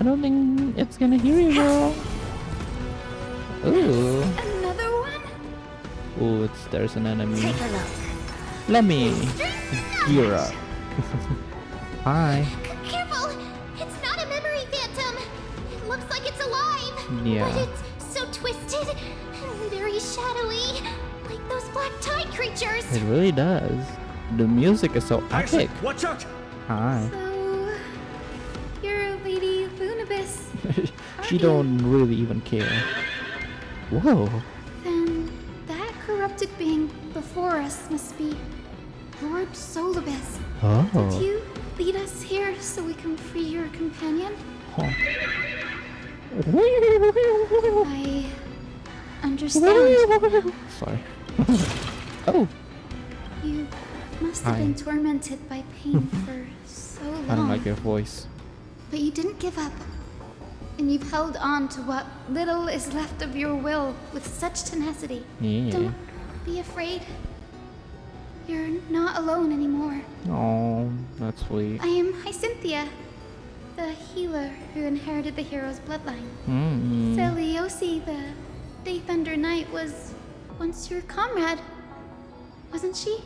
A: don't think it's gonna hear you, girl. Ooh.
D: Another one?
A: Ooh, there's an enemy.
D: Take a look.
A: Let me gear up. Hi.
E: Careful! It's not a memory phantom! It looks like it's alive!
A: Yeah.
E: But it's so twisted and very shadowy, like those black tide creatures!
A: It really does. The music is so epic.
O: Watch out!
A: Hi.
D: So, you're Lady Lunibus.
A: She don't really even care. Whoa.
D: Then before us must be Lord Solibus.
A: Oh.
D: Did you lead us here so we can free your companion?
A: Huh.
D: I understand.
A: Sorry. Oh.
D: You must have been tormented by pain for so long.
A: I don't like your voice.
D: But you didn't give up. And you've held on to what little is left of your will with such tenacity.
A: Yeah.
D: Don't be afraid. You're not alone anymore.
A: Oh, that's sweet.
D: I am Hyacinthia, the healer who inherited the hero's bloodline. Celiosi, the Day Thunder Knight, was once your comrade, wasn't she?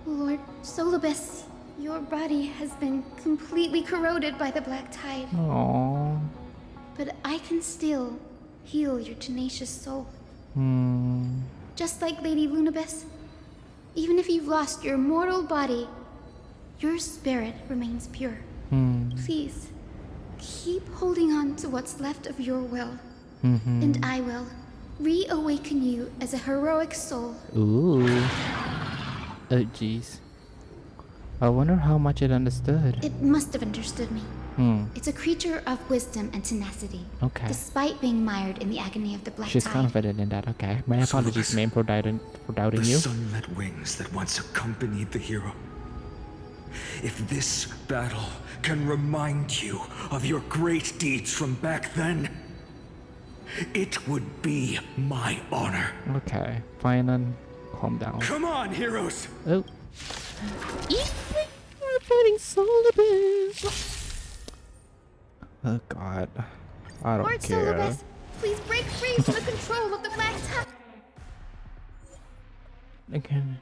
D: Lord Solibus, your body has been completely corroded by the black tide.
A: Aww.
D: But I can still heal your tenacious soul. Just like Lady Lunabis, even if you've lost your mortal body, your spirit remains pure. Please, keep holding on to what's left of your will, and I will reawaken you as a heroic soul.
A: Ooh. Oh, jeez. I wonder how much it understood.
D: It must have understood me. It's a creature of wisdom and tenacity.
A: Okay.
D: Despite being mired in the agony of the black
A: She's
D: tide.
A: confident in that, okay. My apologies, ma'am, for doubting
B: The
A: you.
B: sunlit wings that once accompanied the hero. If this battle can remind you of your great deeds from back then, it would be my honor.
A: Okay, fine and calm down.
B: Come on, heroes!
A: Oh. We're fighting Solibus. Oh god. I don't
D: Lord
A: care.
D: Solibus, please break free from the control of the black tide.
A: Again.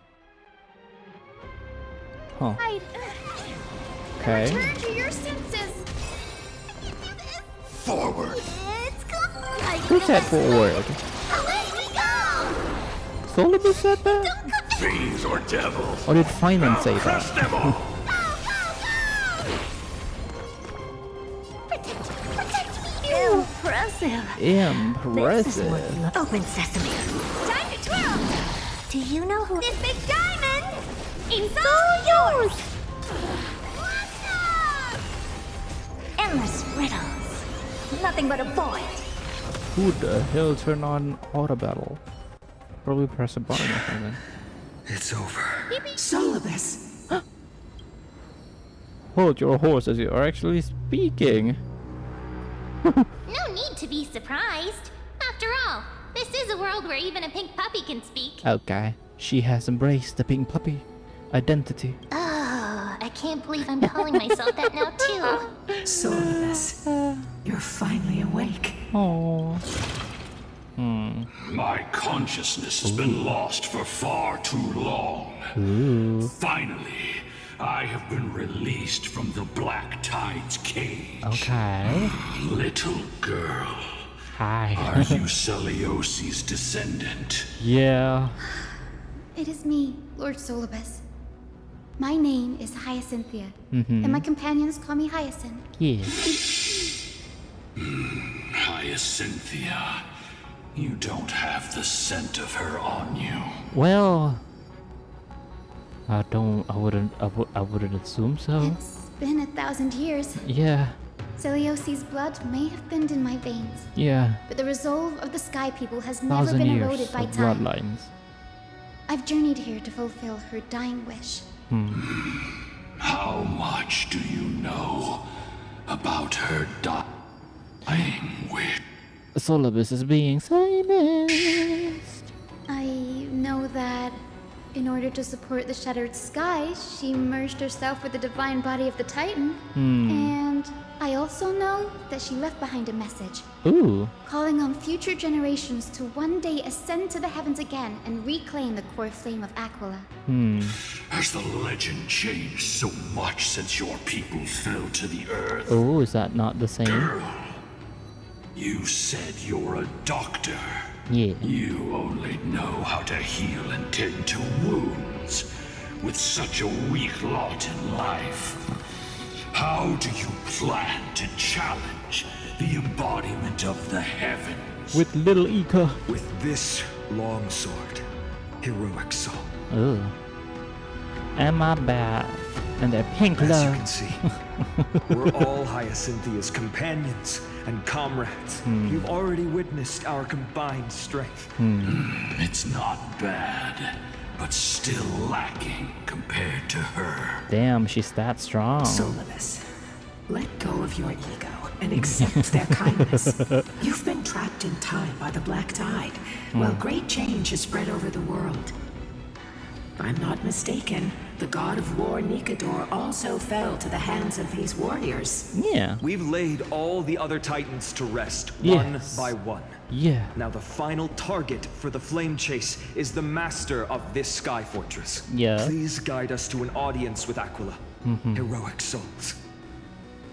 A: Huh. Okay.
D: Return to your senses.
G: Forward.
A: Who said forward?
E: Away we go!
A: Solibus said that?
G: Fiends or devils.
A: Or did Finan say
G: Crush
A: that?
G: them all.
P: Impressive.
A: Impressive.
P: Open sesame.
E: Time to twirl! Do you know who this big diamond? It's all yours!
P: Endless riddles. Nothing but a void.
A: Who the hell turned on auto battle? Probably press a button or something.
B: It's over.
R: Solibus.
A: Hold your horses, you are actually speaking.
E: No need to be surprised. After all, this is a world where even a pink puppy can speak.
A: Okay, she has embraced the pink puppy identity.
E: Oh, I can't believe I'm calling myself that now too.
R: Solibus, you're finally awake.
A: Oh.
G: My consciousness has been lost for far too long. Finally, I have been released from the Black Tide's cage.
A: Okay.
G: Little girl.
A: Hi.
G: Are you Celiosi's descendant?
A: Yeah.
D: It is me, Lord Solibus. My name is Hyacinthia, and my companions call me Hyacinth.
A: Yeah.
G: Hyacinthia. You don't have the scent of her on you.
A: Well, I wouldn't assume so.
D: It's been 1,000 years.
A: Yeah.
D: Celiosi's blood may have thinned in my veins,
A: Yeah.
D: but the resolve of the Sky People has never
A: 1,000
D: been
A: years
D: eroded by
A: of
D: time.
A: bloodlines.
D: I've journeyed here to fulfill her dying wish.
G: How much do you know about her dying wish?
A: Solibus is being silenced.
D: I know that in order to support the shattered sky, she merged herself with the divine body of the Titan. And I also know that she left behind a message.
A: Ooh.
D: Calling on future generations to one day ascend to the heavens again and reclaim the core flame of Aquila.
G: Has the legend changed so much since your people fell to the earth?
A: Oh, is that not the same?
G: Girl, you said you're a doctor.
A: Yeah.
G: You only know how to heal and tend to wounds with such a weak lot in life. How do you plan to challenge the embodiment of the heavens?
A: With little Ika.
B: With this
O: longsword, heroic soul.
A: Ooh. And my bat. And their pink love.
O: As you can see, we're all Hyacinthia's companions and comrades. You've already witnessed our combined strength.
G: It's not bad, but still lacking compared to her.
A: Damn, she's that strong.
H: Solace, let go of your ego and accept their kindness. You've been trapped in time by the Black Tide, while great change has spread over the world. If I'm not mistaken, the god of war Nikador also fell to the hands of these warriors.
A: Yeah.
O: We've laid all the other titans to rest, one by one.
A: Yeah.
O: Now the final target for the flame chase is the master of this sky fortress.
A: Yeah.
O: Please guide us to an audience with Aquila. Heroic souls.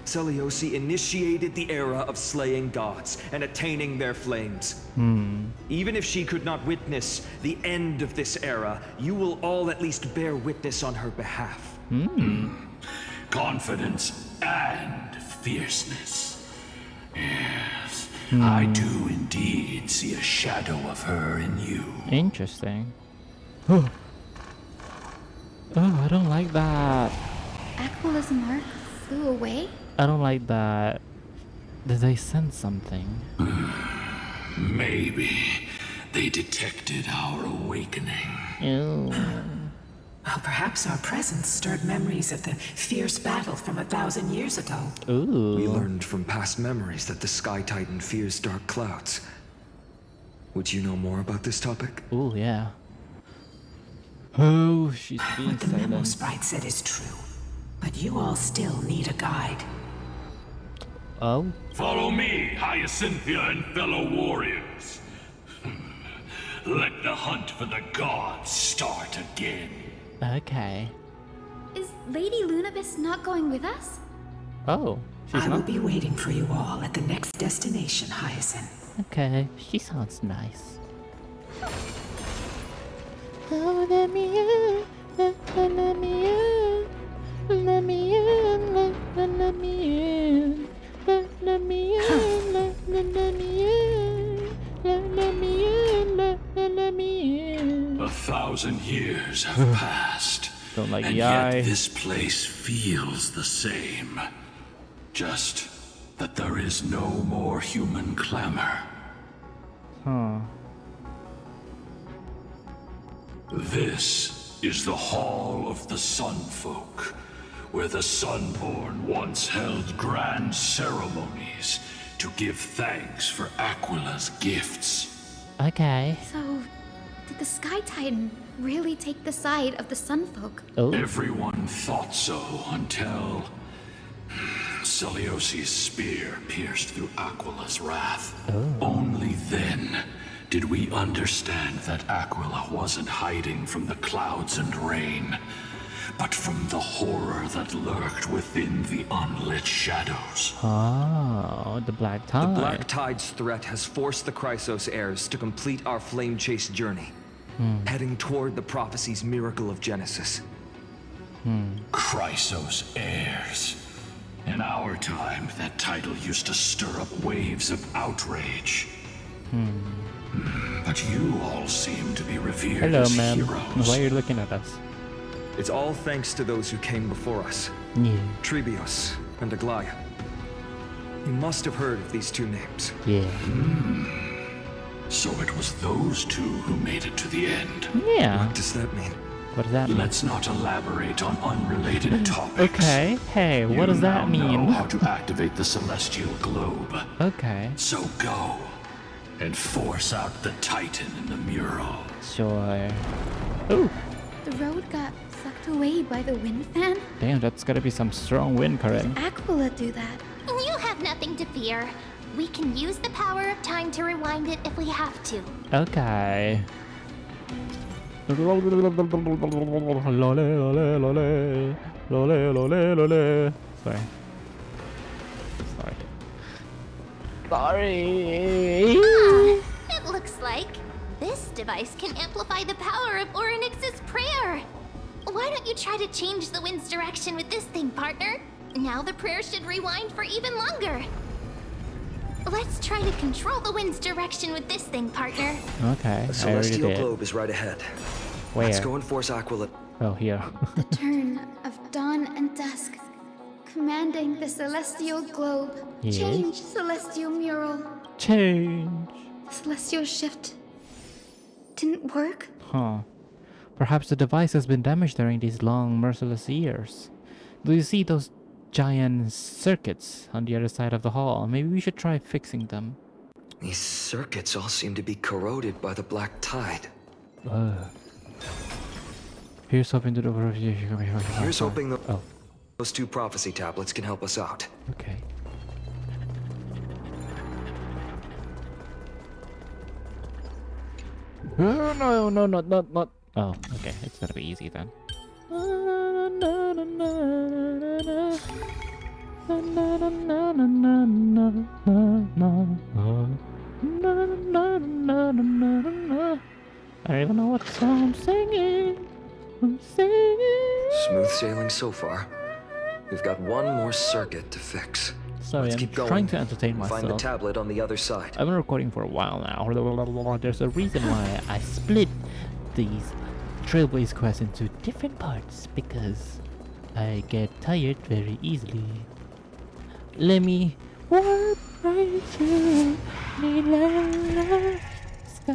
O: Seliosi initiated the era of slaying gods and attaining their flames. Even if she could not witness the end of this era, you will all at least bear witness on her behalf.
G: Confidence and fierceness. Yes, I do indeed see a shadow of her in you.
A: Interesting. Oh, I don't like that.
D: Aquila's mark flew away?
A: I don't like that. Did they sense something?
G: Maybe they detected our awakening.
A: Ew.
H: Well, perhaps our presence stirred memories of the fierce battle from 1,000 years ago.
A: Ooh.
O: We learned from past memories that the Sky Titan fears dark clouds. Would you know more about this topic?
A: Ooh, yeah. Oh, she's being
H: What the memo sprite said is true, but you all still need a guide.
A: Oh?
G: Follow me, Hyacinthia and fellow warriors. Let the hunt for the gods start again.
A: Okay.
D: Is Lady Lunabis not going with us?
A: Oh, she's
H: I will
A: not?
H: be waiting for you all at the next destination, Hyacinth.
A: Okay, she sounds nice. Oh, let me in, let me in, let me in, let me in, let me in, let me in, let me in, let me in.
G: 1,000 years have passed,
A: Don't like
G: and
A: the eye.
G: yet this place feels the same. Just that there is no more human clamor.
A: Huh.
G: This is the Hall of the Sunfolk, where the Sunborn once held grand ceremonies to give thanks for Aquila's gifts.
A: Okay.
D: So, did the Sky Titan really take the side of the Sunfolk?
A: Oh.
G: Everyone thought so until Celiosi's spear pierced through Aquila's wrath. Only then did we understand that Aquila wasn't hiding from the clouds and rain, but from the horror that lurked within the unlit shadows.
A: Oh, the Black Tide.
O: The Black Tide's threat has forced the Chrysos heirs to complete our flame chase journey, heading toward the prophecy's miracle of Genesis.
G: Chrysos heirs. In our time, that title used to stir up waves of outrage. But you all seem to be revered
A: Hello,
G: as
A: ma'am.
G: heroes.
A: Why are you looking at us?
O: It's all thanks to those who came before us.
A: Yeah.
O: Trebios and Aglaya. You must have heard of these two names.
A: Yeah.
G: So it was those two who made it to the end.
A: Yeah.
O: What does that mean?
A: What does that mean?
G: Let's not elaborate on unrelated topics.
A: Okay. Hey, what does that
G: You
A: mean?
G: now know how to activate the celestial globe.
A: Okay.
G: So go and force out the Titan in the mural.
A: Sure. Ooh.
D: The road got sucked away by the wind fan?
A: Damn, that's gotta be some strong wind current.
D: Aquila do that?
E: You have nothing to fear. We can use the power of time to rewind it if we have to.
A: Okay. Sorry. Sorry.
E: It looks like this device can amplify the power of Orynyx's prayer. Why don't you try to change the wind's direction with this thing, partner? Now the prayer should rewind for even longer. Let's try to control the wind's direction with this thing, partner.
A: Okay,
B: a celestial globe is right ahead.
A: Where?
B: Let's go and force Aquila.
A: Oh, here.
D: The turn of dawn and dusk, commanding the celestial globe.
A: Yes.
D: Change, celestial mural.
A: Change.
D: The celestial shift didn't work?
A: Huh. Perhaps the device has been damaged during these long, merciless years. Do you see those giant circuits on the other side of the hall? Maybe we should try fixing them.
B: These circuits all seem to be corroded by the black tide.
A: Here's hoping to
B: Here's hoping those two prophecy tablets can help us out.
A: Okay. No, not. Oh, okay. It's gonna be easy then. I don't even know what song I'm singing.
B: Smooth sailing so far. We've got one more circuit to fix.
A: Sorry,
B: Let's
A: I'm
B: keep going.
A: trying to entertain myself.
B: Find the tablet on the other side.
A: I've been recording for a while now. There's a reason why I split these Trailblaze quests into different parts, because I get tired very easily. Let me warp right through the light sky.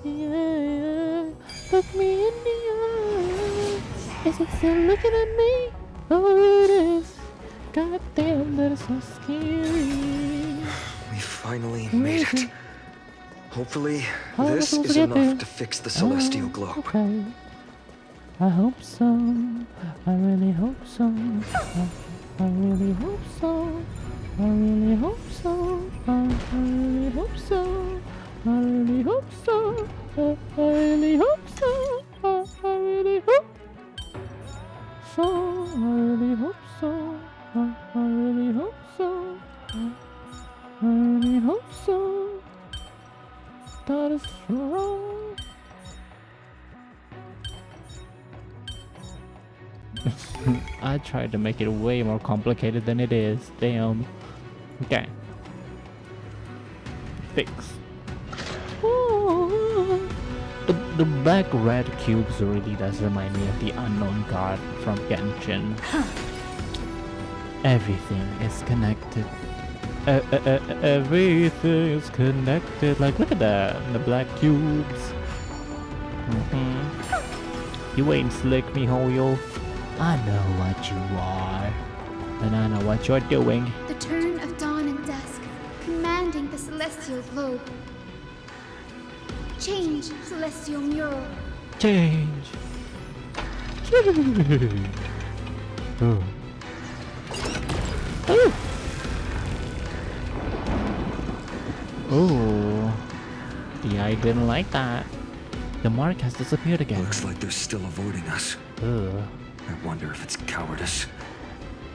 A: Yeah, look me in the eye. Is it still looking at me? Oh, it is. God damn, that is so scary.
B: We finally made it. Hopefully, this is enough to fix the celestial globe.
A: Okay. I hope so. I really hope so. I really hope so. I really hope so. I really hope so. I really hope so. I really hope so. I really hope so. I really hope so. I really hope so. I really hope so. That is wrong. I tried to make it way more complicated than it is. Damn. Okay. Fix. The black red cubes really does remind me of the unknown god from Genshin. Everything is connected. Everything is connected. Like, look at that. The black cubes. You ain't slick, miHoYo. I know what you are. And I know what you're doing.
D: The turn of dawn and dusk, commanding the celestial globe. Change, celestial mural.
A: Change. Oh. Oh. The eye didn't like that. The mark has disappeared again.
B: Looks like they're still avoiding us. I wonder if it's cowardice,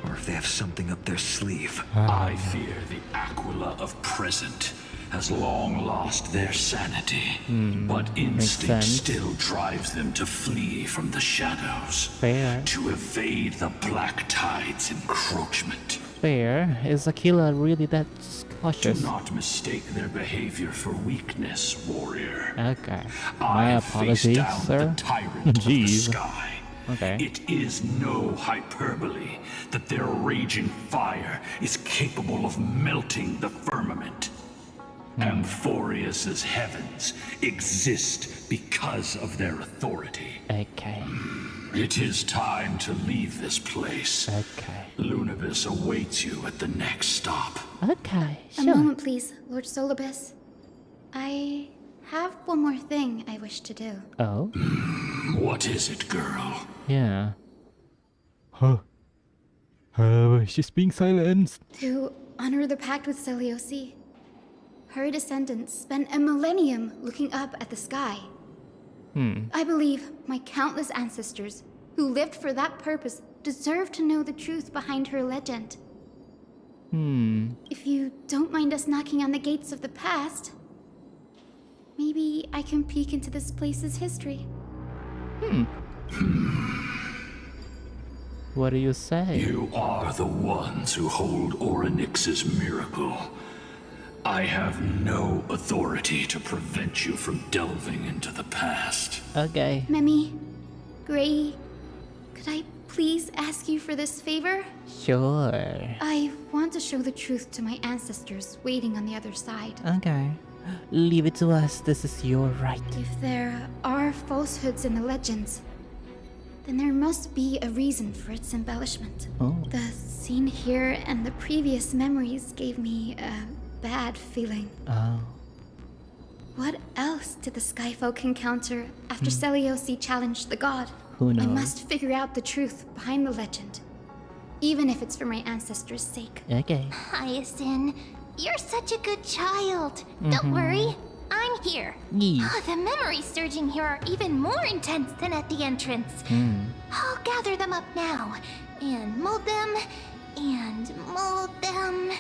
B: or if they have something up their sleeve.
G: I fear the Aquila of present has long lost their sanity, but instinct still drives them to flee from the shadows, to evade the black tide's encroachment.
A: Fair. Is Aquila really that cautious?
G: Do not mistake their behavior for weakness, warrior.
A: Okay. My apologies, sir.
G: The tyrant of the sky.
A: Okay.
G: It is no hyperbole that their raging fire is capable of melting the firmament. Amphorius's heavens exist because of their authority.
A: Okay.
G: It is time to leave this place.
A: Okay.
G: Lunibus awaits you at the next stop.
A: Okay, sure.
D: A moment, please, Lord Solibus. I have one more thing I wish to do.
A: Oh?
G: What is it, girl?
A: Yeah. She's being silenced.
D: To honor the pact with Seliosi. Her descendants spent a millennium looking up at the sky. I believe my countless ancestors who lived for that purpose deserve to know the truth behind her legend. If you don't mind us knocking on the gates of the past, maybe I can peek into this place's history.
A: What do you say?
G: You are the ones who hold Orynyx's miracle. I have no authority to prevent you from delving into the past.
A: Okay.
D: Memi, Gray, could I please ask you for this favor?
A: Sure.
D: I want to show the truth to my ancestors waiting on the other side.
A: Okay. Leave it to us. This is your right.
D: If there are falsehoods in the legends, then there must be a reason for its embellishment.
A: Oh.
D: The scene here and the previous memories gave me a bad feeling.
A: Oh.
D: What else did the Skyfolk encounter after Seliosi challenged the god?
A: Who knows?
D: I must figure out the truth behind the legend, even if it's for my ancestors' sake.
A: Okay.
E: Hyacinth, you're such a good child. Don't worry, I'm here. Oh, the memories surging here are even more intense than at the entrance. I'll gather them up now, and mold them, and mold them.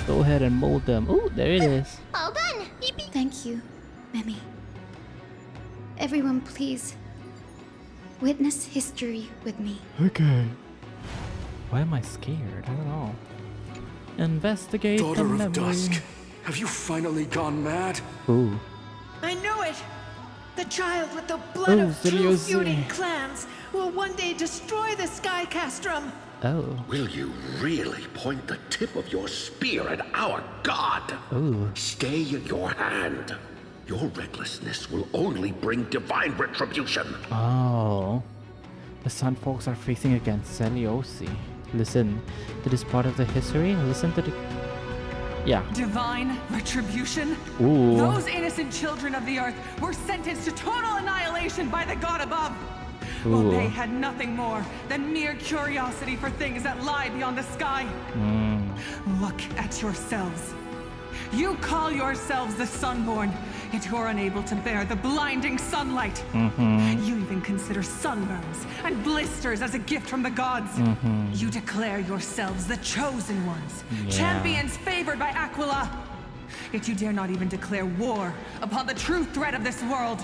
A: Go ahead and mold them. Oh, there it is.
E: All done. Yippee.
D: Thank you, Memi. Everyone, please, witness history with me.
A: Okay. Why am I scared? I don't know. Investigate
Q: Daughter
A: the
Q: of
A: memory.
Q: Dusk, have you finally gone mad?
A: Ooh.
H: I knew it! The child with the blood of true
A: Seliosi.
H: feuding clans will one day destroy the Sky Castrum.
A: Oh.
M: Will you really point the tip of your spear at our god?
A: Ooh.
M: Stay your hand. Your recklessness will only bring divine retribution.
A: Oh. The Sun folks are facing against Seliosi. Listen to this part of the history. Listen to the... Yeah.
R: Divine retribution?
A: Ooh.
R: Those innocent children of the earth were sentenced to total annihilation by the god above. Well, they had nothing more than mere curiosity for things that lie beyond the sky. Look at yourselves. You call yourselves the Sunborn, yet you're unable to bear the blinding sunlight. You even consider sunburns and blisters as a gift from the gods. You declare yourselves the chosen ones, champions favored by Aquila. Yet you dare not even declare war upon the true threat of this world.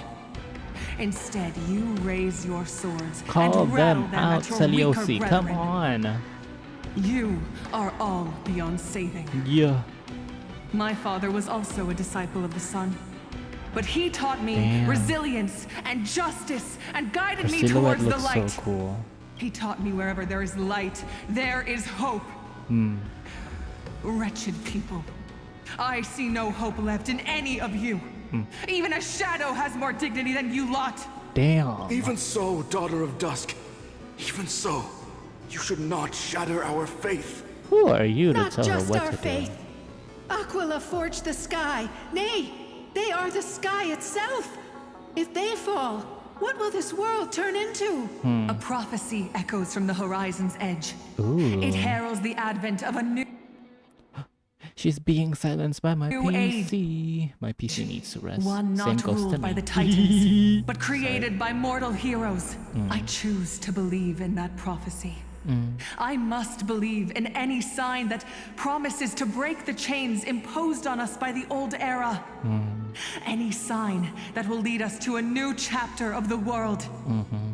R: Instead, you raise your swords
A: Call
R: and rattle
A: them
R: them
A: out,
R: at your weaker
A: Seliosi. Come
R: brethren.
A: on.
R: You are all beyond saving.
A: Yeah.
R: My father was also a disciple of the sun. But he taught me resilience and justice and guided
A: Her
R: me
A: silhouette
R: towards the
A: looks
R: light.
A: so cool.
R: He taught me wherever there is light, there is hope. Wretched people. I see no hope left in any of you. Even a shadow has more dignity than you lot.
A: Damn.
Q: Even so, Daughter of Dusk. Even so, you should not shatter our faith.
A: Who are you to
H: Not
A: tell her
H: just
A: what
H: our
A: to
H: faith.
A: do?
H: Aquila forged the sky. Nay, they are the sky itself. If they fall, what will this world turn into?
R: A prophecy echoes from the horizon's edge.
A: Ooh.
R: It heralds the advent of a new
A: She's being silenced by my
R: New
A: PC. My PC needs to rest.
R: One
A: Same
R: not
A: goes to
R: ruled by
A: me.
R: the Titans, but created by mortal heroes. I choose to believe in that prophecy. I must believe in any sign that promises to break the chains imposed on us by the old era. Any sign that will lead us to a new chapter of the world.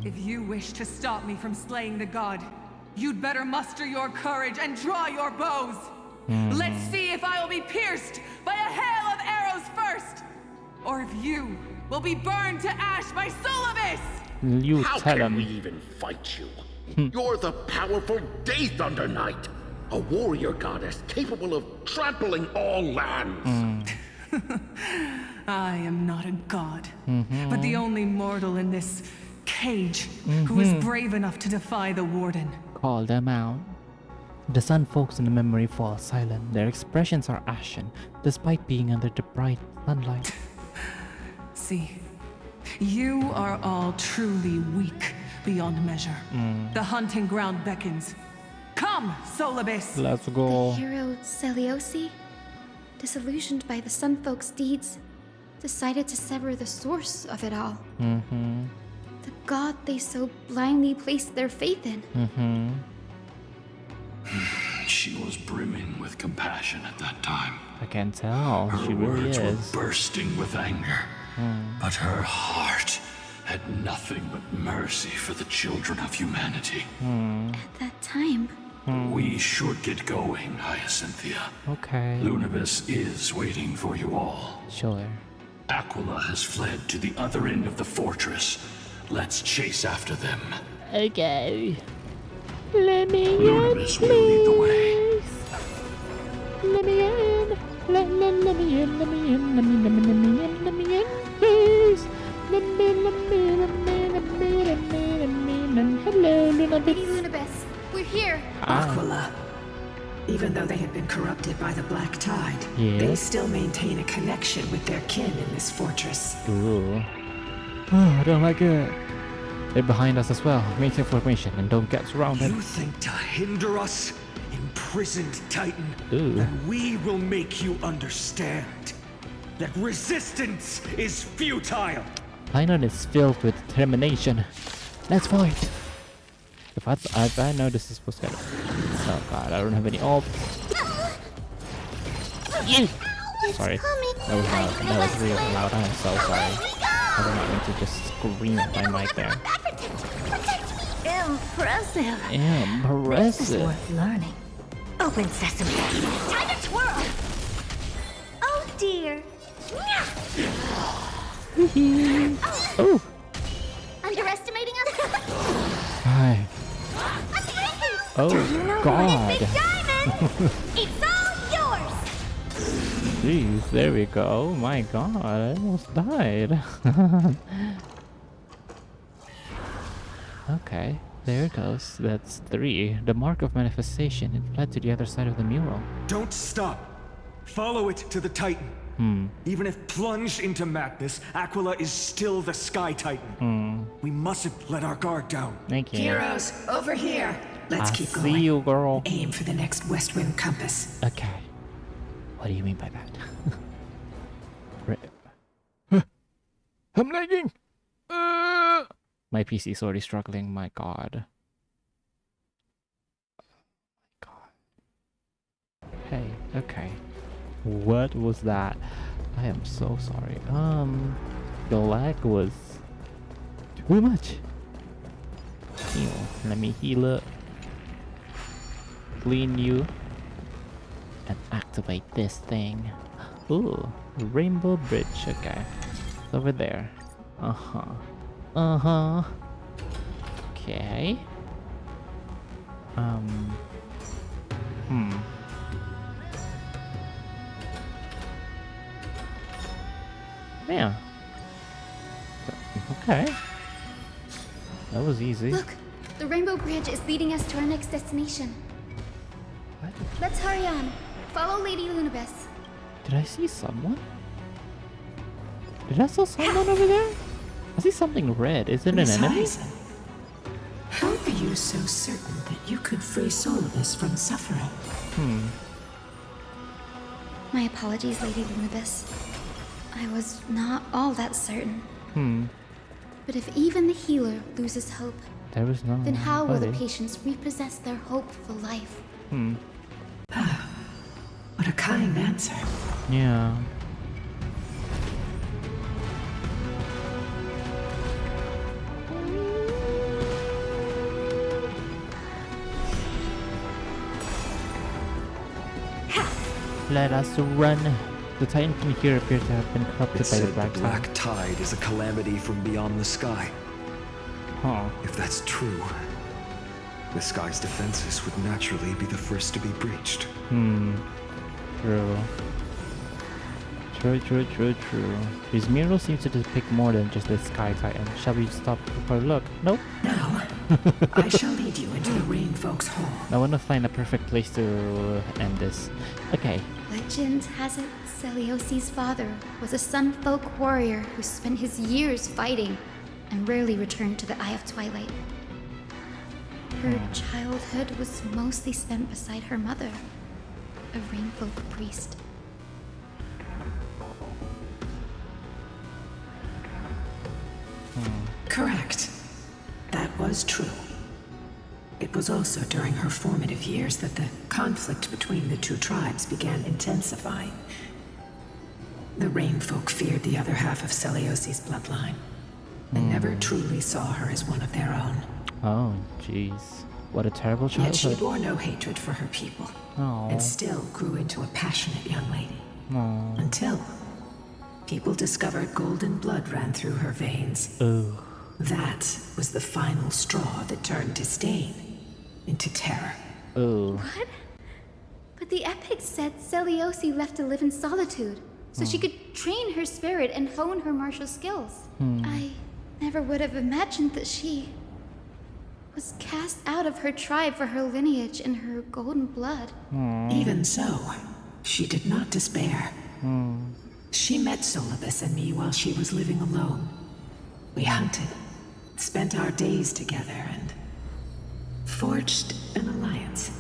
R: If you wish to stop me from slaying the god, you'd better muster your courage and draw your bows. Let's see if I will be pierced by a hail of arrows first, or if you will be burned to ash by Solobis!
A: You
M: How
A: tell
M: can
A: him.
M: we even fight you? You're the powerful Day Thunder Knight, a warrior goddess capable of trampling all lands.
R: I am not a god, but the only mortal in this cage who is brave enough to defy the Warden.
A: Call them out. The Sun folks in the memory fall silent. Their expressions are ashen, despite being under the bright sunlight.
R: See, you are all truly weak beyond measure. The hunting ground beckons. Come, Solobis!
A: Let's go.
D: The hero Seliosi, disillusioned by the Sun folks' deeds, decided to sever the source of it all. The god they so blindly placed their faith in.
G: She was brimming with compassion at that time.
A: I can tell.
G: Her
A: She really
G: words
A: is.
G: were bursting with anger, but her heart had nothing but mercy for the children of humanity.
D: At that time...
G: We should get going, Hyacinthia.
A: Okay.
G: Lunibus is waiting for you all.
A: Sure.
G: Aquila has fled to the other end of the fortress. Let's chase after them.
A: Okay. Let me
G: Lunibus will lead the way.
A: Let me in. Let me in. Let me in. Let me in. Let me in. Please. Let me in. Hello, Lunibus.
D: Lady Lunibus, we're here.
H: Aquila. Even though they had been corrupted by the Black Tide, they still maintain a connection with their kin in this fortress.
A: Ooh. Oh, I don't like it. They're behind us as well. Maintain formation and don't get surrounded.
O: You think to hinder us, imprisoned Titan,
A: Ooh.
O: and we will make you understand that resistance is futile.
A: Titan is filled with determination. Let's fight. If I know this is supposed to get... Oh god, I don't have any ult. Sorry. That was loud. That was real loud. I'm so sorry. I did not mean to just scream at my mic there.
P: Impressive.
A: Impressive.
P: This is worth learning. Open sesame. Time to twirl. Oh dear.
A: Oh.
D: Underestimating us?
A: Hi. Oh god.
D: It's all yours!
A: Jeez, there we go. Oh my god, I almost died. Okay, there it goes. That's 3. The mark of manifestation. It fled to the other side of the mural.
O: Don't stop. Follow it to the Titan. Even if plunged into madness, Aquila is still the Sky Titan. We mustn't let our guard down.
A: Thank you.
H: Heroes, over here. Let's keep going.
A: See you, girl.
H: Aim for the next west wind compass.
A: Okay. What do you mean by that? I'm lagging. My PC is already struggling. My god. Hey. Okay. What was that? I am so sorry. The lag was too much. Heal. Let me heal up. Clean you. And activate this thing. Ooh, Rainbow Bridge. Okay. It's over there. Okay. Yeah. Okay. That was easy.
D: Look, the Rainbow Bridge is leading us to our next destination.
A: What?
D: Let's hurry on. Follow Lady Lunibus.
A: Did I see someone? Did I see someone over there? I see something red. Is it an enemy?
H: How are you so certain that you could free Solibus from suffering?
D: My apologies, Lady Lunibus. I was not all that certain. But if even the healer loses hope,
A: there was no
D: then how will the patients repossess their hope for life?
H: What a kind answer.
A: Yeah. Let us run. The Titan from here appear to have been corrupted by the
O: Black Tide is a calamity from beyond the sky. If that's true, the sky's defenses would naturally be the first to be breached.
A: True. These murals seem to depict more than just the Sky Titan. Shall we stop for a look? Nope.
H: No. I shall lead you into the Rain Folks' Hall.
A: I want to find a perfect place to end this. Okay.
D: Legend has it Celiosi's father was a Sun Folk warrior who spent his years fighting and rarely returned to the Eye of Twilight. Her childhood was mostly spent beside her mother, a Rainfolk priest.
H: Correct. That was true. It was also during her formative years that the conflict between the two tribes began intensifying. The Rainfolk feared the other half of Celiosi's bloodline. and never truly saw her as one of their own.
A: Oh, jeez. What a terrible
H: Yet she
A: childhood.
H: bore no hatred for her people, and still grew into a passionate young lady. Until people discovered golden blood ran through her veins.
A: Oh.
H: That was the final straw that turned disdain into terror.
A: Oh.
D: What? But the epics said Seliosi left to live in solitude, so she could train her spirit and hone her martial skills. I never would have imagined that she was cast out of her tribe for her lineage and her golden blood.
H: Even so, she did not despair. She met Solibus and me while she was living alone. We hunted, spent our days together, and forged an alliance.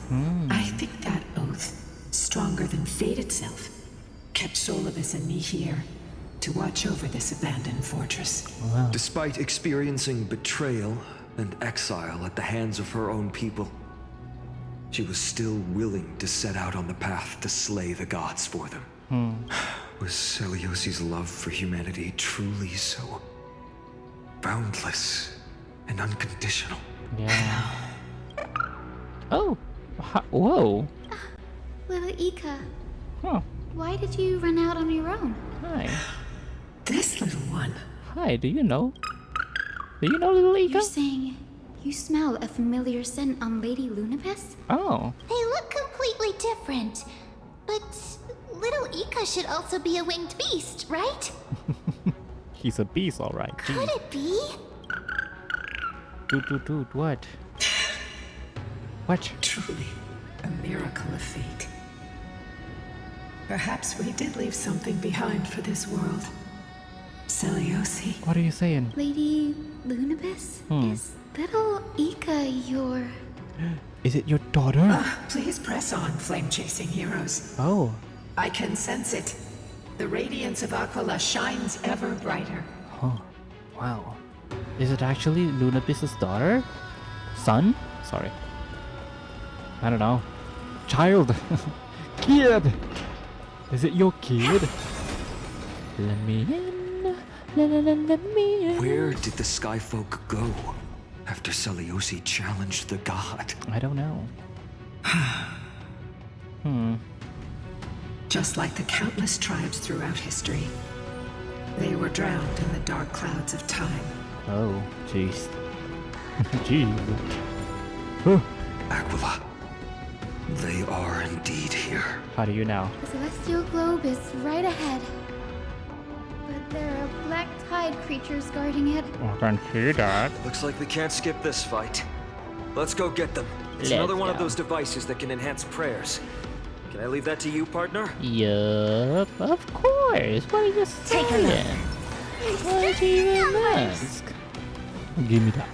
H: I think that oath, stronger than fate itself, kept Solibus and me here to watch over this abandoned fortress.
A: Wow.
O: Despite experiencing betrayal and exile at the hands of her own people, she was still willing to set out on the path to slay the gods for them. Was Seliosi's love for humanity truly so boundless and unconditional?
A: Yeah. Oh. Whoa.
D: Little Ika,
A: Huh.
D: why did you run out on your own?
A: Hi.
H: This little one.
A: Hi, do you know? Do you know little Ika?
D: You're saying you smell a familiar scent on Lady Lunabis?
A: Oh.
E: They look completely different. But little Ika should also be a winged beast, right?
A: He's a beast, alright.
E: Could it be?
A: Dude, what? What?
H: Truly, a miracle of fate. Perhaps we did leave something behind for this world. Seliosi.
A: What are you saying?
D: Lady Lunabis? Is little Ika your...
A: Is it your daughter?
H: Please press on, flame-chasing heroes.
A: Oh.
H: I can sense it. The radiance of Aquila shines ever brighter.
A: Oh. Wow. Is it actually Lunabis's daughter? Son? Sorry. I don't know. Child. Kid. Is it your kid? Let me in. Let me in.
O: Where did the Skyfolk go after Seliosi challenged the god?
A: I don't know.
H: Just like the countless tribes throughout history, they were drowned in the dark clouds of time.
A: Oh, jeez. Jeez. Huh.
O: Aquila. They are indeed here.
A: How do you know?
D: The celestial globe is right ahead. But there are black tide creatures guarding it.
A: I can see that.
O: Looks like we can't skip this fight. Let's go get them. It's
A: Let's
O: another one of
A: go.
O: those devices that can enhance prayers. Can I leave that to you, partner?
A: Yup, of course. What are you saying? What do you even ask? Give me that.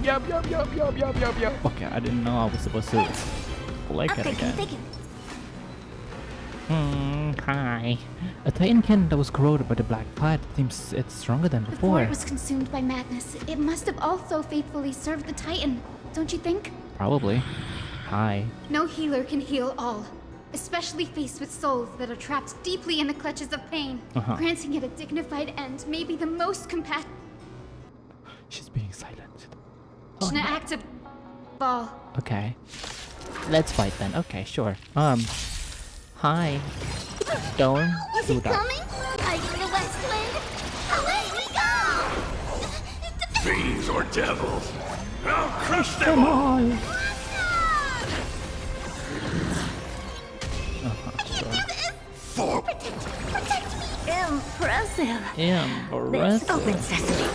A: Yup. Okay, I didn't know I was supposed to like it again. Hi. A Titankin that was corroded by the black tide seems it's stronger than
D: Before
A: before.
D: it was consumed by madness, it must have also faithfully served the Titan, don't you think?
A: Probably. Hi.
D: No healer can heal all, especially faced with souls that are trapped deeply in the clutches of pain. Granting it a dignified end may be the most compassionate
A: She's being silent.
D: act of all.
A: Okay. Let's fight then. Okay, sure. Hi. Don't
E: Is
A: do
E: he
A: that.
E: coming? Hiding the west wind? Away we go!
C: Fiends or devils? I'll crush them
A: Come
C: all!
A: on.
C: For
E: Protect me!
P: Impressive. This
A: Impressive.
P: open sesame.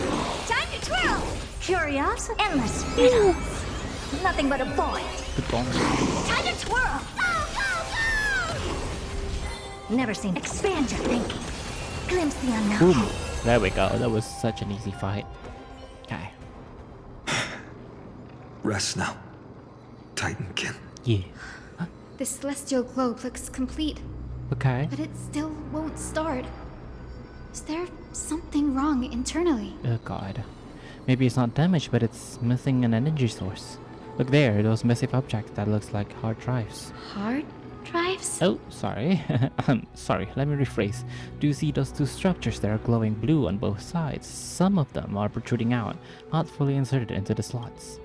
E: Time to twirl!
P: Curiosity. Endless riddles. Nothing but a void.
A: Good going.
E: Time to twirl! Go, go, go!
P: Never seen. Expand your thinking. Glimpse the unknown.
A: Boom. There we go. That was such an easy fight. Okay.
O: Rest now, Titankin.
A: Yeah.
D: The celestial globe looks complete,
A: Okay.
D: but it still won't start. Is there something wrong internally?
A: Oh god. Maybe it's not damaged, but it's missing an energy source. Look there, those massive objects that looks like hard drives.
L: Hard drives?
A: Oh, sorry. Sorry, let me rephrase. Do you see those two structures that are glowing blue on both sides? Some of them are protruding out, not fully inserted into the slots.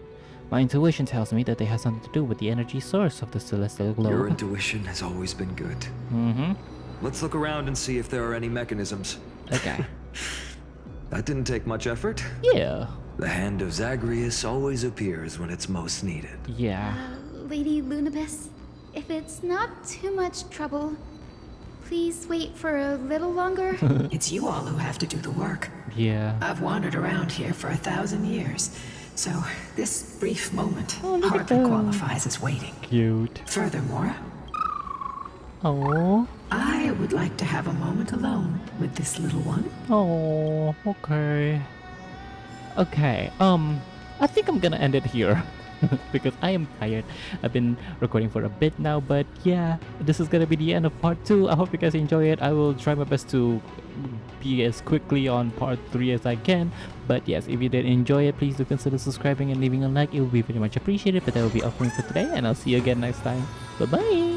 A: My intuition tells me that they have something to do with the energy source of the celestial globe.
O: Your intuition has always been good.
A: Mm-hmm.
O: Let's look around and see if there are any mechanisms.
A: Okay.
O: That didn't take much effort.
A: Yeah.
O: The hand of Zagreus always appears when it's most needed.
A: Yeah.
D: Lady Lunabis, if it's not too much trouble, please wait for a little longer.
H: It's you all who have to do the work.
A: Yeah.
H: I've wandered around here for 1,000 years, so this brief moment
A: hardly
H: qualifies as waiting.
A: Cute.
H: Furthermore,
A: Oh.
H: I would like to have a moment alone with this little one.
A: Oh, okay. Okay, I think I'm gonna end it here. Because I am tired. I've been recording for a bit now, but yeah, this is gonna be the end of part 2. I hope you guys enjoy it. I will try my best to be as quickly on part 3 as I can. But yes, if you did enjoy it, please do consider subscribing and leaving a like. It will be very much appreciated. But that will be all for me for today, and I'll see you again next time. Bye bye.